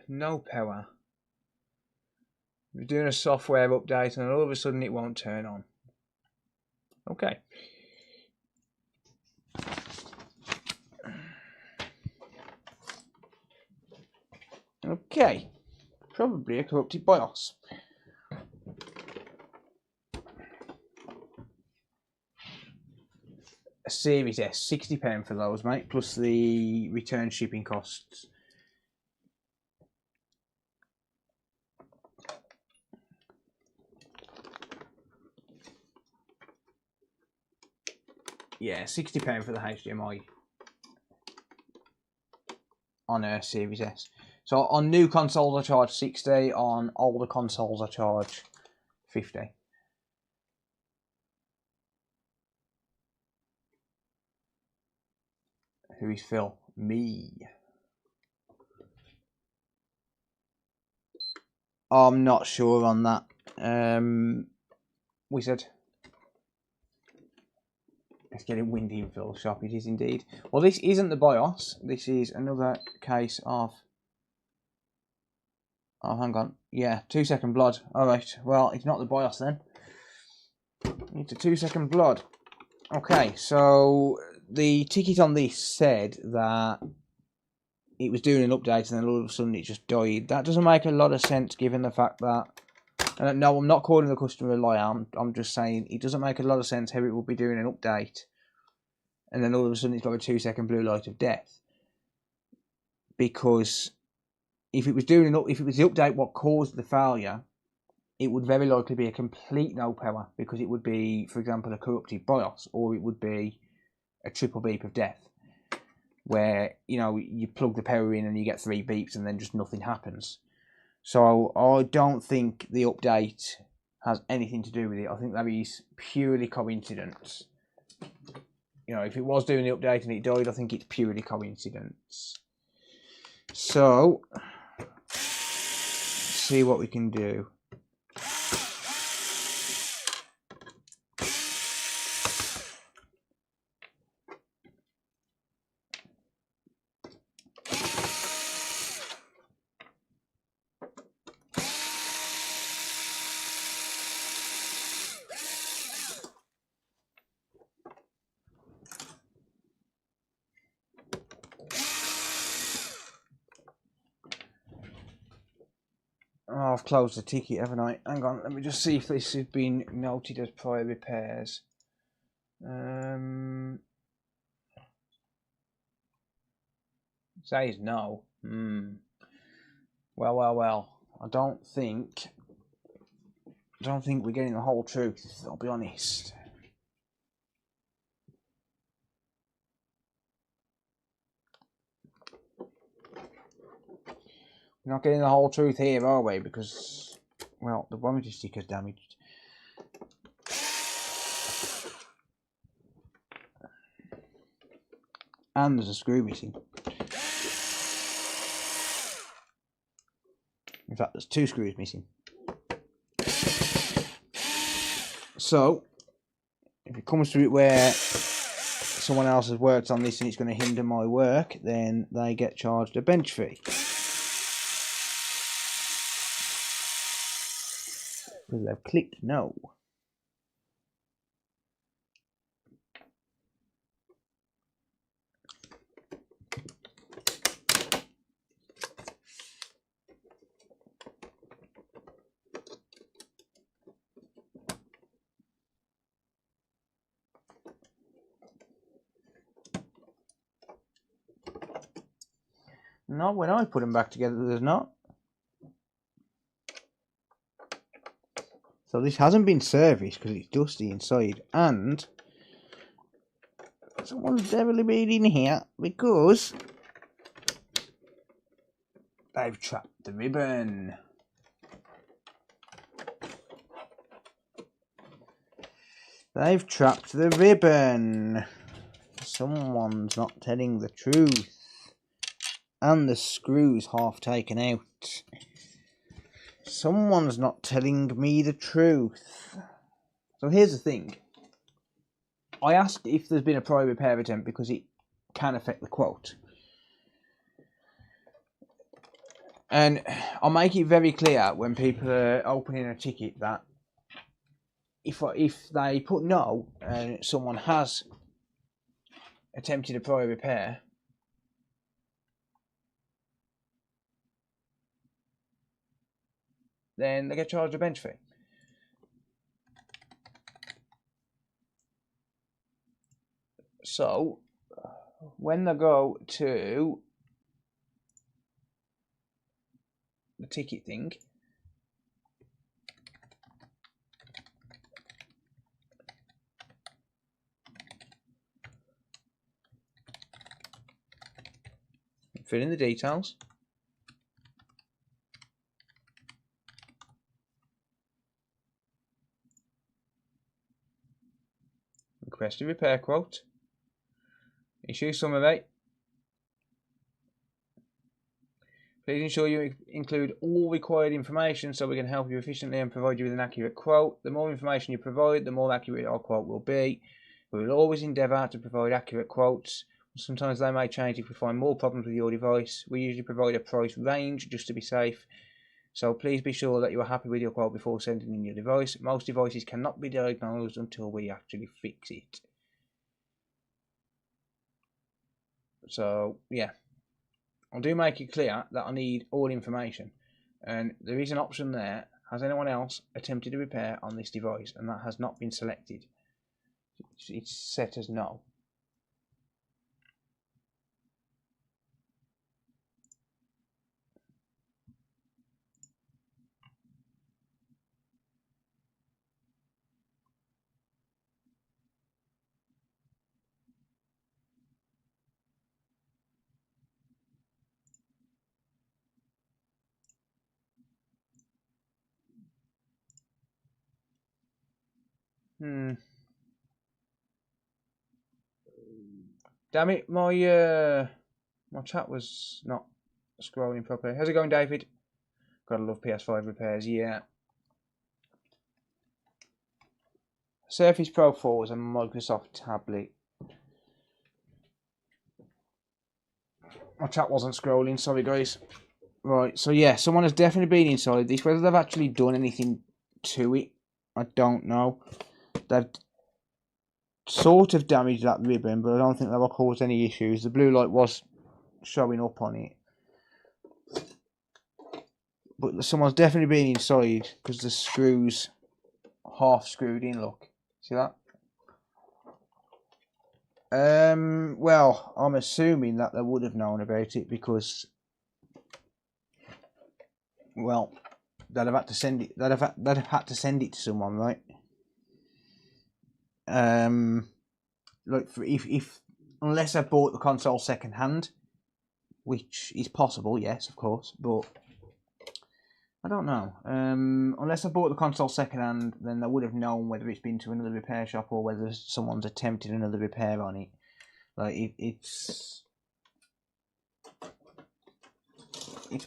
No power. We're doing a software update and all of a sudden it won't turn on. Okay. Okay. Probably a corrupted BIOS. A Series S, £60 for those, mate, plus the return shipping costs. Yeah, £60 for the HDMI on a Series S. So on new consoles I charge 60, on older consoles I charge 50. Who is Phil? Me. I'm not sure on that. Wizard. It's getting windy in Phil's shop, it is indeed. Well, this isn't the BIOS. This is another case of... Oh, hang on. Yeah, 2-second blood. Alright, well, it's not the BIOS then. It's a 2-second blood. Okay, so the ticket on this said that it was doing an update and then all of a sudden it just died. That doesn't make a lot of sense given the fact that... no, I'm not calling the customer a liar. I'm just saying it doesn't make a lot of sense how it will be doing an update and then all of a sudden it's got a 2-second blue light of death. Because if it was the update what caused the failure, it would very likely be a complete no power, because it would be, for example, a corrupted BIOS, or it would be a triple beep of death, where, you know, you plug the power in and you get 3 beeps and then just nothing happens. So I don't think the update has anything to do with it. I think that is purely coincidence. You know, if it was doing the update and it died, I think it's purely coincidence. So, let's see what we can do. Oh, I've closed the ticket, haven't I? Hang on, let me just see if this has been noted as prior repairs. Says no. Well. I don't think we're getting the whole truth, I'll be honest. We're not getting the whole truth here, are we? Because, well, the warranty sticker's damaged. And there's a screw missing. In fact, there's 2 screws missing. So, if it comes to it where someone else has worked on this and it's going to hinder my work, then they get charged a bench fee. Because they've clicked no. Not when I put them back together, there's not. So this hasn't been serviced because it's dusty inside, and someone's definitely been in here because they've trapped the ribbon. They've trapped the ribbon. Someone's not telling the truth. And the screw's half taken out. Someone's not telling me the truth. So here's the thing. I asked if there's been a prior repair attempt because it can affect the quote. And I'll make it very clear when people are opening a ticket that if they put no and someone has attempted a prior repair, then they get charged a bench fee. So when they go to the ticket thing, fill in the details. Request a repair quote. Issue summary. Please ensure you include all required information so we can help you efficiently and provide you with an accurate quote. The more information you provide, the more accurate our quote will be. We will always endeavour to provide accurate quotes. Sometimes they may change if we find more problems with your device. We usually provide a price range just to be safe. So please be sure that you are happy with your quote before sending in your device. Most devices cannot be diagnosed until we actually fix it. So, yeah. I do make it clear that I need all information. And there is an option there. Has anyone else attempted a repair on this device? And that has not been selected. It's set as no. Damn it, my chat was not scrolling properly. How's it going, David? Gotta love PS5 repairs, yeah. Surface Pro 4 is a Microsoft tablet. My chat wasn't scrolling, sorry guys. Right, so yeah, someone has definitely been inside this. Whether they've actually done anything to it, I don't know. They've sort of damaged that ribbon, but I don't think that will cause any issues. The blue light was showing up on it. But someone's definitely been inside because the screws half screwed in, look. See that? Well, I'm assuming that they would have known about it because, well, they'd have had to send it. They'd have had to send it to someone, right? Like if unless I bought the console second hand, which is possible, yes, of course, but I don't know. Unless I bought the console second hand, then they would have known whether it's been to another repair shop or whether someone's attempted another repair on it. Like it's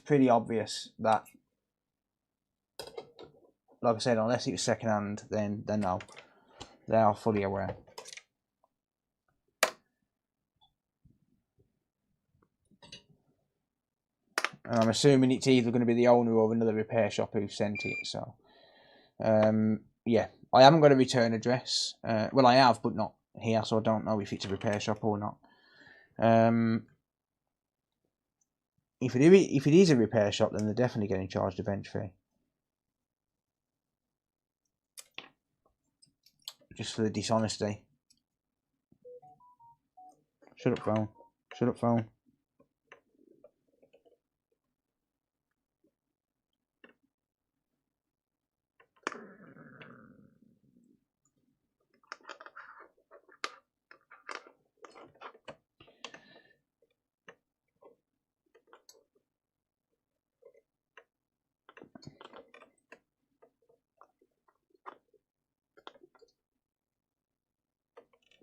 pretty obvious that, like I said, unless it was second hand, then no. They are fully aware. And I'm assuming it's either going to be the owner or another repair shop who sent it. So, yeah, I haven't got a return address. Well, I have, but not here, so I don't know if it's a repair shop or not. If it is a repair shop, then they're definitely getting charged a bench fee. Just for the dishonesty. Shut up, phone. Shut up, phone.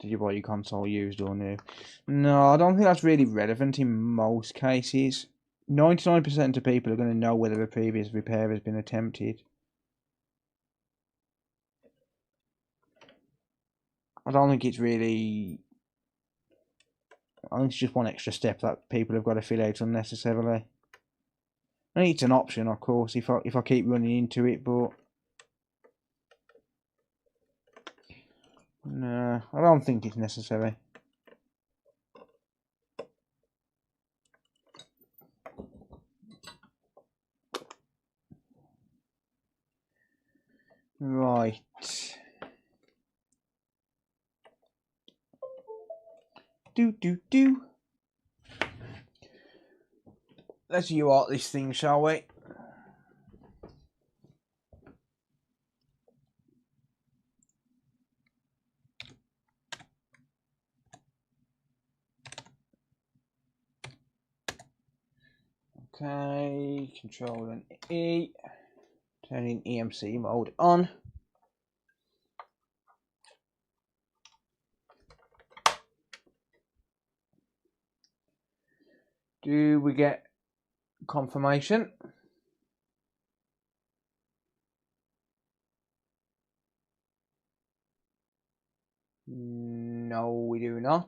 Did you buy your console used or new? No, I don't think that's really relevant in most cases. 99% of people are going to know whether a previous repair has been attempted. I don't think it's really... I think it's just one extra step that people have got to fill out unnecessarily. I mean, it's an option, of course, if I keep running into it, but... No, I don't think it's necessary. Right. Do. Let's UART this thing, shall we? Okay, Control and E. Turning EMC mode on. Do we get confirmation? No, we do not.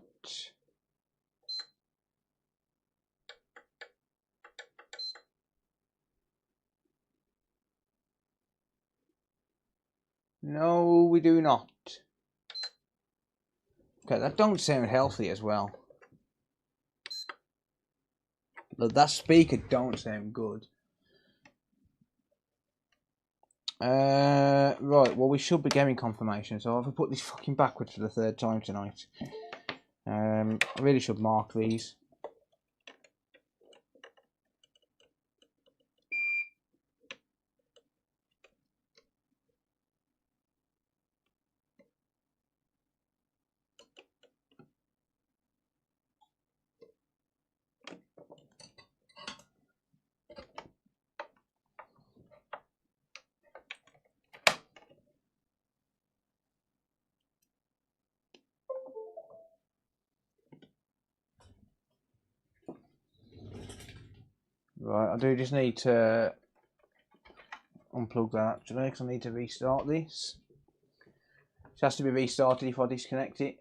No, we do not. Okay, that don't sound healthy as well. That speaker don't sound good. Right, well, we should be getting confirmation, so I've put this fucking backwards for the third time tonight. I really should mark these. Right, I do just need to unplug that actually, because I need to restart this. It has to be restarted if I disconnect it.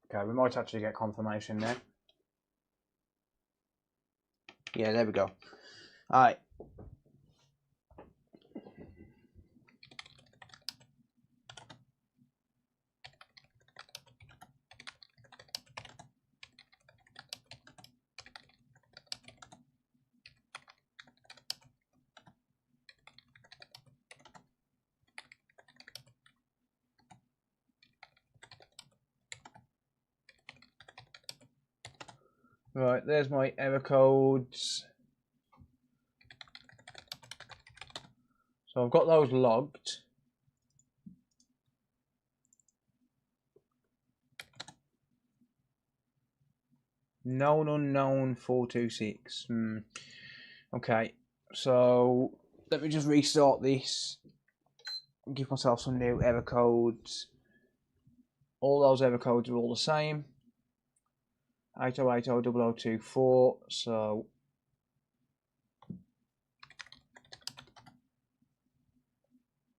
Okay, we might actually get confirmation there. Yeah, there we go. Alright. Right, there's my error codes. So I've got those logged. Known unknown 426. Okay, so let me just restart this. Give myself some new error codes. All those error codes are all the same. 80800024. So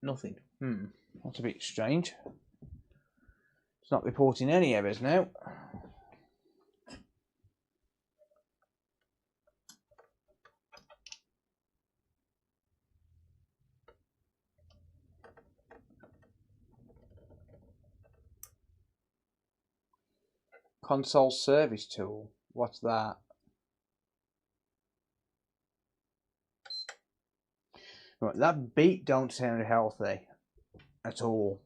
nothing. That's a bit strange. It's not reporting any errors now. Console service tool. What's that? Right, that beat don't sound healthy at all.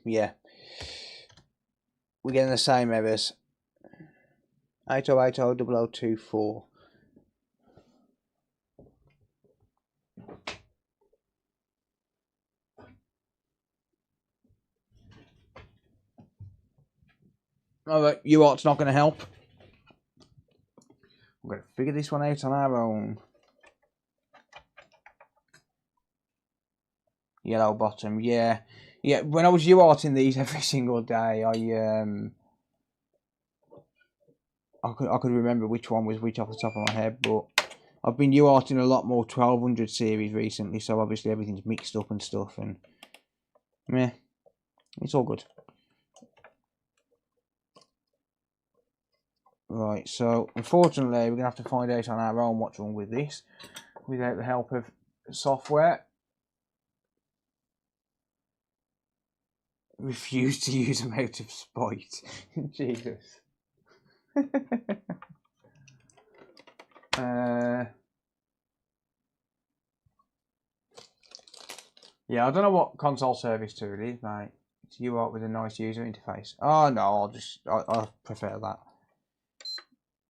Yeah. We're getting the same errors. 80800024. Alright, UART's not going to help. We're going to figure this one out on our own. Yellow bottom, yeah. Yeah, when I was UARTing these every single day, I could remember which one was which off the top of my head, but I've been UARTing a lot more 1200 series recently, so obviously everything's mixed up and stuff, and yeah, it's all good. Right, so unfortunately we're going to have to find out on our own what's wrong with this, without the help of software. Refuse to use them out of spite. Jesus. Yeah, I don't know what console service tool is, mate. It's UART with a nice user interface. Oh no, I prefer that.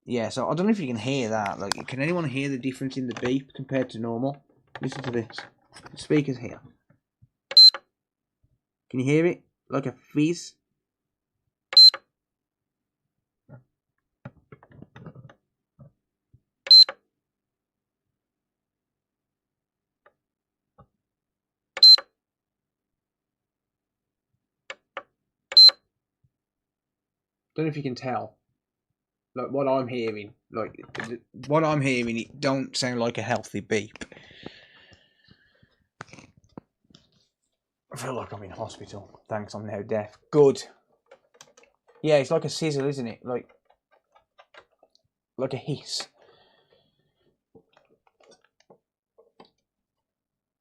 Yeah, so I don't know if you can hear that. Like, can anyone hear the difference in the beep compared to normal? Listen to this. The speaker's here. Can you hear it? Like a fizz? Don't know if you can tell. Like what I'm hearing, it don't sound like a healthy beep. I feel like I'm in hospital. Thanks, I'm now deaf. Good. Yeah, it's like a sizzle, isn't it? Like a hiss.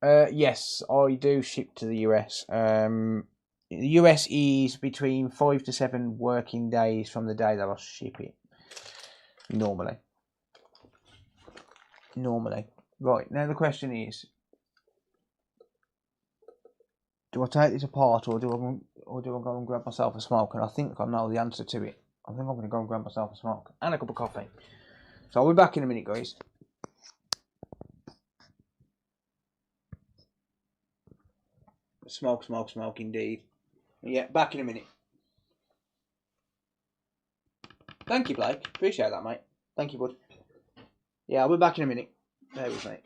Yes, I do ship to the US. The US is between 5 to 7 working days from the day that I ship it. Normally. Right, now the question is, do I take this apart or do I go and grab myself a smoke? And I think I know the answer to it. I think I'm going to go and grab myself a smoke and a cup of coffee. So I'll be back in a minute, guys. Smoke indeed. Yeah, back in a minute. Thank you, Blake. Appreciate that, mate. Thank you, bud. Yeah, I'll be back in a minute. There we go.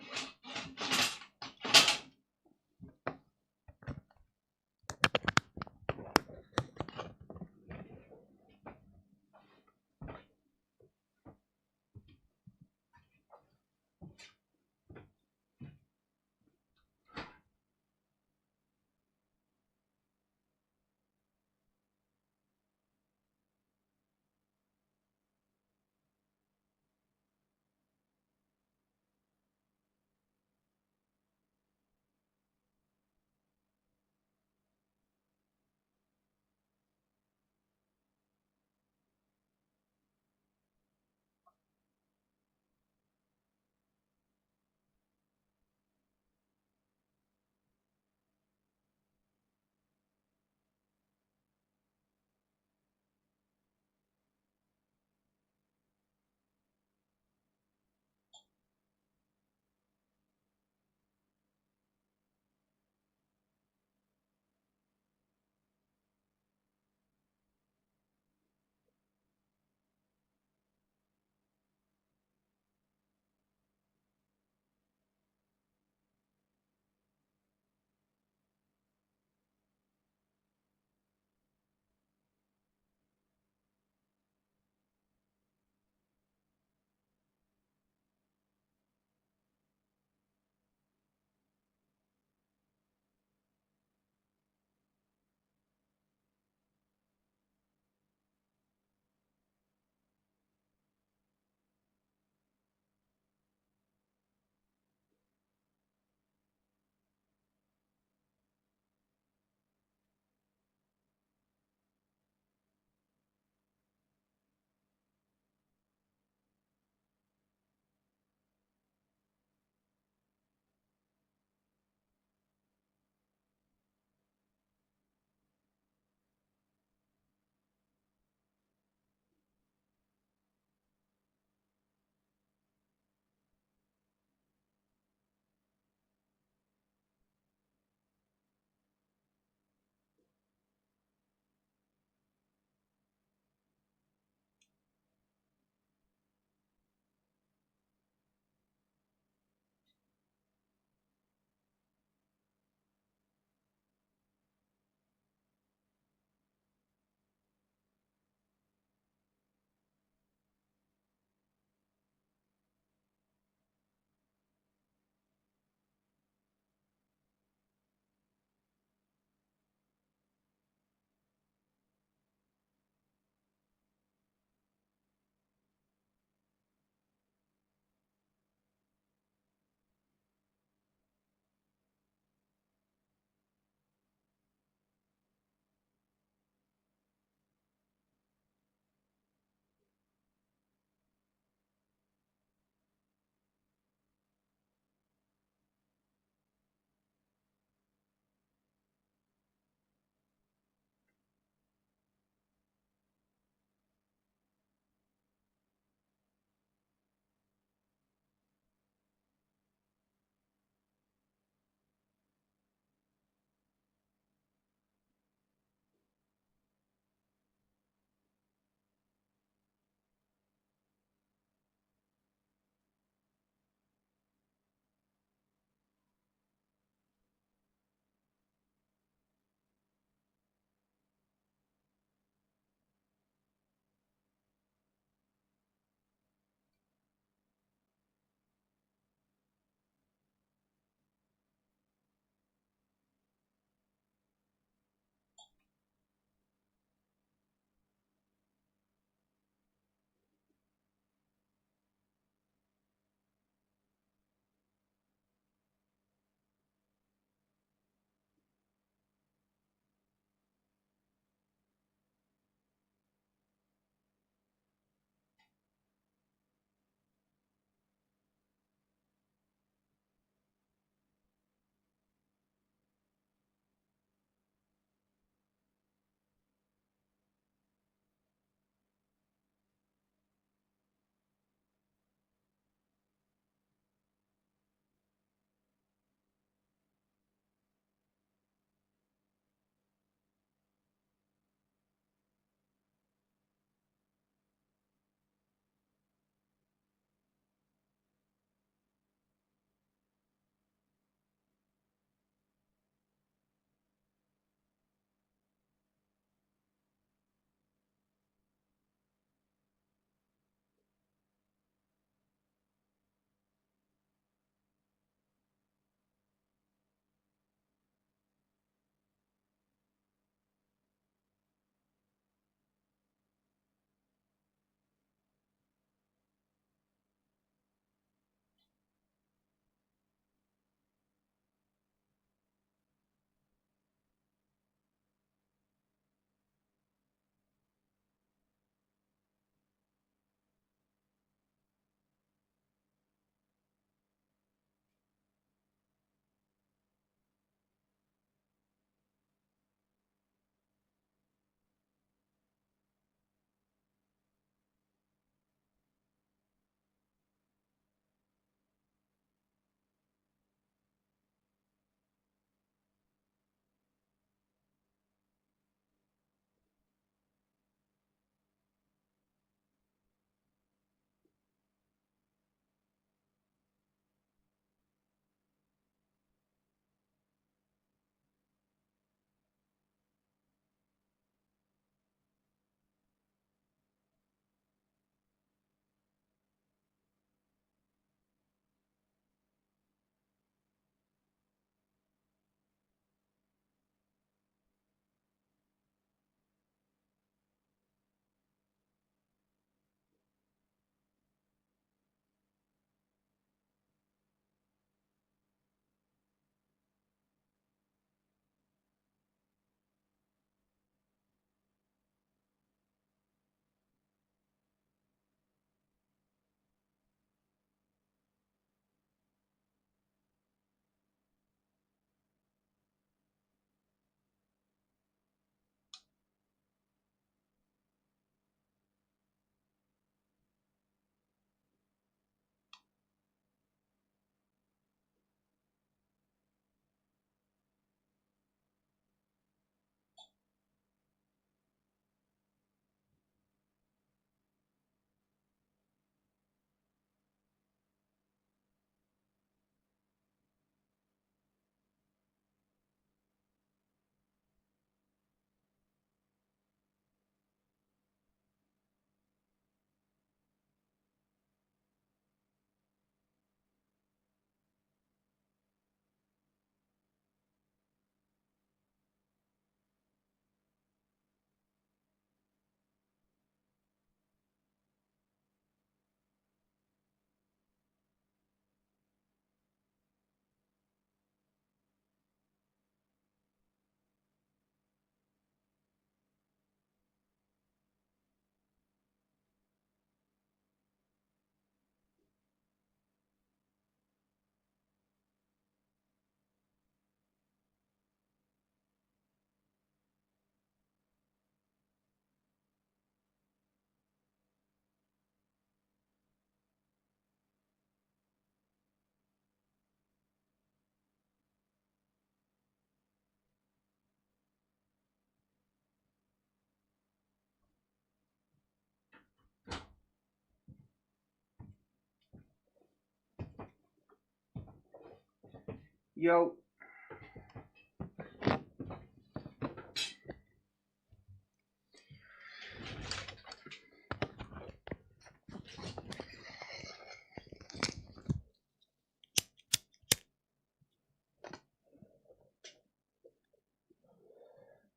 Yo.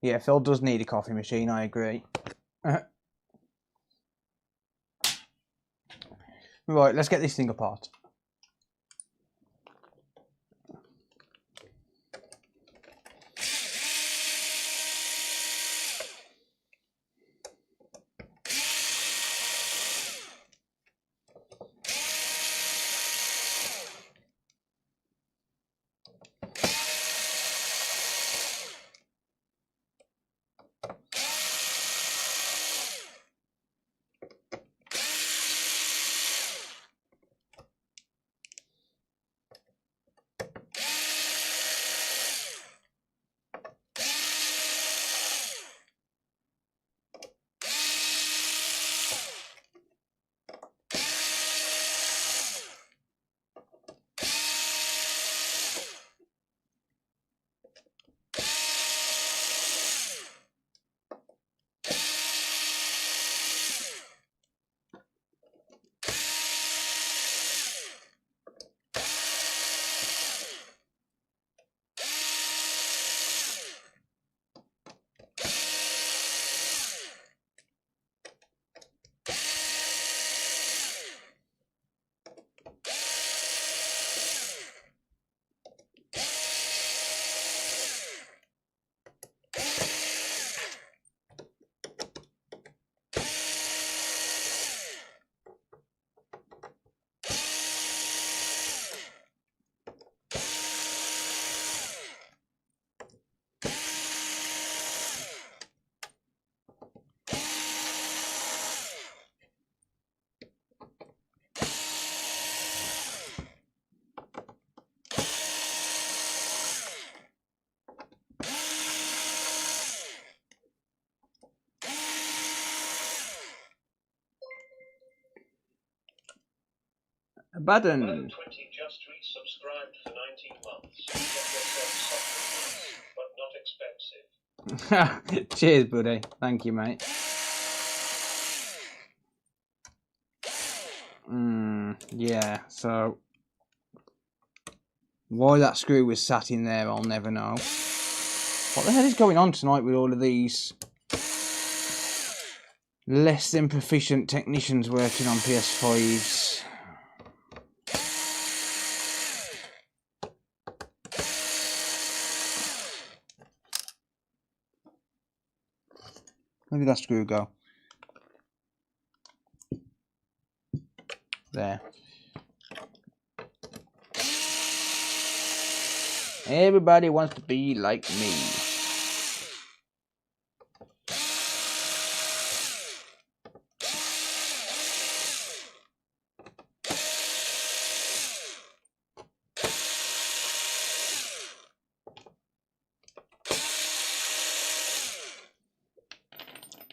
Yeah, Phil does need a coffee machine, I agree. Right, let's get this thing apart. Button. 20 just resubscribed for 19 months. Get yourself something nice, but not expensive. Cheers, buddy. Thank you, mate. Yeah, so why that screw was sat in there, I'll never know. What the hell is going on tonight with all of these less than proficient technicians working on PS5s? Where did that screw go? There. Everybody wants to be like me.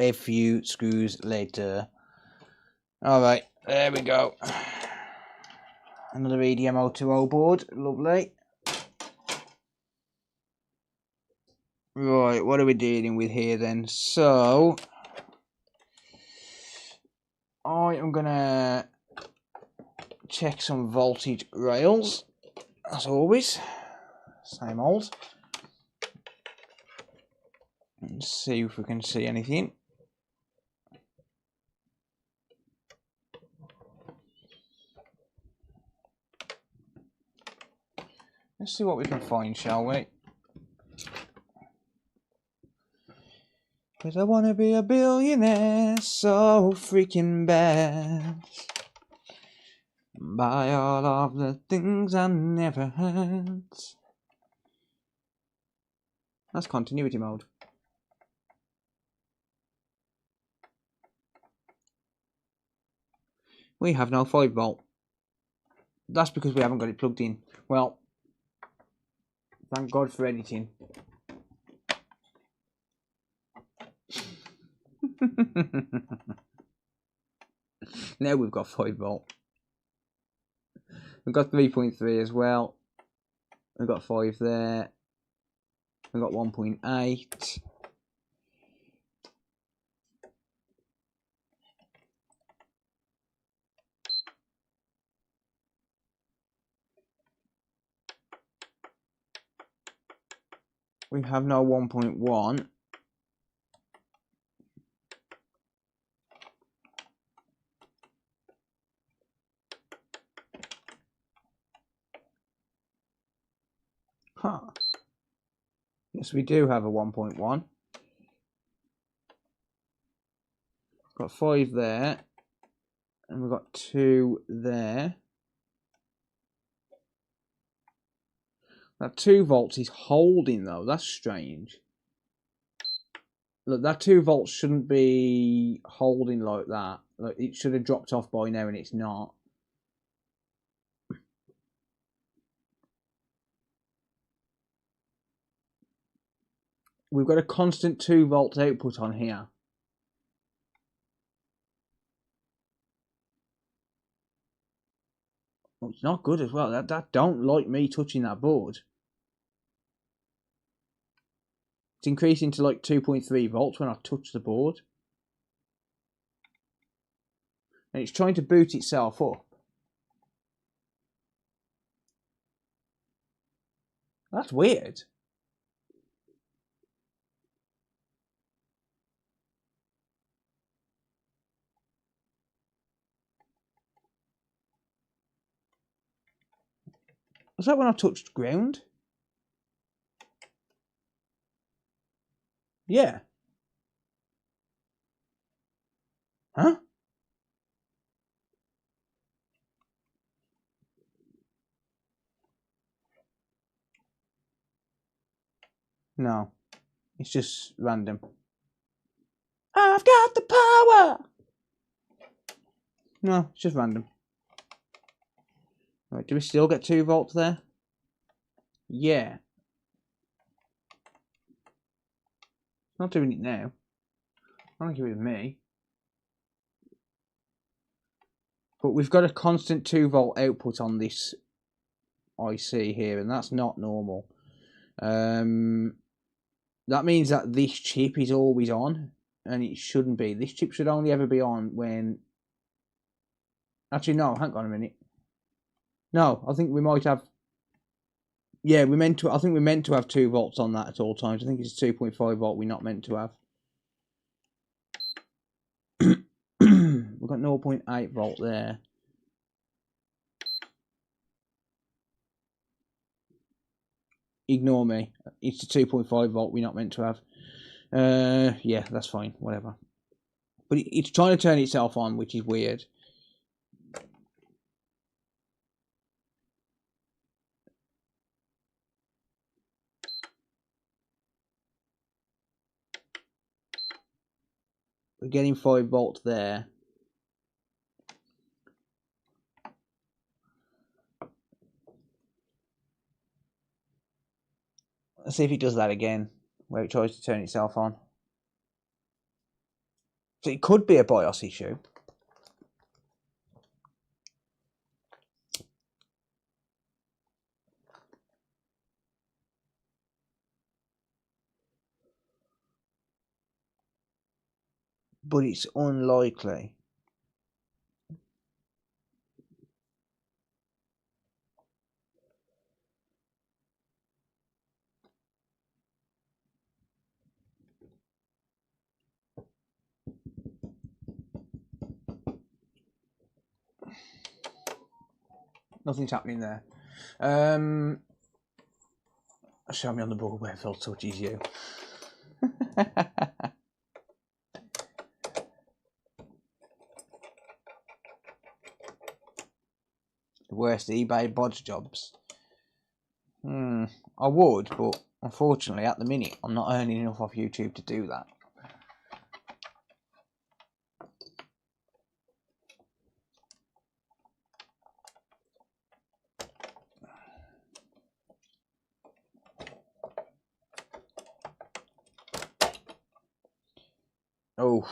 A few screws later. Alright, there we go. Another EDM020 board, lovely. Right, what are we dealing with here then? So, I am gonna check some voltage rails, as always. Same old. And see if we can see anything. Let's see what we can find, shall we? Cause I wanna be a billionaire so freaking bad. Buy all of the things I never had. That's continuity mode. We have no 5 volt. That's because we haven't got it plugged in. Well, thank God for editing. Now we've got 5 volt. We've got 3.3 as well. We've got 5 there. We've got 1.8. We have no 1.1. Huh. Yes, we do have a 1.1. Got 5 there. And we've got 2 there. That 2 volts is holding though. That's strange. Look, that 2 volts shouldn't be holding like that. Like, it should have dropped off by now and it's not. We've got a constant 2 volt output on here. Oh, it's not good as well. That don't like me touching that board. It's increasing to like 2.3 volts when I touch the board. And it's trying to boot itself up. That's weird. Was that when I touched ground? Yeah. Huh? No. It's just random. I've got the power! No, it's just random. Right, do we still get 2 volts there? Yeah. Not doing it now. I don't think it was me. But we've got a constant 2 volt output on this IC here, and that's not normal. That means that this chip is always on, and it shouldn't be. This chip should only ever be on when... Actually, no, hang on a minute. No, I think we might have... Yeah, I think we're meant to have 2 volts on that at all times. I think it's 2.5 volt we're not meant to have. We've got 0.8 volt there. Ignore me. It's the 2.5 volt we're not meant to have. Yeah, that's fine. Whatever. But it's trying to turn itself on, which is weird. We're getting 5 volts there. Let's see if it does that again, where it tries to turn itself on. So it could be a BIOS issue. But it's unlikely. Nothing's happening there. Show me on the board where Phil touches you. The worst eBay bodge jobs. I would, but unfortunately at the minute I'm not earning enough off YouTube to do that. Oh,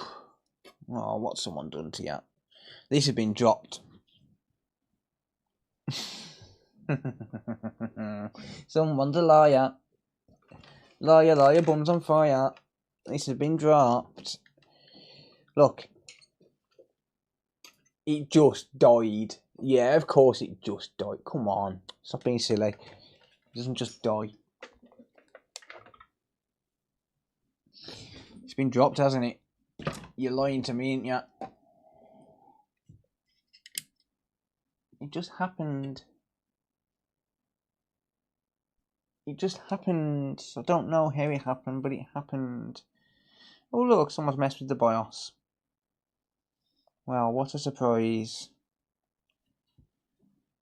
what's someone done to you? This has been dropped. Someone's a liar. Liar, liar, bums on fire. This has been dropped. Look. It just died. Yeah, of course it just died. Come on. Stop being silly. It doesn't just die. It's been dropped, hasn't it? You're lying to me, ain't ya? It just happened. It just happened. I don't know how it happened, but it happened. Oh look, someone's messed with the BIOS. Well, what a surprise.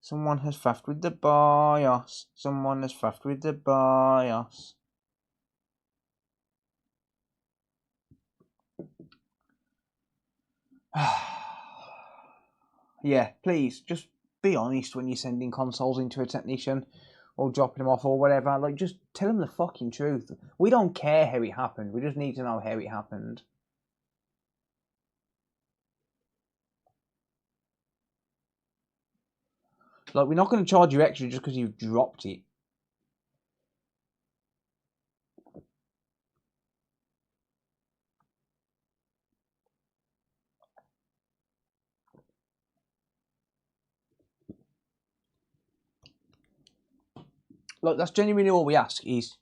Someone has faffed with the BIOS. Someone has faffed with the BIOS. Yeah, please, just be honest when you're sending consoles into a technician or dropping them off or whatever. Like, just tell them the fucking truth. We don't care how it happened. We just need to know how it happened. Like, we're not going to charge you extra just because you've dropped it. Like, that's genuinely all we ask, is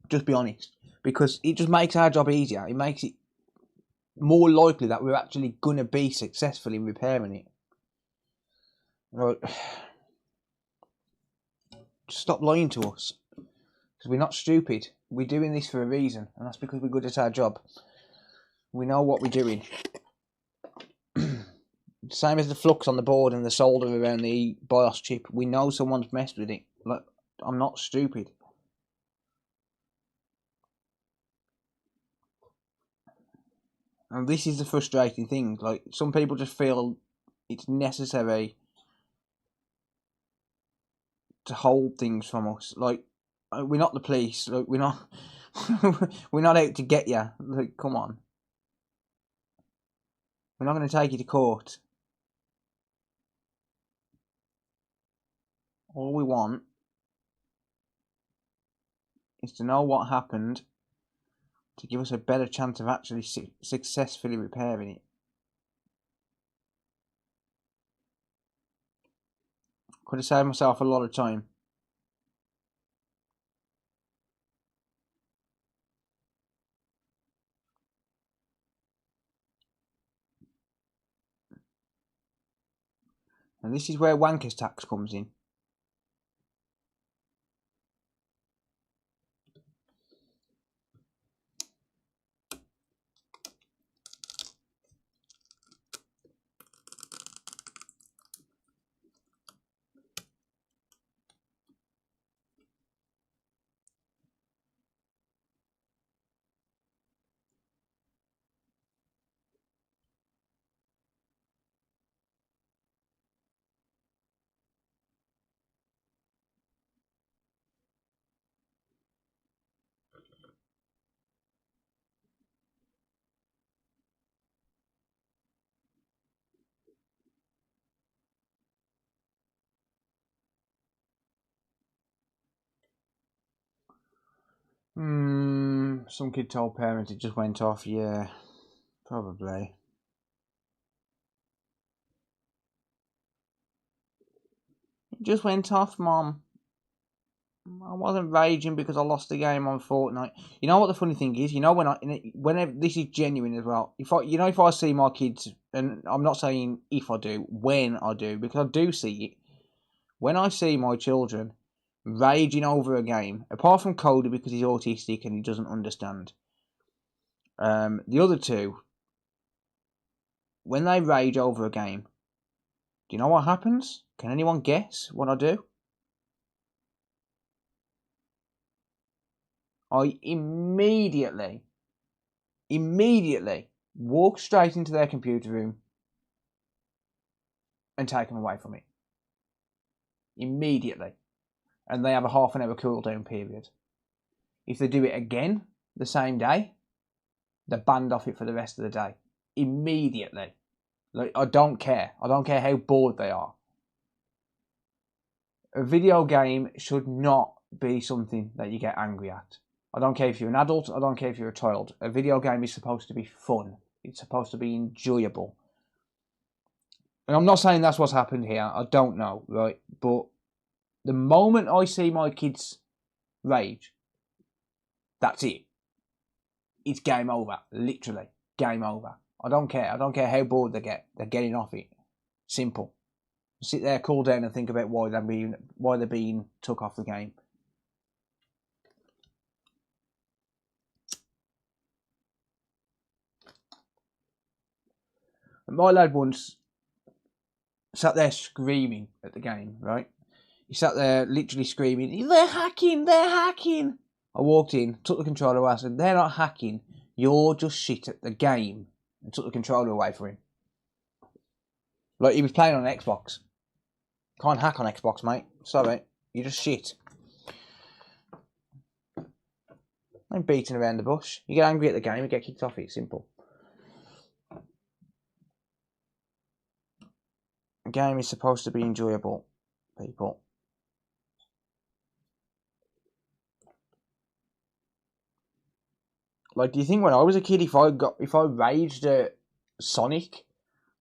just be honest. Because it just makes our job easier. It makes it more likely that we're actually going to be successful in repairing it. Right. Just stop lying to us. Because we're not stupid. We're doing this for a reason. And that's because we're good at our job. We know what we're doing. Same as the flux on the board and the solder around the BIOS chip. We know someone's messed with it. Like, I'm not stupid. And this is the frustrating thing. Like, some people just feel it's necessary to hold things from us. Like, we're not the police. Like, we're not we're not out to get you. Like, come on. We're not going to take you to court. All we want is to know what happened to give us a better chance of actually successfully repairing it. Could have saved myself a lot of time. And this is where wankers tax comes in. Some kid told parents it just went off. Yeah, probably. It just went off, Mom. I wasn't raging because I lost the game on Fortnite. You know what the funny thing is? You know, whenever this is genuine as well. If I see my kids, and I'm not saying if I do, when I do, because I do see it. When I see my children raging over a game, apart from Cody because he's autistic and he doesn't understand. The other two, when they rage over a game, do you know what happens? Can anyone guess what I do? I immediately walk straight into their computer room and take them away from it. Immediately. And they have a half an hour cooldown period. If they do it again the same day, they're banned off it for the rest of the day. Immediately. Like, I don't care. I don't care how bored they are. A video game should not be something that you get angry at. I don't care if you're an adult, I don't care if you're a child. A video game is supposed to be fun. It's supposed to be enjoyable. And I'm not saying that's what's happened here. I don't know, right? But the moment I see my kids rage, that's it. It's game over. Literally, game over. I don't care. I don't care how bored they get. They're getting off it. Simple. Sit there, cool down, and think about why they're being took off the game. And my lad once sat there screaming at the game, right? He sat there literally screaming, "They're hacking! They're hacking!" I walked in, took the controller away, I said, "They're not hacking. You're just shit at the game," and took the controller away from him. Like he was playing on an Xbox. Can't hack on Xbox, mate. Sorry, you're just shit. I'm beating around the bush. You get angry at the game, you get kicked off it. Simple. A game is supposed to be enjoyable, people. Like, do you think when I was a kid, if I raged at Sonic,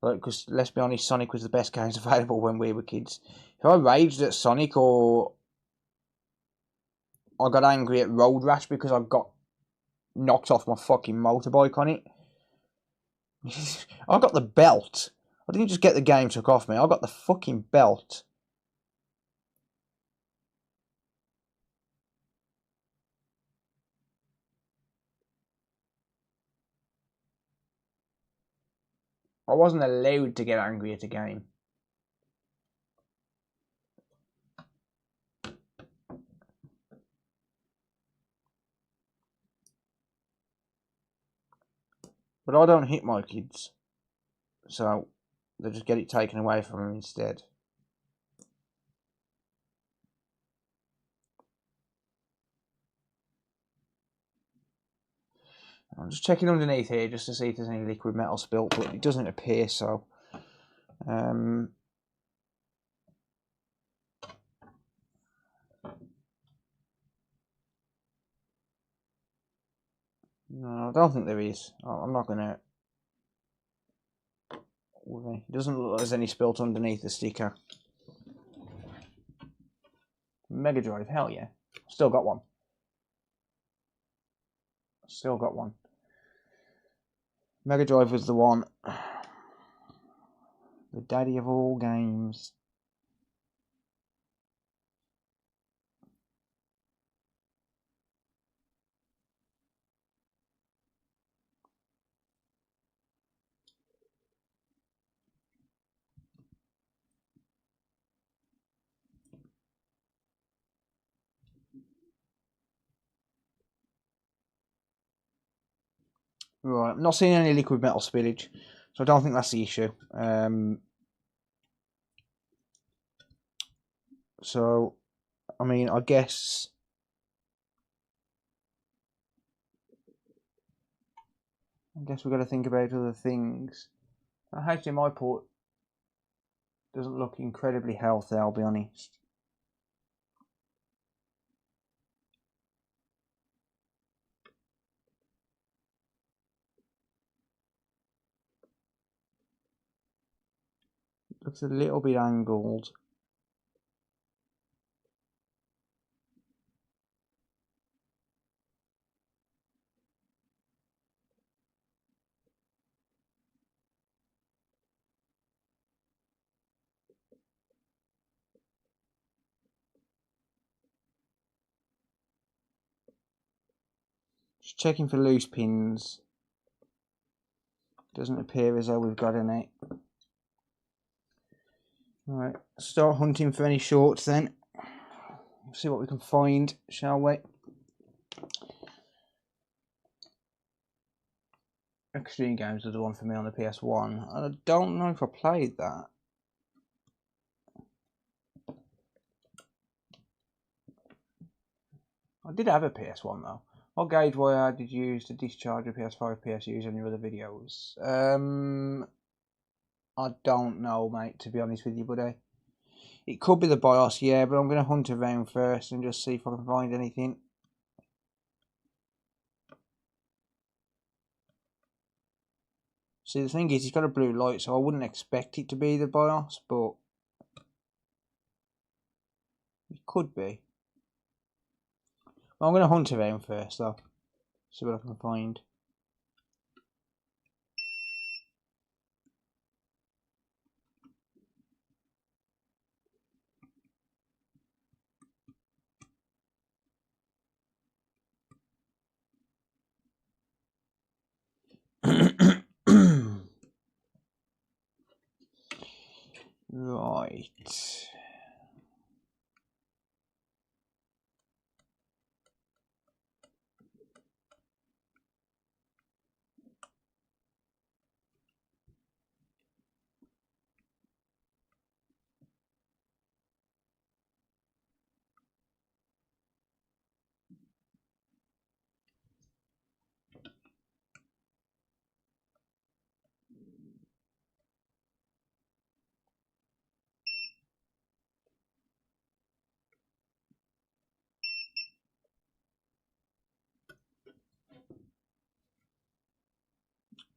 like, because let's be honest, Sonic was the best games available when we were kids. If I raged at Sonic, or I got angry at Road Rash because I got knocked off my fucking motorbike on it, I got the belt. I didn't just get the game took off me. I got the fucking belt. I wasn't allowed to get angry at a game. But I don't hit my kids, so they just get it taken away from them instead. I'm just checking underneath here just to see if there's any liquid metal spilt, but it doesn't appear so. No, I don't think there is. I'm not going to. It doesn't look like there's any spilt underneath the sticker. Mega Drive, hell yeah. Still got one. Still got one. Mega Drive was the one. The daddy of all games. Right, I'm not seeing any liquid metal spillage, so I don't think that's the issue. So, I mean, I guess we've got to think about other things. The HDMI port doesn't look incredibly healthy, I'll be honest. It looks a little bit angled. Just checking for loose pins. Doesn't appear as though we've got any. Alright, start hunting for any shorts then. See what we can find, shall we? Extreme Games was the one for me on the PS1. I don't know if I played that. I did have a PS1 though. What gauge wire did you use to discharge a PS5 PSUs on your other videos? I don't know, mate, to be honest with you, buddy. It could be the BIOS, yeah, but I'm going to hunt around first and just see if I can find anything. See, the thing is, it's got a blue light, so I wouldn't expect it to be the BIOS, but it could be. Well, I'm going to hunt around first, though. See what I can find. Right.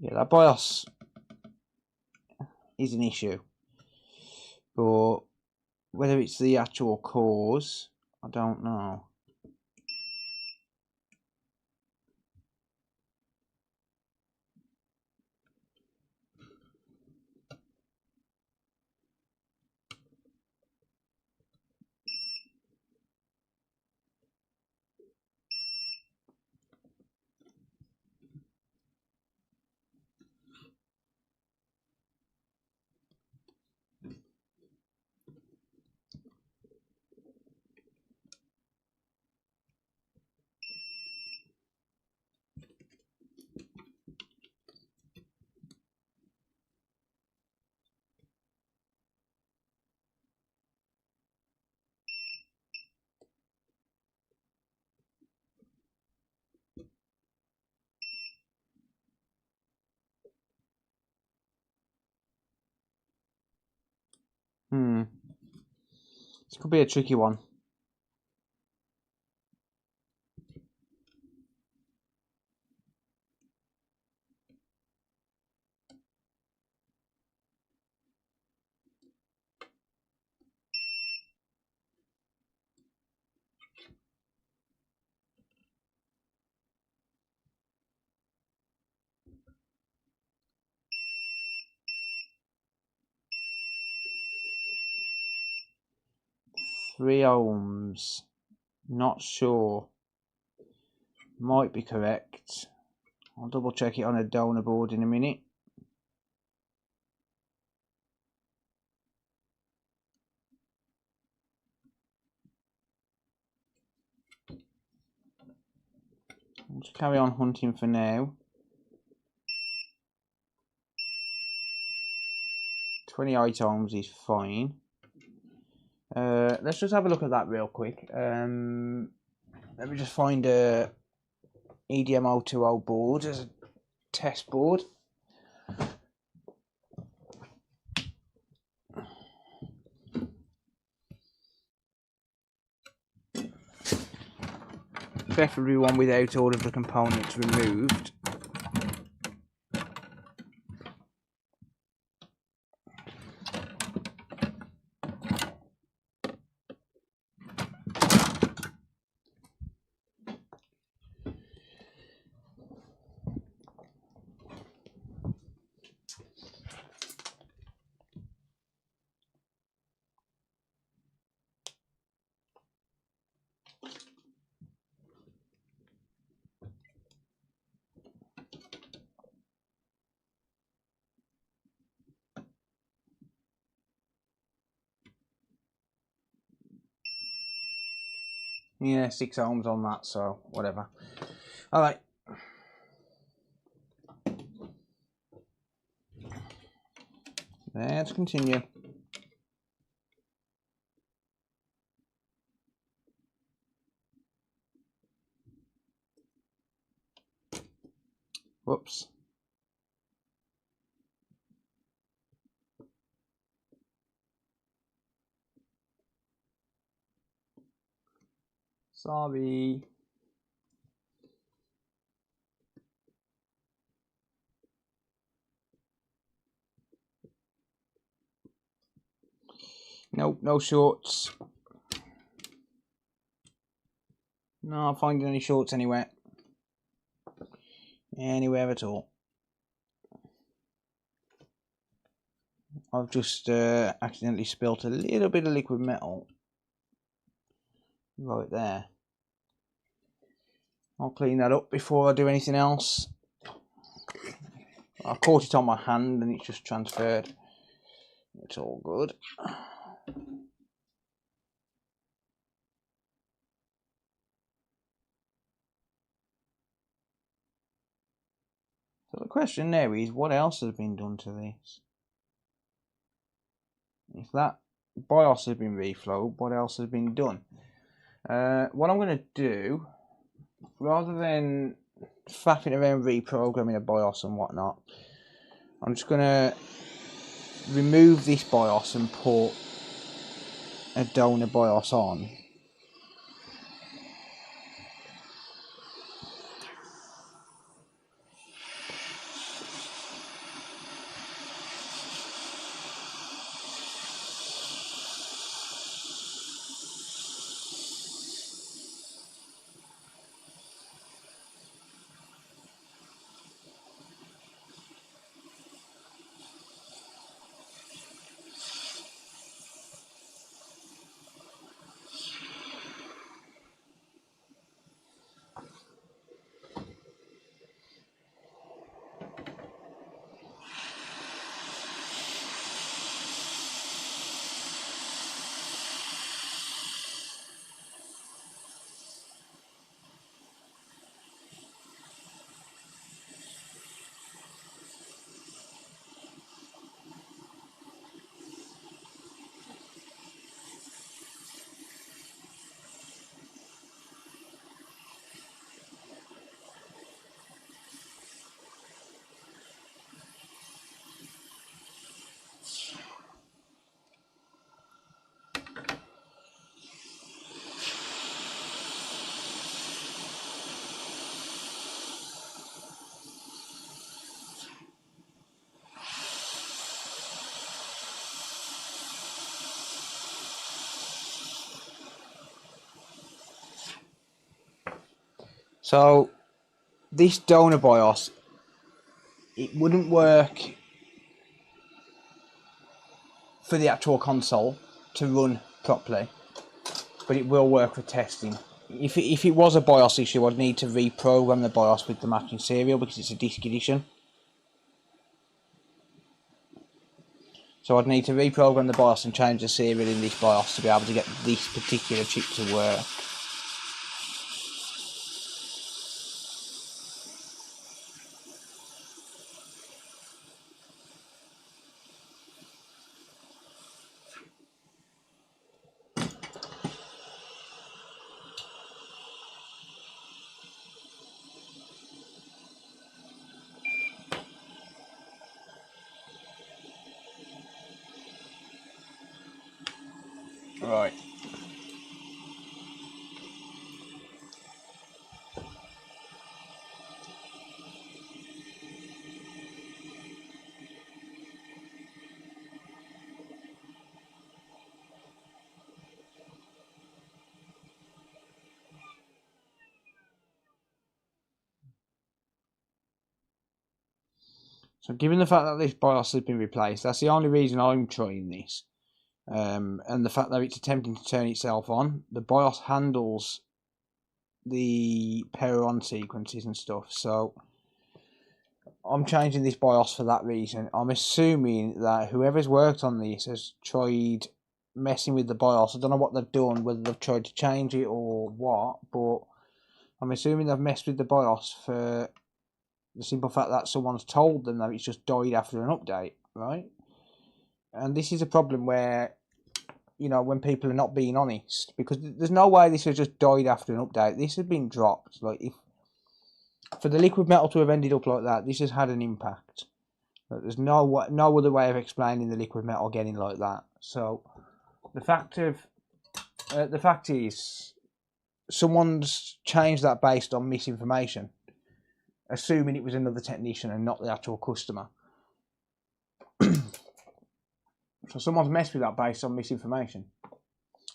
Yeah, that BIOS is an issue, but whether it's the actual cause, I don't know. This could be a tricky one. Three ohms. Not sure. Might be correct. I'll double check it on a donor board in a minute. I'll just carry on hunting for now. 28 ohms is fine. Let's just have a look at that real quick. Let me just find a EDM020 board as a test board. Preferably one without all of the components removed. Yeah, 6 ohms on that, so whatever. Alright. Let's continue. Whoops. Sorry. Nope, no shorts. Not finding any shorts anywhere. Anywhere at all. I've just accidentally spilt a little bit of liquid metal right there. I'll clean that up before I do anything else. I caught it on my hand and it's just transferred. It's all good. So the question there is, what else has been done to this? If that BIOS has been reflowed, what else has been done? What I'm going to do, rather than faffing around reprogramming a BIOS and whatnot, I'm just going to remove this BIOS and put a donor BIOS on. So this donor BIOS, it wouldn't work for the actual console to run properly, but it will work for testing. If it was a BIOS issue, I'd need to reprogram the BIOS with the matching serial because it's a disk edition. So I'd need to reprogram the BIOS and change the serial in this BIOS to be able to get this particular chip to work. Right. So given the fact that this BIOS has been replaced, that's the only reason I'm trying this. And the fact that it's attempting to turn itself on, the BIOS handles the power on sequences and stuff, so I'm changing this BIOS for that reason. I'm assuming that whoever's worked on this has tried messing with the BIOS. I don't know what they've done, whether they've tried to change it or what, but I'm assuming they've messed with the BIOS for the simple fact that someone's told them that it's just died after an update, right? And this is a problem where, you know, when people are not being honest, because there's no way this has just died after an update. This has been dropped. Like, if for the liquid metal to have ended up like that, this has had an impact. There's no other way of explaining the liquid metal getting like that. So the fact is, someone's changed that based on misinformation, assuming it was another technician and not the actual customer. So someone's messed with that based on misinformation.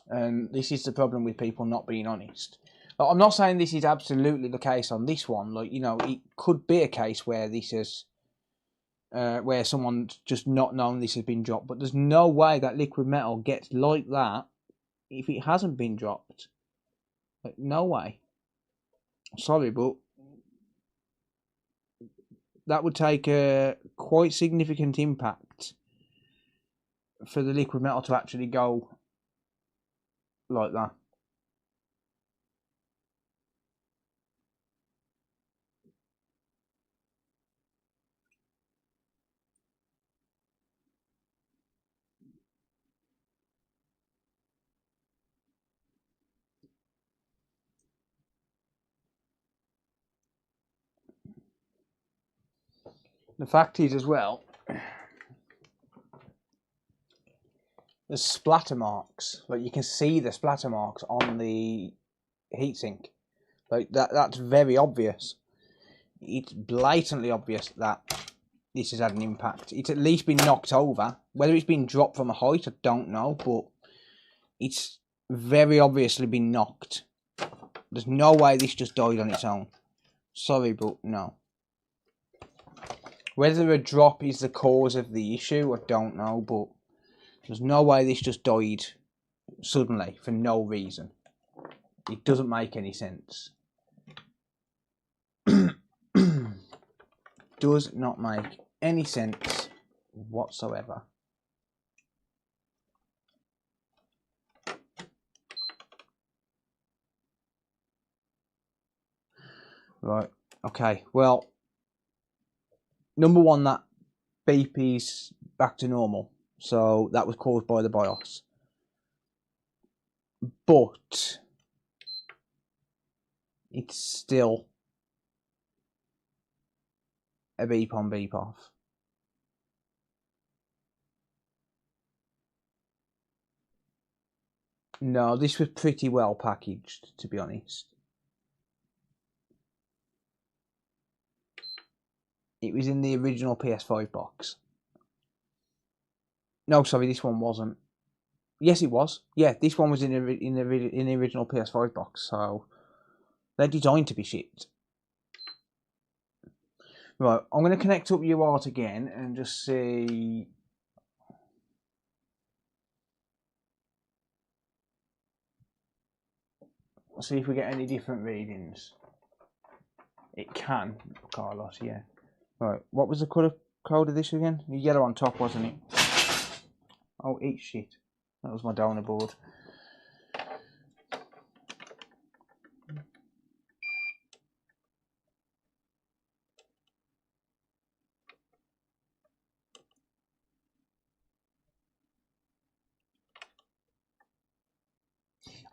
And this is the problem with people not being honest. Like, I'm not saying this is absolutely the case on this one. Like, you know, it could be a case where this is, where someone's just not known this has been dropped. But there's no way that liquid metal gets like that if it hasn't been dropped. Like, no way. Sorry, but that would take a quite significant impact for the liquid metal to actually go like that. The fact is as well, there's splatter marks. Like, you can see the splatter marks on the heatsink. Like, that's very obvious. It's blatantly obvious that this has had an impact. It's at least been knocked over. Whether it's been dropped from a height, I don't know, but it's very obviously been knocked. There's no way this just died on its own. Sorry, but no. Whether a drop is the cause of the issue, I don't know, but there's no way this just died suddenly for no reason. It doesn't make any sense. Does not make any sense whatsoever. Right, okay, well, number one, that beep is back to normal. So that was caused by the BIOS. But it's still a beep on, beep off. No, this was pretty well packaged, to be honest. It was in the original PS5 box. No, sorry, this one wasn't. Yes, it was. Yeah, this one was in the original PS5 box, so they're designed to be shipped. Right, I'm going to connect up UART again and just see. See if we get any different readings. It can, Carlos, yeah. Right, what was the colour code of this again? The yellow on top, wasn't it? Oh, eat shit. That was my donor board.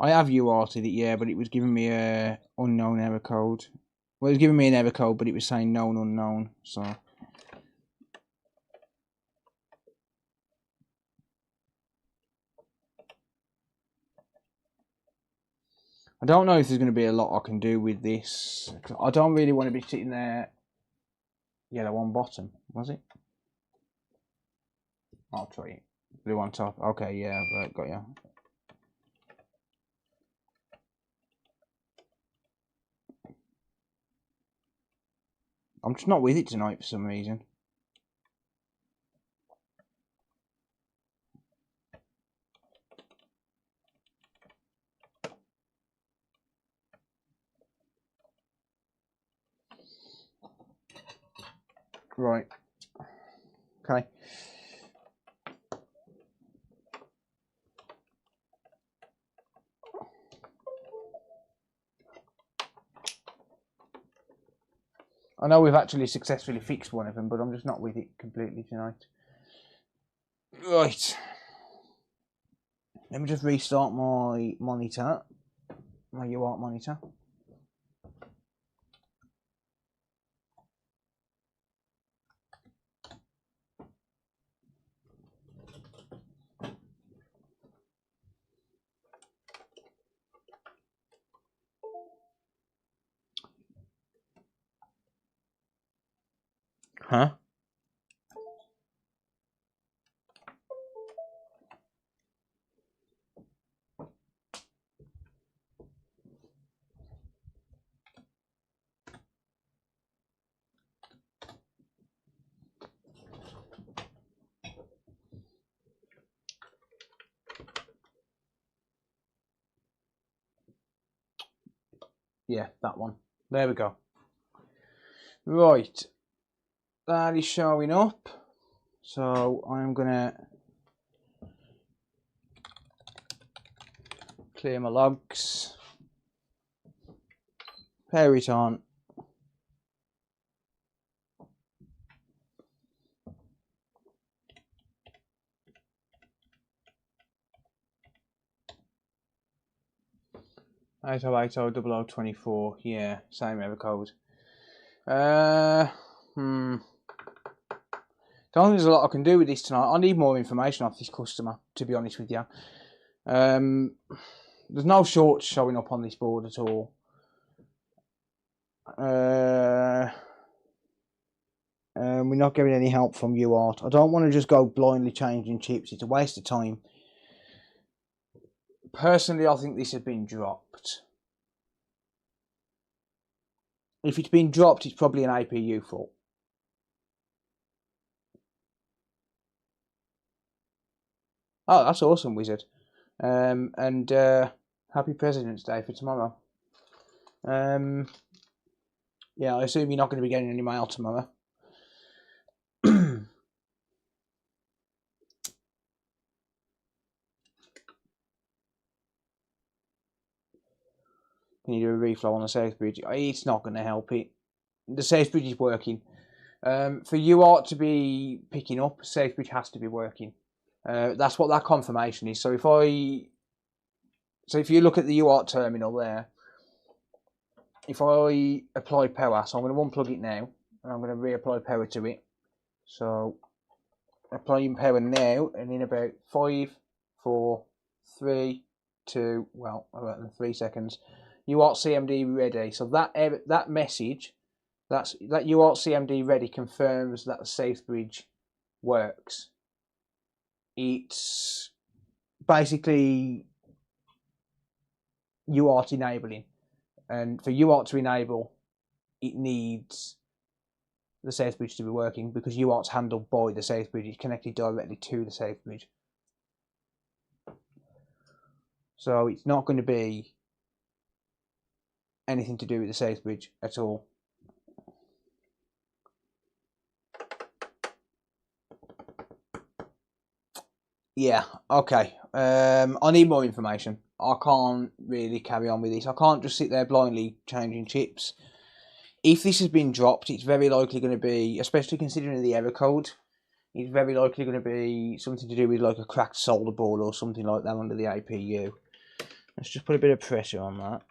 I have UART'd it, yeah, but it was giving me a unknown error code. Well, it was giving me an error code, but it was saying known unknown, so. I don't know if there's going to be a lot I can do with this. I don't really want to be sitting there. Yellow on bottom, was it? I'll try it. Blue on top. Okay, yeah, right, got you. I'm just not with it tonight for some reason. Right. Okay. I know we've actually successfully fixed one of them, but I'm just not with it completely tonight. Right. Let me just restart my monitor. My UART monitor. Huh? Yeah, that one. There we go. Right. That is showing up. So I'm gonna clear my logs. Pair it on. Eight oh eight oh 0024. Yeah, same error code. Don't think there's a lot I can do with this tonight. I need more information off this customer, to be honest with you. There's no shorts showing up on this board at all. We're not getting any help from UART. I don't want to just go blindly changing chips. It's a waste of time. Personally, I think this has been dropped. If it's been dropped, it's probably an APU fault. Oh, that's awesome, Wizard. And happy President's Day for tomorrow. Yeah, I assume you're not going to be getting any mail tomorrow. Can you do a reflow on the safe bridge? It's not going to help it. The safe bridge is working. For UART to be picking up, safe bridge has to be working. That's what that confirmation is. So if you look at the UART terminal there, if I apply power, so I'm going to unplug it now, and I'm going to reapply power to it. So applying power now, and in about 5, 4, 3, 2, well, about 3 seconds, UART CMD ready. So that message, that UART CMD ready confirms that the safe bridge works. It's basically UART enabling, and for UART to enable, it needs the safe bridge to be working, because UART's handled by the safe bridge. It's connected directly to the safe bridge. So it's not going to be anything to do with the safe bridge at all. Yeah, okay. I need more information. I can't really carry on with this. I can't just sit there blindly changing chips. If this has been dropped, it's very likely going to be, especially considering the error code, it's very likely going to be something to do with like a cracked solder ball or something like that under the APU. Let's just put a bit of pressure on that.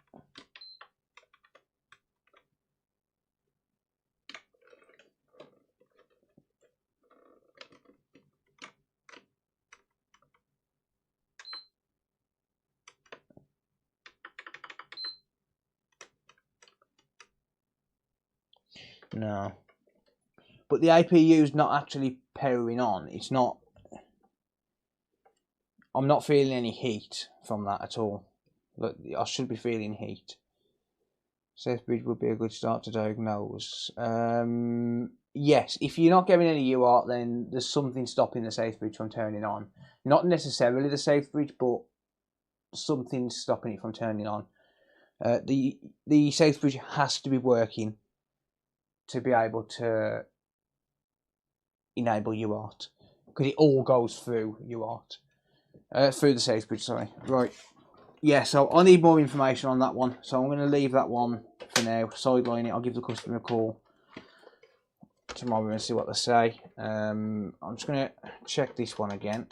No. But the APU is not actually powering on. It's not. I'm not feeling any heat from that at all. Look, I should be feeling heat. Safe bridge would be a good start to diagnose. Yes, if you're not getting any UART, then there's something stopping the safe bridge from turning on. Not necessarily the safe bridge, but something's stopping it from turning on. The safe bridge has to be working to be able to enable UART, because it all goes through UART, through the safe bridge. Sorry, right. Yeah, so I need more information on that one, so I'm going to leave that one for now, sideline it. I'll give the customer a call tomorrow and see what they say. I'm just going to check this one again.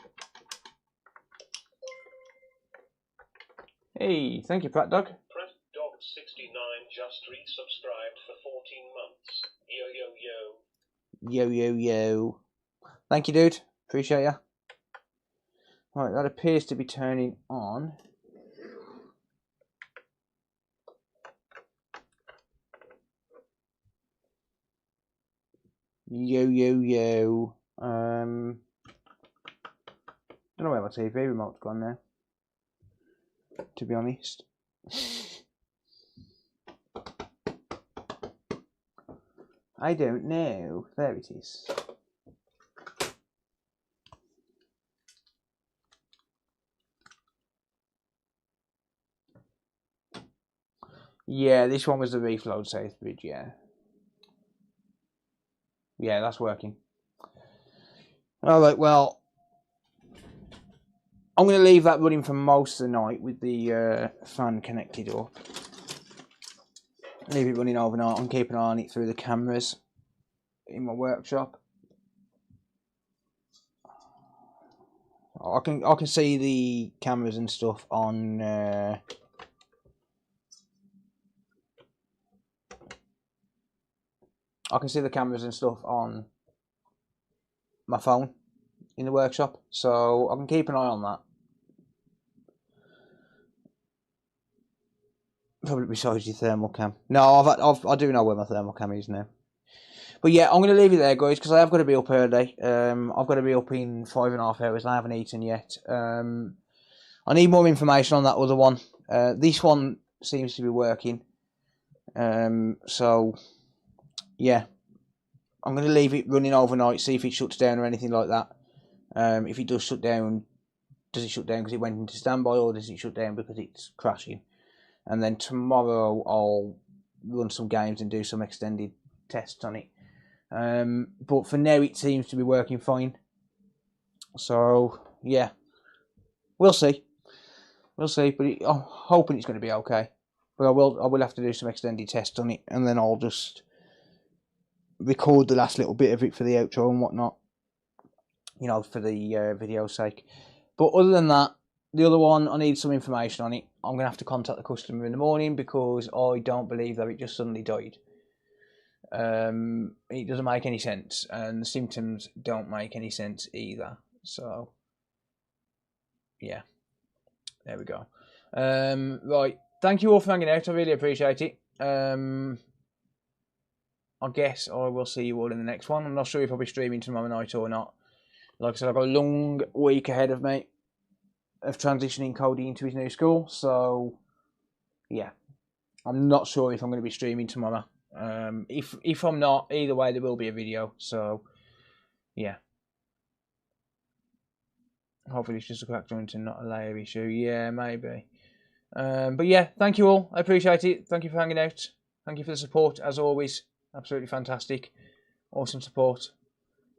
Hey, thank you, Pratt Dog. Pratt Dog 69 just resubscribed for 14 months. Yo, yo, yo. Yo, yo, yo. Thank you, dude. Appreciate ya. Right, that appears to be turning on. Yo. Don't know where my TV remote's gone now, to be honest. I don't know. There it is. Yeah, this one was the reflow safe bridge, yeah. Yeah, that's working. Alright, well, I'm going to leave that running for most of the night with the fan connected up. Leave it running overnight. I'm keeping an eye on it through the cameras in my workshop. I can see the cameras and stuff on I can see the cameras and stuff on my phone in the workshop, so I can keep an eye on that. Probably besides your thermal cam. No, I do know where my thermal cam is now. But yeah, I'm going to leave it there, guys, because I have got to be up early. I've got to be up in 5.5 hours, and I haven't eaten yet. I need more information on that other one. This one seems to be working. So, yeah. I'm going to leave it running overnight, see if it shuts down or anything like that. If it does shut down, does it shut down because it went into standby, or does it shut down because it's crashing? And then tomorrow I'll run some games and do some extended tests on it. But for now it seems to be working fine. So yeah, we'll see. But I'm hoping it's going to be okay. But I will have to do some extended tests on it, and then I'll just record the last little bit of it for the outro and whatnot. You know, for the video's sake. But other than that, the other one, I need some information on it. I'm going to have to contact the customer in the morning because I don't believe that it just suddenly died. It doesn't make any sense, and the symptoms don't make any sense either. So, yeah, there we go. Right, thank you all for hanging out. I really appreciate it. I guess I will see you all in the next one. I'm not sure if I'll be streaming tomorrow night or not. Like I said, I've got a long week ahead of me of transitioning Cody into his new school. So, yeah, I'm not sure if I'm going to be streaming tomorrow. If I'm not, either way, there will be a video. So, yeah. Hopefully it's just a crack joint and not a layer issue. Yeah, maybe. But yeah, thank you all. I appreciate it. Thank you for hanging out. Thank you for the support, as always. Absolutely fantastic. Awesome support.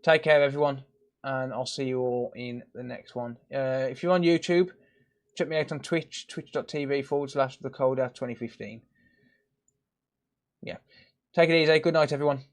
Take care, everyone. And I'll see you all in the next one. If you're on YouTube, check me out on Twitch, twitch.tv/thecoder2015. Yeah. Take it easy. Good night, everyone.